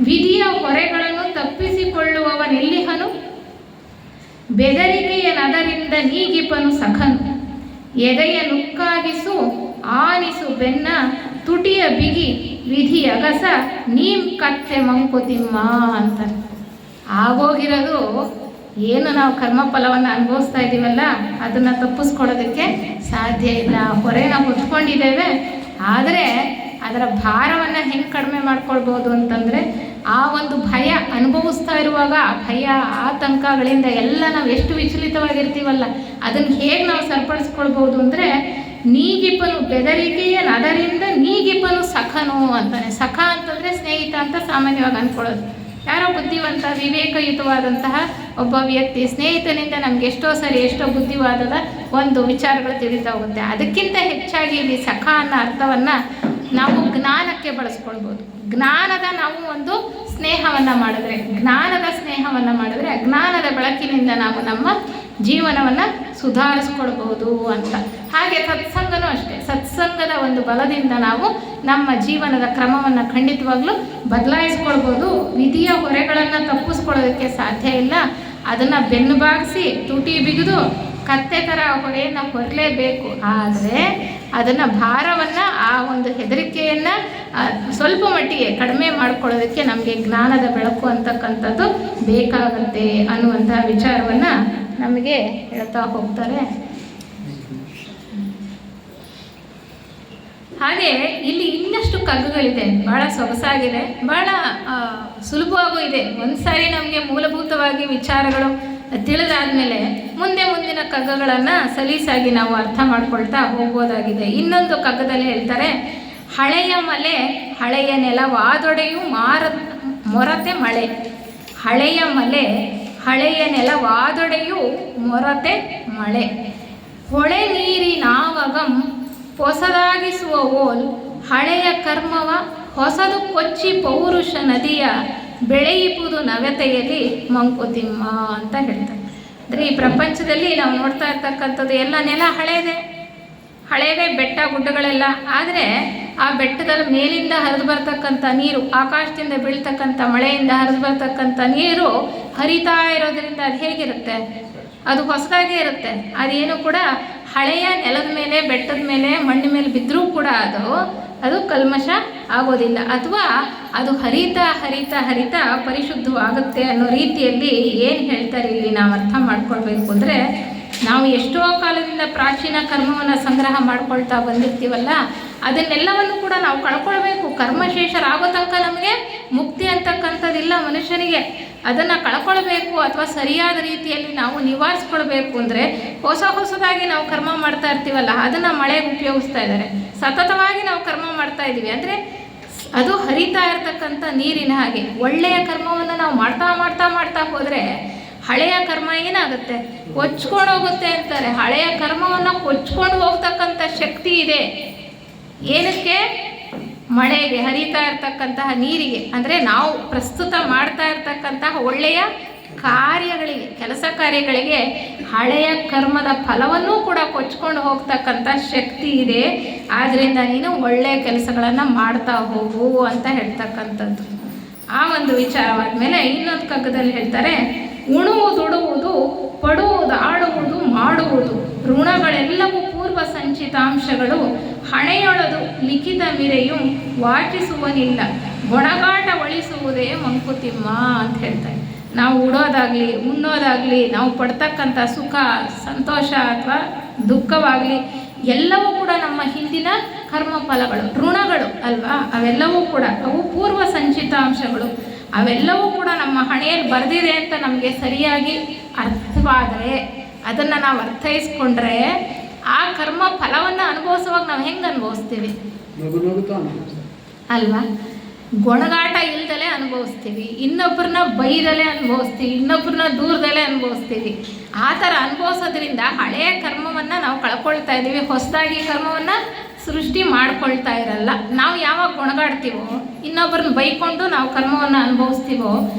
ವಿಧಿಯ ಹೊರೆಗಳನ್ನು ತಪ್ಪಿಸಿಕೊಳ್ಳುವವನೆಲ್ಲಿಹನು, ಬೆದರಿಕೆಯ ನದರಿಂದ ನೀಗಿಪನು ಸಖನು, ಎದೆಯ ನುಕ್ಕಾಗಿಸು ಆನಿಸು ಬೆನ್ನ, ತುಟಿಯ ಬಿಗಿ ವಿಧಿ ಅಗಸ, ನೀಂ ಕತ್ತೆ ಮಂಕುತಿಮ್ಮ ಅಂತ. ಆಗೋಗಿರೋದು ಏನು ನಾವು ಕರ್ಮಫಲವನ್ನು ಅನುಭವಿಸ್ತಾ ಇದ್ದೀವಲ್ಲ, ಅದನ್ನು ತಪ್ಪಿಸ್ಕೊಳ್ಳೋದಕ್ಕೆ ಸಾಧ್ಯ ಇಲ್ಲ. ಹೊರೆನ ಹೊತ್ಕೊಂಡಿದ್ದೇವೆ. ಆದರೆ ಅದರ ಭಾರವನ್ನು ಹೆಂಗೆ ಕಡಿಮೆ ಮಾಡ್ಕೊಳ್ಬೋದು ಅಂತಂದರೆ, ಆ ಒಂದು ಭಯ ಅನುಭವಿಸ್ತಾ ಇರುವಾಗ ಆ ಭಯ, ಆತಂಕಗಳಿಂದ ಎಲ್ಲ ನಾವು ಎಷ್ಟು ವಿಚಲಿತವಾಗಿರ್ತೀವಲ್ಲ, ಅದನ್ನು ಹೇಗೆ ನಾವು ಸರಿಪಡಿಸ್ಕೊಳ್ಬೋದು ಅಂದರೆ, ನೀಗಿಪನು ಬೆದರಿಕೆಯ ಅದರಿಂದ ನೀಗಿಪನು ಸಖನು ಅಂತಾನೆ. ಸಖ ಅಂತಂದರೆ ಸ್ನೇಹಿತ ಅಂತ ಸಾಮಾನ್ಯವಾಗಿ ಅಂದ್ಕೊಳ್ಳೋದು. ಯಾರೋ ಬುದ್ಧಿವಂತ, ವಿವೇಕಯುತವಾದಂತಹ ಒಬ್ಬ ವ್ಯಕ್ತಿ, ಸ್ನೇಹಿತನಿಂದ ನಮ್ಗೆ ಎಷ್ಟೋ ಸರಿ ಎಷ್ಟೋ ಬುದ್ಧಿವಾದದ ಒಂದು ವಿಚಾರಗಳು ತಿಳಿತಾ ಹೋಗುತ್ತೆ. ಅದಕ್ಕಿಂತ ಹೆಚ್ಚಾಗಿ ಇಲ್ಲಿ ಸಖ ಅನ್ನೋ ಅರ್ಥವನ್ನು ನಾವು ಜ್ಞಾನಕ್ಕೆ ಬಳಸ್ಕೊಳ್ಬೋದು. ಜ್ಞಾನದ ನಾವು ಒಂದು ಸ್ನೇಹವನ್ನು ಮಾಡಿದ್ರೆ, ಜ್ಞಾನದ ಸ್ನೇಹವನ್ನು ಮಾಡಿದ್ರೆ ಅಜ್ಞಾನದ ಬೆಳಕಿನಿಂದ ನಾವು ನಮ್ಮ ಜೀವನವನ್ನು ಸುಧಾರಿಸ್ಕೊಳ್ಬಹುದು ಅಂತ. ಹಾಗೆ ಸತ್ಸಂಗನೂ ಅಷ್ಟೇ, ಸತ್ಸಂಗದ ಒಂದು ಬಲದಿಂದ ನಾವು ನಮ್ಮ ಜೀವನದ ಕ್ರಮವನ್ನು ಖಂಡಿತವಾಗ್ಲೂ ಬದಲಾಯಿಸ್ಕೊಳ್ಬೋದು. ವಿಧಿಯ ಹೊರೆಗಳನ್ನು ತಪ್ಪಿಸ್ಕೊಳ್ಳೋದಕ್ಕೆ ಸಾಧ್ಯ ಇಲ್ಲ. ಅದನ್ನು ಬೆನ್ನು ಬಾಗಿಸಿ ತುಟಿ ಬಿಗಿದು ಕತ್ತೆ ಥರ ಹೊರೆಯನ್ನು ಹೊರಲೇಬೇಕು. ಆದರೆ ಅದನ್ನು ಭಾರವನ್ನು, ಆ ಒಂದು ಹೆದರಿಕೆಯನ್ನು ಸ್ವಲ್ಪ ಮಟ್ಟಿಗೆ ಕಡಿಮೆ ಮಾಡ್ಕೊಳ್ಳೋದಕ್ಕೆ ನಮಗೆ ಜ್ಞಾನದ ಬೆಳಕು ಅಂತಕ್ಕಂಥದ್ದು ಬೇಕಾಗುತ್ತೆ ಅನ್ನುವಂಥ ವಿಚಾರವನ್ನು ನಮಗೆ ಹೇಳ್ತಾ ಹೋಗ್ತಾರೆ. ಹಾಗೆ ಇಲ್ಲಿ ಇನ್ನಷ್ಟು ಕಗ್ಗಗಳಿದೆ, ಭಾಳ ಸೊಗಸಾಗಿದೆ, ಭಾಳ ಸುಲಭವಾಗೂ ಇದೆ. ಒಂದು ಸಾರಿ ನಮಗೆ ಮೂಲಭೂತವಾಗಿ ವಿಚಾರಗಳು ತಿಳಿದಾದ್ಮೇಲೆ ಮುಂದಿನ ಕಗ್ಗಗಳನ್ನು ಸಲೀಸಾಗಿ ನಾವು ಅರ್ಥ ಮಾಡ್ಕೊಳ್ತಾ ಹೋಗ್ಬೋದಾಗಿದೆ. ಇನ್ನೊಂದು ಕಗ್ಗದಲ್ಲಿ ಹೇಳ್ತಾರೆ, ಹಳೆಯ ಮಲೆ ಹಳೆಯ ನೆಲವಾದೊಡೆಯು ಮೊರತೆ ಮಳೆ. ಹಳೆಯ ಮಲೆ ಹಳೆಯ ನೆಲವಾದೊಡೆಯು ಮೊರತೆ ಮಳೆ. ಹೊಳೆ ನೀರಿನಾವಗಂ ಹೊಸದಾಗಿಸುವ ಓಲ್. ಹಳೆಯ ಕರ್ಮವ ಹೊಸದು ಕೊಚ್ಚಿ ಪೌರುಷ ನದಿಯ ಬೆಳೆಯುವುದು ನವತೆಯಲ್ಲಿ ಮಂಕುತಿಮ್ಮ ಅಂತ ಹೇಳ್ತಾರೆ. ಅಂದರೆ ಈ ಪ್ರಪಂಚದಲ್ಲಿ ನಾವು ನೋಡ್ತಾ ಇರ್ತಕ್ಕಂಥದ್ದು ಎಲ್ಲ ನೆಲ ಹಳೆಯದೇ ಬೆಟ್ಟ ಗುಡ್ಡಗಳೆಲ್ಲ. ಆದರೆ ಆ ಬೆಟ್ಟದ ಮೇಲಿಂದ ಹರಿದು ಬರ್ತಕ್ಕಂಥ ನೀರು, ಆಕಾಶದಿಂದ ಬೀಳ್ತಕ್ಕಂಥ ಮಳೆಯಿಂದ ಹರಿದು ಬರ್ತಕ್ಕಂಥ ನೀರು ಹರಿತಾ ಇರೋದ್ರಿಂದ ಅದು ಹೇಗಿರುತ್ತೆ? ಅದು ಹೊಸದಾಗೇ ಇರುತ್ತೆ. ಅದೇನು ಕೂಡ ಹಳೆಯ ನೆಲದ ಮೇಲೆ, ಬೆಟ್ಟದ ಮೇಲೆ, ಮಣ್ಣಿನ ಮೇಲೆ ಬಿದ್ದರೂ ಕೂಡ ಅದು ಕಲ್ಮಶ ಆಗೋದಿಲ್ಲ, ಅಥವಾ ಅದು ಹರಿತಾ ಹರಿತಾ ಹರಿತಾ ಪರಿಶುದ್ಧವಾಗುತ್ತೆ ಅನ್ನೋ ರೀತಿಯಲ್ಲಿ ಏನು ಹೇಳ್ತಾರೆ ಇಲ್ಲಿ ನಾವು ಅರ್ಥ ಮಾಡ್ಕೊಳ್ಬೇಕು. ಅಂದರೆ ನಾವು ಎಷ್ಟೋ ಕಾಲದಿಂದ ಪ್ರಾಚೀನ ಕರ್ಮವನ್ನು ಸಂಗ್ರಹ ಮಾಡ್ಕೊಳ್ತಾ ಬಂದಿರ್ತೀವಲ್ಲ, ಅದನ್ನೆಲ್ಲವನ್ನು ಕೂಡ ನಾವು ಕಳ್ಕೊಳ್ಬೇಕು. ಕರ್ಮಶೇಷರಾಗೋ ತನಕ ನಮಗೆ ಮುಕ್ತಿ ಅಂತಕ್ಕಂಥದ್ದಿಲ್ಲ ಮನುಷ್ಯನಿಗೆ. ಅದನ್ನು ಕಳ್ಕೊಳ್ಬೇಕು ಅಥವಾ ಸರಿಯಾದ ರೀತಿಯಲ್ಲಿ ನಾವು ನಿವಾರಿಸ್ಕೊಳ್ಬೇಕು ಅಂದರೆ ಹೊಸದಾಗಿ ನಾವು ಕರ್ಮ ಮಾಡ್ತಾ ಇರ್ತೀವಲ್ಲ, ಅದನ್ನು ಮಳೆಗೆ ಉಪಯೋಗಿಸ್ತಾ ಇದ್ದಾರೆ. ಸತತವಾಗಿ ನಾವು ಕರ್ಮ ಮಾಡ್ತಾ ಇದ್ದೀವಿ ಅಂದರೆ ಅದು ಹರಿತಾ ಇರ್ತಕ್ಕಂಥ ನೀರಿನ ಹಾಗೆ. ಒಳ್ಳೆಯ ಕರ್ಮವನ್ನು ನಾವು ಮಾಡ್ತಾ ಹೋದರೆ ಹಳೆಯ ಕರ್ಮ ಏನಾಗುತ್ತೆ? ಕೊಚ್ಕೊಂಡು ಹೋಗುತ್ತೆ ಅಂತಾರೆ. ಹಳೆಯ ಕರ್ಮವನ್ನು ಕೊಚ್ಕೊಂಡು ಹೋಗ್ತಕ್ಕಂಥ ಶಕ್ತಿ ಇದೆ. ಏನಕ್ಕೆ? ಮಳೆಗೆ, ಹರಿತಾ ಇರ್ತಕ್ಕಂತಹ ನೀರಿಗೆ. ಅಂದರೆ ನಾವು ಪ್ರಸ್ತುತ ಮಾಡ್ತಾ ಇರ್ತಕ್ಕಂತಹ ಒಳ್ಳೆಯ ಕಾರ್ಯಗಳಿಗೆ, ಕೆಲಸ ಕಾರ್ಯಗಳಿಗೆ ಹಳೆಯ ಕರ್ಮದ ಫಲವನ್ನೂ ಕೂಡ ಕೊಚ್ಕೊಂಡು ಹೋಗ್ತಕ್ಕಂಥ ಶಕ್ತಿ ಇದೆ. ಆದ್ದರಿಂದ ನೀನು ಒಳ್ಳೆಯ ಕೆಲಸಗಳನ್ನು ಮಾಡ್ತಾ ಹೋಗು ಅಂತ ಹೇಳ್ತಕ್ಕಂಥದ್ದು. ಆ ಒಂದು ವಿಚಾರವಾದ ಮೇಲೆ ಇನ್ನೊಂದು ಕಗ್ಗದಲ್ಲಿ ಹೇಳ್ತಾರೆ, ಉಣುವುದುಡುವುದು ಪಡುವುದು ಆಡುವುದು ಮಾಡುವುದು ಋಣಗಳೆಲ್ಲವೂ ಪೂರ್ವ ಸಂಚಿತಾಂಶಗಳು. ಹಣೆಯೊಳದು ಲಿಖಿತ ಮಿರೆಯು ವಾಚಿಸುವನಿಲ್ಲ, ಗೊಣಗಾಟ ಒಳಿಸುವುದೇ ಮಂಕುತಿಮ್ಮ ಅಂತ ಹೇಳ್ತಾರೆ. ನಾವು ಉಡೋದಾಗಲಿ, ಉಣ್ಣೋದಾಗಲಿ, ನಾವು ಪಡ್ತಕ್ಕಂಥ ಸುಖ, ಸಂತೋಷ ಅಥವಾ ದುಃಖವಾಗಲಿ ಎಲ್ಲವೂ ಕೂಡ ನಮ್ಮ ಹಿಂದಿನ ಕರ್ಮ ಫಲಗಳು, ಋಣಗಳು ಅಲ್ವಾ? ಅವೆಲ್ಲವೂ ಕೂಡ ಅವು ಪೂರ್ವ ಸಂಚಿತಾಂಶಗಳು. ಅವೆಲ್ಲವೂ ಕೂಡ ನಮ್ಮ ಹಣೆಯಲ್ಲಿ ಬರೆದಿದೆ ಅಂತ ನಮಗೆ ಸರಿಯಾಗಿ ಅರ್ಥವಾದರೆ, ಅದನ್ನು ನಾವು ಅರ್ಥೈಸ್ಕೊಂಡ್ರೆ ಆ ಕರ್ಮ ಫಲವನ್ನು ಅನುಭವಿಸುವಾಗ ನಾವು ಹೆಂಗೆ ಅನುಭವಿಸ್ತೀವಿ ಅಲ್ವಾ? ಗೊಣಗಾಟ ಇಲ್ದಲೇ ಅನುಭವಿಸ್ತೀವಿ, ಇನ್ನೊಬ್ಬರನ್ನ ಬೈದಲೇ ಅನುಭವಿಸ್ತೀವಿ, ಇನ್ನೊಬ್ಬರನ್ನ ದೂರದಲ್ಲೇ ಅನುಭವಿಸ್ತೀವಿ. ಆ ಥರ ಅನುಭವಿಸೋದ್ರಿಂದ ಹಳೆಯ ಕರ್ಮವನ್ನು ನಾವು ಕಳ್ಕೊಳ್ತಾ ಇದ್ದೀವಿ, ಹೊಸದಾಗಿ ಕರ್ಮವನ್ನು ಸೃಷ್ಟಿ ಮಾಡ್ಕೊಳ್ತಾ ಇರಲ್ಲ. ನಾವು ಯಾವಾಗ ಗೊಣಗಾಡ್ತೀವೋ, ಇನ್ನೊಬ್ಬರನ್ನ ಬೈಕೊಂಡು ನಾವು ಕರ್ಮವನ್ನು ಅನುಭವಿಸ್ತೀವೋ,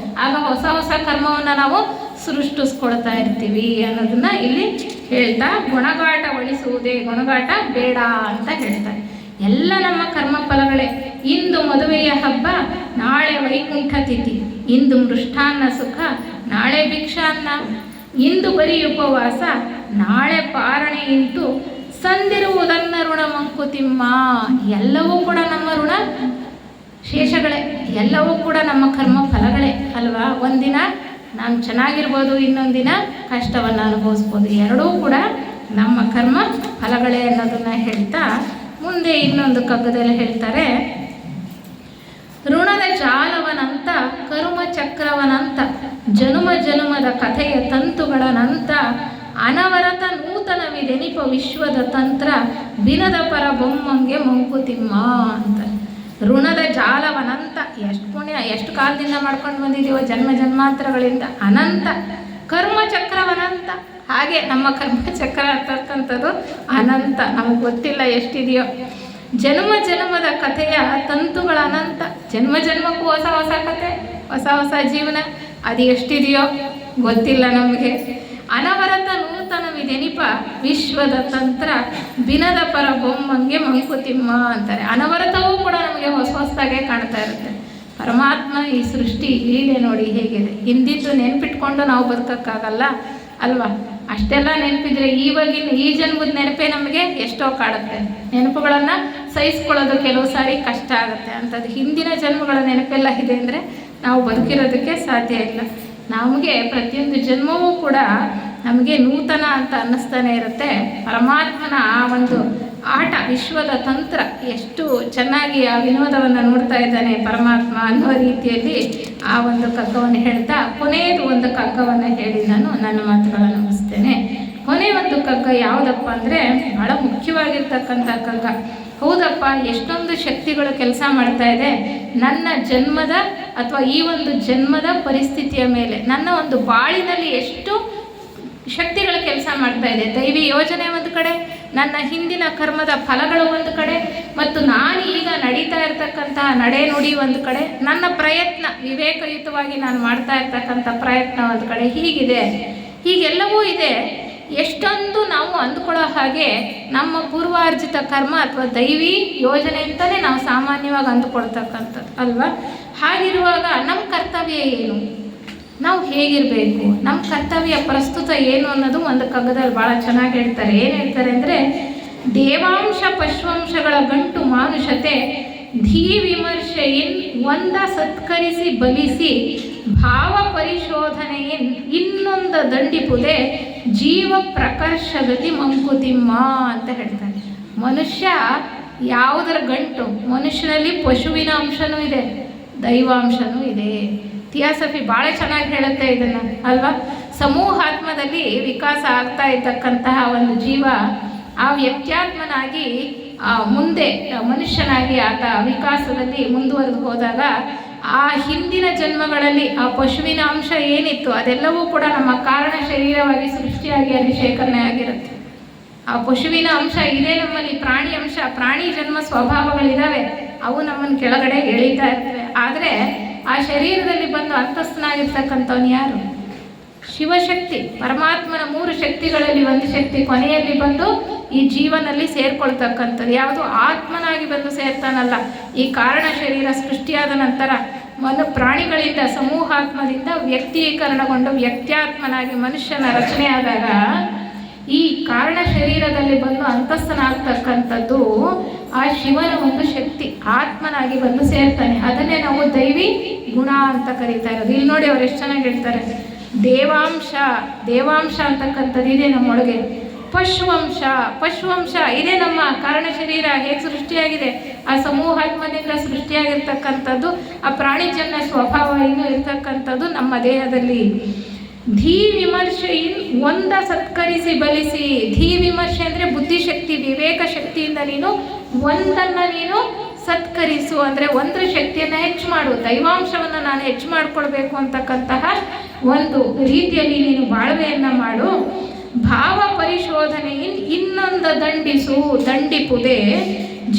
ಆಗ ಹೊಸ ಕರ್ಮವನ್ನು ನಾವು ಸೃಷ್ಟಿಸ್ಕೊಳ್ತಾ ಇರ್ತೀವಿ ಅನ್ನೋದನ್ನ ಇಲ್ಲಿ ಹೇಳ್ತಾ, ಗೊಣಗಾಟ ಒಳಿಸುವುದೇ, ಗೊಣಗಾಟ ಬೇಡ ಅಂತ ಹೇಳ್ತಾರೆ. ಎಲ್ಲ ನಮ್ಮ ಕರ್ಮ ಫಲಗಳೇ. ಇಂದು ಮದುವೆಯ ಹಬ್ಬ, ನಾಳೆ ವೈಕುಂಠ ತಿಥಿ. ಇಂದು ಮೃಷ್ಟಾನ್ನ ಸುಖ, ನಾಳೆ ಭಿಕ್ಷಾನ್ನ. ಇಂದು ಬರೀ ಉಪವಾಸ, ನಾಳೆ ಪಾರಣೆ ಇಂಟು. ಸಂದಿರುವುದನ್ನ ಋಣ ಮಂಕುತಿಮ್ಮ. ಎಲ್ಲವೂ ಕೂಡ ನಮ್ಮ ಋಣ ಶೇಷಗಳೇ, ಎಲ್ಲವೂ ಕೂಡ ನಮ್ಮ ಕರ್ಮ ಫಲಗಳೇ ಅಲ್ವಾ? ಒಂದಿನ ನಾನು ಚೆನ್ನಾಗಿರ್ಬೋದು, ಇನ್ನೊಂದು ದಿನ ಕಷ್ಟವನ್ನು ಅನುಭವಿಸ್ಬೋದು. ಎರಡೂ ಕೂಡ ನಮ್ಮ ಕರ್ಮ ಫಲಗಳೇ ಅನ್ನೋದನ್ನು ಹೇಳ್ತಾ ಮುಂದೆ ಇನ್ನೊಂದು ಕಗ್ಗದಲ್ಲಿ ಹೇಳ್ತಾರೆ, ಋಣದ ಜಾಲವನಂತ ಕರ್ಮ ಚಕ್ರವನಂತ ಜನುಮದ ಕಥೆಯ ತಂತುಗಳನಂತ ಅನವರತ ನೂತನವಿದೆನಿಪ ವಿಶ್ವದ ತಂತ್ರ ಬಿನದ ಪರ ಬೊಮ್ಮಂಗೆ ಮಂಕುತಿಮ್ಮ ಅಂತ. ಋಣದ ಜಾಲವನಂತ, ಎಷ್ಟು ಪುಣ್ಯ, ಎಷ್ಟು ಕಾಲದಿಂದ ಮಾಡ್ಕೊಂಡು ಬಂದಿದ್ದೀವೋ ಜನ್ಮಾಂತರಗಳಿಂದ. ಅನಂತ ಕರ್ಮಚಕ್ರವನಂತ, ಹಾಗೆ ನಮ್ಮ ಕರ್ಮಚಕ್ರ ಅಂತಕ್ಕಂಥದ್ದು ಅನಂತ, ನಮಗೆ ಗೊತ್ತಿಲ್ಲ ಎಷ್ಟಿದೆಯೋ. ಜನ್ಮ ಜನ್ಮದ ಕಥೆಯ ತಂತುಗಳ ಅನಂತ, ಜನ್ಮ ಜನ್ಮಕ್ಕೂ ಹೊಸ ಹೊಸ ಕಥೆ, ಹೊಸ ಹೊಸ ಜೀವನ. ಅದು ಎಷ್ಟಿದೆಯೋ ಗೊತ್ತಿಲ್ಲ ನಮಗೆ. ಅನವರತ ನೂತನವಿದೆನಿಪ ವಿಶ್ವದ ತಂತ್ರ ಬಿನದ ಪರ ಬೊಮ್ಮಂಗೆ ಮಂಕುತಿಮ್ಮ ಅಂತಾರೆ. ಅನವರತವೂ ಕೂಡ ನಮಗೆ ಹೊಸ ಹೊಸದಾಗೆ ಕಾಣ್ತಾ ಇರುತ್ತೆ. ಪರಮಾತ್ಮ ಈ ಸೃಷ್ಟಿ ಲೀಲೆ ನೋಡಿ ಹೇಗಿದೆ. ಹಿಂದಿದ್ದು ನೆನಪಿಟ್ಕೊಂಡು ನಾವು ಬದುಕೋಕ್ಕಾಗಲ್ಲ ಅಲ್ವಾ? ಅಷ್ಟೆಲ್ಲ ನೆನಪಿದ್ರೆ ಇವಾಗಿನ ಈ ಜನ್ಮದ ನೆನಪೇ ನಮಗೆ ಎಷ್ಟೋ ಕಾಡುತ್ತೆ. ನೆನಪುಗಳನ್ನು ಸಹಿಸ್ಕೊಳ್ಳೋದು ಕೆಲವು ಸಾರಿ ಕಷ್ಟ ಆಗುತ್ತೆ. ಅಂಥದ್ದು ಹಿಂದಿನ ಜನ್ಮಗಳ ನೆನಪೆಲ್ಲ ಇದೆ ಅಂದರೆ ನಾವು ಬದುಕಿರೋದಕ್ಕೆ ಸಾಧ್ಯ ಇಲ್ಲ. ನಮಗೆ ಪ್ರತಿಯೊಂದು ಜನ್ಮವೂ ಕೂಡ ನಮಗೆ ನೂತನ ಅಂತ ಅನ್ನಿಸ್ತಾನೆ ಇರುತ್ತೆ. ಪರಮಾತ್ಮನ ಆ ಒಂದು ಆಟ, ವಿಶ್ವದ ತಂತ್ರ ಎಷ್ಟು ಚೆನ್ನಾಗಿ ಆ ವಿನೋದವನ್ನು ನೋಡ್ತಾ ಇದ್ದಾನೆ ಪರಮಾತ್ಮ ಅನ್ನೋ ರೀತಿಯಲ್ಲಿ ಆ ಒಂದು ಕಗ್ಗವನ್ನು ಹೇಳ್ತಾ ಕೊನೆಯದು ಒಂದು ಕಗ್ಗವನ್ನು ಹೇಳಿ ನಾನು ನನ್ನ ಮಾತುಗಳನ್ನು ಮುಗಿಸ್ತೇನೆ. ಕೊನೆ ಒಂದು ಕಗ್ಗ ಯಾವುದಪ್ಪ ಅಂದರೆ ಬಹಳ ಮುಖ್ಯವಾಗಿರ್ತಕ್ಕಂಥ ಕಗ್ಗ. ಹೌದಪ್ಪ, ಎಷ್ಟೊಂದು ಶಕ್ತಿಗಳು ಕೆಲಸ ಮಾಡ್ತಾ ಇದೆ ನನ್ನ ಜನ್ಮದ ಅಥವಾ ಈ ಒಂದು ಜನ್ಮದ ಪರಿಸ್ಥಿತಿಯ ಮೇಲೆ, ನನ್ನ ಒಂದು ಬಾಳಿನಲ್ಲಿ ಎಷ್ಟು ಶಕ್ತಿಗಳು ಕೆಲಸ ಮಾಡ್ತಾ ಇದೆ. ದೈವಿ ಯೋಜನೆ ಒಂದು ಕಡೆ, ನನ್ನ ಹಿಂದಿನ ಕರ್ಮದ ಫಲಗಳು ಒಂದು ಕಡೆ, ಮತ್ತು ನಾನು ಈಗ ನಡೀತಾ ಇರ್ತಕ್ಕಂತಹ ನಡೆ ನುಡಿ ಒಂದು ಕಡೆ, ನನ್ನ ಪ್ರಯತ್ನ ವಿವೇಕಯುತವಾಗಿ ನಾನು ಮಾಡ್ತಾ ಇರ್ತಕ್ಕಂಥ ಪ್ರಯತ್ನ ಒಂದು ಕಡೆ, ಹೀಗಿದೆ, ಹೀಗೆಲ್ಲವೂ ಇದೆ. ಎಷ್ಟೊಂದು ನಾವು ಅಂದ್ಕೊಳ್ಳೋ ಹಾಗೆ ನಮ್ಮ ಪೂರ್ವಾರ್ಜಿತ ಕರ್ಮ ಅಥವಾ ದೈವಿ ಯೋಜನೆ ಅಂತಲೇ ನಾವು ಸಾಮಾನ್ಯವಾಗಿ ಅಂದುಕೊಳ್ತಕ್ಕಂಥದ್ದು ಅಲ್ವಾ? ಹಾಗಿರುವಾಗ ನಮ್ಮ ಕರ್ತವ್ಯ ಏನು, ನಾವು ಹೇಗಿರಬೇಕು, ನಮ್ಮ ಕರ್ತವ್ಯ ಪ್ರಸ್ತುತ ಏನು ಅನ್ನೋದು ಒಂದು ಕಗ್ಗದಲ್ಲಿ ಭಾಳ ಚೆನ್ನಾಗಿ ಹೇಳ್ತಾರೆ. ಏನು ಹೇಳ್ತಾರೆ ಅಂದರೆ, ದೇವಾಂಶ ಪಶ್ವಂಶಗಳ ಗಂಟು ಮಾನುಷತೆ ಧೀ ವಿಮರ್ಶೆಯಿನ್ ಒಂದ ಸತ್ಕರಿಸಿ ಬಲಿಸಿ ಭಾವ ಪರಿಶೋಧನೆಯಿನ್ ಇನ್ನೊಂದು ದಂಡಿಪುದೆ ಜೀವ ಪ್ರಕರ್ಷಗತಿ ಮಂಕುತಿಮ್ಮ ಅಂತ ಹೇಳ್ತಾರೆ. ಮನುಷ್ಯ ಯಾವುದರ ಗಂಟು? ಮನುಷ್ಯನಲ್ಲಿ ಪಶುವಿನ ಅಂಶನೂ ಇದೆ, ದೈವಾಂಶನೂ ಇದೆ. ಥಿಯಾಸಫಿ ಭಾಳ ಚೆನ್ನಾಗಿ ಹೇಳುತ್ತೆ ಇದನ್ನು ಅಲ್ವಾ? ಸಮೂಹಾತ್ಮದಲ್ಲಿ ವಿಕಾಸ ಆಗ್ತಾ ಇದ್ದಕ್ಕಂತಹ ಒಂದು ಜೀವ ಆ ವ್ಯಕ್ತ್ಯಾತ್ಮನಾಗಿ ಮುಂದೆ ಮನುಷ್ಯನಾಗಿ ಆತ ವಿಕಾಸದಲ್ಲಿ ಮುಂದುವರೆದು ಹೋದಾಗ ಆ ಹಿಂದಿನ ಜನ್ಮಗಳಲ್ಲಿ ಆ ಪಶುವಿನ ಅಂಶ ಏನಿತ್ತು ಅದೆಲ್ಲವೂ ಕೂಡ ನಮ್ಮ ಕಾರಣ ಶರೀರವಾಗಿ ಸೃಷ್ಟಿಯಾಗಿ ಅಲ್ಲಿ ಶೇಖರಣೆ ಆಗಿರುತ್ತೆ. ಆ ಪಶುವಿನ ಅಂಶ ಇದೆ ನಮ್ಮಲ್ಲಿ, ಪ್ರಾಣಿ ಅಂಶ, ಪ್ರಾಣಿ ಜನ್ಮ ಸ್ವಭಾವಗಳಿದ್ದಾವೆ, ಅವು ನಮ್ಮನ್ನು ಕೆಳಗಡೆ ಎಳೀತಾ ಇರ್ತವೆ. ಆದರೆ ಆ ಶರೀರದಲ್ಲಿ ಬಂದು ಅಂತಸ್ಥನಾಗಿರ್ತಕ್ಕಂಥವನು ಯಾರು? ಶಿವಶಕ್ತಿ, ಪರಮಾತ್ಮನ 3 ಶಕ್ತಿಗಳಲ್ಲಿ ಒಂದು ಶಕ್ತಿ ಕೊನೆಯಲ್ಲಿ ಬಂದು ಈ ಜೀವನಲ್ಲಿ ಸೇರ್ಕೊಳ್ತಕ್ಕಂಥದ್ದು. ಯಾವುದು? ಆತ್ಮನಾಗಿ ಬಂದು ಸೇರ್ತಾನಲ್ಲ. ಈ ಕಾರಣ ಶರೀರ ಸೃಷ್ಟಿಯಾದ ನಂತರ ಪ್ರಾಣಿಗಳಿಂದ ಸಮೂಹಾತ್ಮದಿಂದ ವ್ಯಕ್ತೀಕರಣಗೊಂಡು ವ್ಯಕ್ತ್ಯಾತ್ಮನಾಗಿ ಮನುಷ್ಯನ ರಚನೆ ಆದಾಗ ಈ ಕಾರಣ ಶರೀರದಲ್ಲಿ ಬಂದು ಅಂತಸ್ಥನಾಗ್ತಕ್ಕಂಥದ್ದು ಆ ಶಿವನ ಒಂದು ಶಕ್ತಿ, ಆತ್ಮನಾಗಿ ಬಂದು ಸೇರ್ತಾನೆ. ಅದನ್ನೇ ನಾವು ದೈವಿ ಗುಣ ಅಂತ ಕರೀತಾ ಇರೋದು. ಇಲ್ಲಿ ನೋಡಿ ಅವ್ರು ಎಷ್ಟು ಚೆನ್ನಾಗಿ ಹೇಳ್ತಾರೆ, ದೇವಾಂಶ ಅಂತಕ್ಕಂಥದ್ದು ಇದೆ ನಮ್ಮೊಳಗೆ, ಪಶುವಂಶ ಇದೇ ನಮ್ಮ ಕಾರಣ ಶರೀರ ಹೇಗೆ ಸೃಷ್ಟಿಯಾಗಿದೆ, ಆ ಸಮೂಹಾತ್ಮದಿಂದ ಸೃಷ್ಟಿಯಾಗಿರ್ತಕ್ಕಂಥದ್ದು, ಆ ಪ್ರಾಣಿಜನ್ಯ ಸ್ವಭಾವ ಇನ್ನೂ ಇರ್ತಕ್ಕಂಥದ್ದು ನಮ್ಮ ದೇಹದಲ್ಲಿ. ಧೀ ವಿಮರ್ಶೆ ಒಂದ ಸತ್ಕರಿಸಿ ಬಲಿಸಿ. ಧೀ ವಿಮರ್ಶೆ ಅಂದರೆ ಬುದ್ಧಿಶಕ್ತಿ, ವಿವೇಕ ಶಕ್ತಿಯಿಂದ ನೀನು ಒಂದನ್ನು ನೀನು ಸತ್ಕರಿಸು, ಅಂದರೆ ಒಂದರ ಶಕ್ತಿಯನ್ನು ಹೆಚ್ಚು ಮಾಡು, ದೈವಾಂಶವನ್ನು ನಾನು ಹೆಚ್ಚು ಮಾಡಿಕೊಳ್ಬೇಕು ಅಂತಕ್ಕಂತಹ ಒಂದು ರೀತಿಯಲ್ಲಿ ನೀನು ಬಾಳ್ವೆಯನ್ನು ಮಾಡು. ಭಾವ ಪರಿಶೋಧನೆಯಿಂದ ಇನ್ನೊಂದು ದಂಡಿಪುದೆ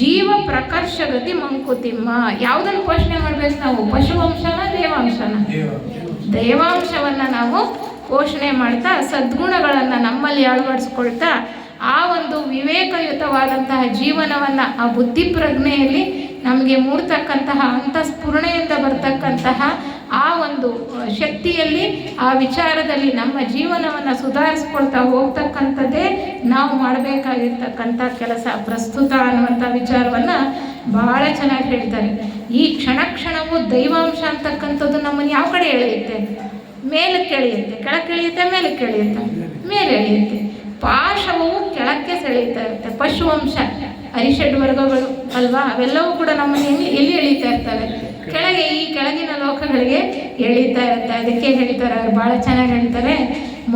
ಜೀವ ಪ್ರಕರ್ಷಗತಿ ಮಂಕುತಿಮ್ಮ. ಯಾವುದನ್ನು ಪೋಷಣೆ ಮಾಡಬೇಕು ನಾವು? ಪಶುವಂಶನ ದೇವಾಂಶನ? ದೇವಾಂಶವನ್ನು ನಾವು ಪೋಷಣೆ ಮಾಡ್ತಾ ಸದ್ಗುಣಗಳನ್ನು ನಮ್ಮಲ್ಲಿ ಅಳವಡಿಸ್ಕೊಳ್ತಾ ಆ ಒಂದು ವಿವೇಕಯುತವಾದಂತಹ ಜೀವನವನ್ನು ಆ ಬುದ್ಧಿ ಪ್ರಜ್ಞೆಯಲ್ಲಿ ನಮಗೆ ಮೂಡ್ತಕ್ಕಂತಹ ಅಂತಃಸ್ಫುರಣೆಯಿಂದ ಬರ್ತಕ್ಕಂತಹ ಆ ಒಂದು ಶಕ್ತಿಯಲ್ಲಿ ಆ ವಿಚಾರದಲ್ಲಿ ನಮ್ಮ ಜೀವನವನ್ನು ಸುಧಾರಿಸ್ಕೊಳ್ತಾ ಹೋಗ್ತಕ್ಕಂಥದ್ದೇ ನಾವು ಮಾಡಬೇಕಾಗಿರ್ತಕ್ಕಂಥ ಕೆಲಸ ಪ್ರಸ್ತುತ ಅನ್ನುವಂಥ ವಿಚಾರವನ್ನು ಬಹಳ ಚೆನ್ನಾಗಿ ಹೇಳ್ತಾರೆ. ಈ ಕ್ಷಣವೂ ದೈವಾಂಶ ಅಂತಕ್ಕಂಥದ್ದು ನಮ್ಮನ್ನು ಯಾವ ಕಡೆ ಎಳೆಯುತ್ತೆ? ಮೇಲಕ್ಕೆ ಎಳೆಯುತ್ತೆ, ಕೆಳಕ್ಕೆ ಎಳೆಯುತ್ತೆ, ಮೇಲಕ್ಕೆ ಎಳೆಯುತ್ತೆ, ಮೇಲೆ ಎಳೆಯುತ್ತೆ. ಪಾಶವು ಕೆಳಕ್ಕೆ ಸೆಳೆಯುತ್ತಾ ಇರುತ್ತೆ. ಪಶುವಂಶ, ಅರಿಷಡ್ ವರ್ಗಗಳು ಅಲ್ವಾ, ಅವೆಲ್ಲವೂ ಕೂಡ ನಮ್ಮನ್ನು ಎಲ್ಲಿ ಎಳೀತಾ ಇರ್ತವೆ? ಕೆಳಗೆ, ಈ ಕೆಳಗಿನ ಲೋಕಗಳಿಗೆ ಎಳೀತಾ ಇರುತ್ತೆ. ಅದಕ್ಕೆ ಹೇಳ್ತಾರೆ ಅವ್ರು ಭಾಳ ಚೆನ್ನಾಗಿ ಹೇಳ್ತಾರೆ,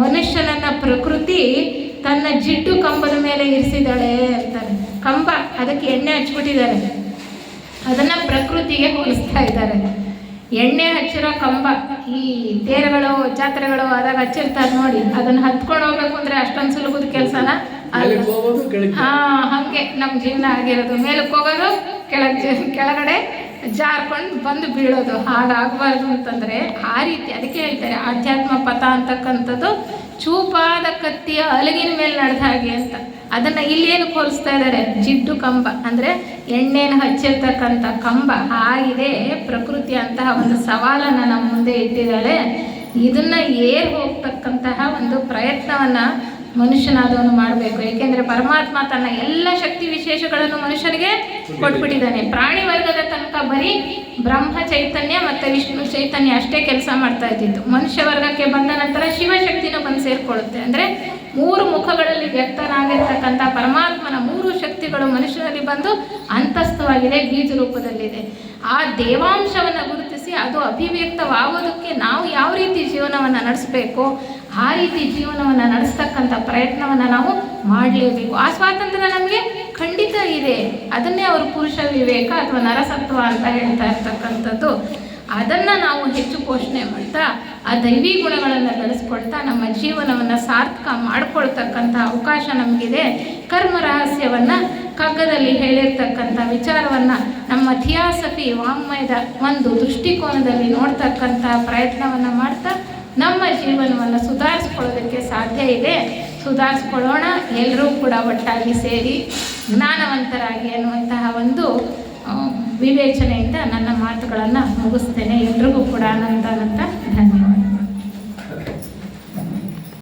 ಮನುಷ್ಯನನ್ನ ಪ್ರಕೃತಿ ತನ್ನ ಜಿಡ್ಡು ಕಂಬದ ಮೇಲೆ ಇರಿಸಿದಾಳೆ ಅಂತಾರೆ. ಕಂಬ, ಅದಕ್ಕೆ ಎಣ್ಣೆ ಹಚ್ಬಿಟ್ಟಿದ್ದಾರೆ, ಅದನ್ನ ಪ್ರಕೃತಿಗೆ ಹೋಲಿಸ್ತಾ ಇದ್ದಾರೆ. ಎಣ್ಣೆ ಹಚ್ಚಿರೋ ಕಂಬ, ಈ ತೇರುಗಳು ಜಾತ್ರೆಗಳು ಆದಾಗ ಹಚ್ಚಿರ್ತಾರೆ ನೋಡಿ, ಅದನ್ನು ಹತ್ಕೊಂಡು ಹೋಗ್ಬೇಕು ಅಂದರೆ ಅಷ್ಟೊಂದು ಸುಲಭದ ಕೆಲಸನ ಮೇಲಕ್ಕೆ ಹೋಗೋದು ಕೆಳಗೆ ಹಾಗೆ ನಮ್ಮ ಜೀವನ ಆಗಿರೋದು. ಮೇಲಕ್ಕೆ ಹೋಗೋದು ಕೆಳಗಡೆ ಜಾರ್ಕೊಂಡು ಬಂದು ಬೀಳೋದು. ಹಾಗಾಗಬಾರ್ದು ಅಂತಂದರೆ ಆ ರೀತಿ ಅದಕ್ಕೆ ಹೇಳ್ತಾರೆ ಆಧ್ಯಾತ್ಮ ಪಥ ಅಂತಕ್ಕಂಥದ್ದು ಚೂಪಾದ ಕತ್ತಿಯ ಅಲಗಿನ ಮೇಲೆ ನಡೆದ ಹಾಗೆ ಅಂತ. ಅದನ್ನು ಇಲ್ಲಿ ಏನು ಹೋಲಿಸ್ತಾ ಇದ್ದಾರೆ, ಜಿಡ್ಡು ಕಂಬ ಅಂದರೆ ಎಣ್ಣೆನ ಹಚ್ಚಿರ್ತಕ್ಕಂಥ ಕಂಬ. ಆಗಿದೆ ಪ್ರಕೃತಿ ಅಂತಹ ಒಂದು ಸವಾಲನ್ನು ನಮ್ಮ ಮುಂದೆ ಇಟ್ಟಿದ್ದಾಳೆ. ಇದನ್ನು ಏರ್ ಹೋಗ್ತಕ್ಕಂತಹ ಒಂದು ಪ್ರಯತ್ನವನ್ನು ಮನುಷ್ಯನಾದವನು ಮಾಡಬೇಕು. ಏಕೆಂದರೆ ಪರಮಾತ್ಮ ತನ್ನ ಎಲ್ಲ ಶಕ್ತಿ ವಿಶೇಷಗಳನ್ನು ಮನುಷ್ಯನಿಗೆ ಕೊಟ್ಬಿಟ್ಟಿದ್ದಾನೆ. ಪ್ರಾಣಿ ವರ್ಗದ ತನಕ ಬರೀ ಬ್ರಹ್ಮ ಚೈತನ್ಯ ಮತ್ತು ವಿಷ್ಣು ಚೈತನ್ಯ ಅಷ್ಟೇ ಕೆಲಸ ಮಾಡ್ತಾ ಇದ್ದಿತ್ತು. ಮನುಷ್ಯ ವರ್ಗಕ್ಕೆ ಬಂದ ನಂತರ ಶಿವಶಕ್ತಿನೂ ಬಂದು ಸೇರಿಕೊಳ್ಳುತ್ತೆ. ಅಂದರೆ 3 ಮುಖಗಳಲ್ಲಿ ವ್ಯಕ್ತನಾಗಿರ್ತಕ್ಕಂಥ ಪರಮಾತ್ಮನ 3 ಶಕ್ತಿಗಳು ಮನುಷ್ಯನಲ್ಲಿ ಬಂದು ಅಂತಸ್ಥವಾಗಿದೆ, ಬೀಜ ರೂಪದಲ್ಲಿದೆ. ಆ ದೇವಾಂಶವನ್ನು ಗುರುತಿಸಿ ಅದು ಅಭಿವ್ಯಕ್ತವಾಗೋದಕ್ಕೆ ನಾವು ಯಾವ ರೀತಿ ಜೀವನವನ್ನು ನಡೆಸಬೇಕು, ಆ ರೀತಿ ಜೀವನವನ್ನು ನಡೆಸ್ತಕ್ಕಂಥ ಪ್ರಯತ್ನವನ್ನು ನಾವು ಮಾಡಲೇಬೇಕು. ಆ ಸ್ವಾತಂತ್ರ್ಯ ನಮಗೆ ಖಂಡಿತ ಇದೆ. ಅದನ್ನೇ ಅವರು ಪುರುಷ ವಿವೇಕ ಅಥವಾ ನರಸತ್ವ ಅಂತ ಹೇಳ್ತಾ ಇರ್ತಕ್ಕಂಥದ್ದು. ಅದನ್ನು ನಾವು ಹೆಚ್ಚು ಪೋಷಣೆ ಮಾಡ್ತಾ ಆ ದೈವಿ ಗುಣಗಳನ್ನು ಬೆಳೆಸ್ಕೊಳ್ತಾ ನಮ್ಮ ಜೀವನವನ್ನು ಸಾರ್ಥಕ ಮಾಡಿಕೊಳ್ತಕ್ಕಂಥ ಅವಕಾಶ ನಮಗಿದೆ. ಕರ್ಮ ರಹಸ್ಯವನ್ನು ಕಗ್ಗದಲ್ಲಿ ಹೇಳಿರ್ತಕ್ಕಂಥ ವಿಚಾರವನ್ನು ನಮ್ಮ ಥಿಯಾಸಫಿ ವಾಂಗ್ಮಯದ ಒಂದು ದೃಷ್ಟಿಕೋನದಲ್ಲಿ ನೋಡ್ತಕ್ಕಂಥ ಪ್ರಯತ್ನವನ್ನು ಮಾಡ್ತಾ ನಮ್ಮ ಜೀವನವನ್ನು ಸುಧಾರಿಸ್ಕೊಳ್ಳೋದಕ್ಕೆ ಸಾಧ್ಯ ಇದೆ. ಸುಧಾರಿಸ್ಕೊಳ್ಳೋಣ, ಎಲ್ಲರೂ ಕೂಡ ಒಟ್ಟಾಗಿ ಸೇರಿ ಜ್ಞಾನವಂತರಾಗಿ ಅನ್ನುವಂತಹ ಒಂದು ವಿವೇಚನೆಯಿಂದ ನನ್ನ ಮಾತುಗಳನ್ನು ಮುಗಿಸ್ತೇನೆ. ಎಲ್ರಿಗೂ ಕೂಡ ಅನಂತ ಧನ್ಯವಾದ.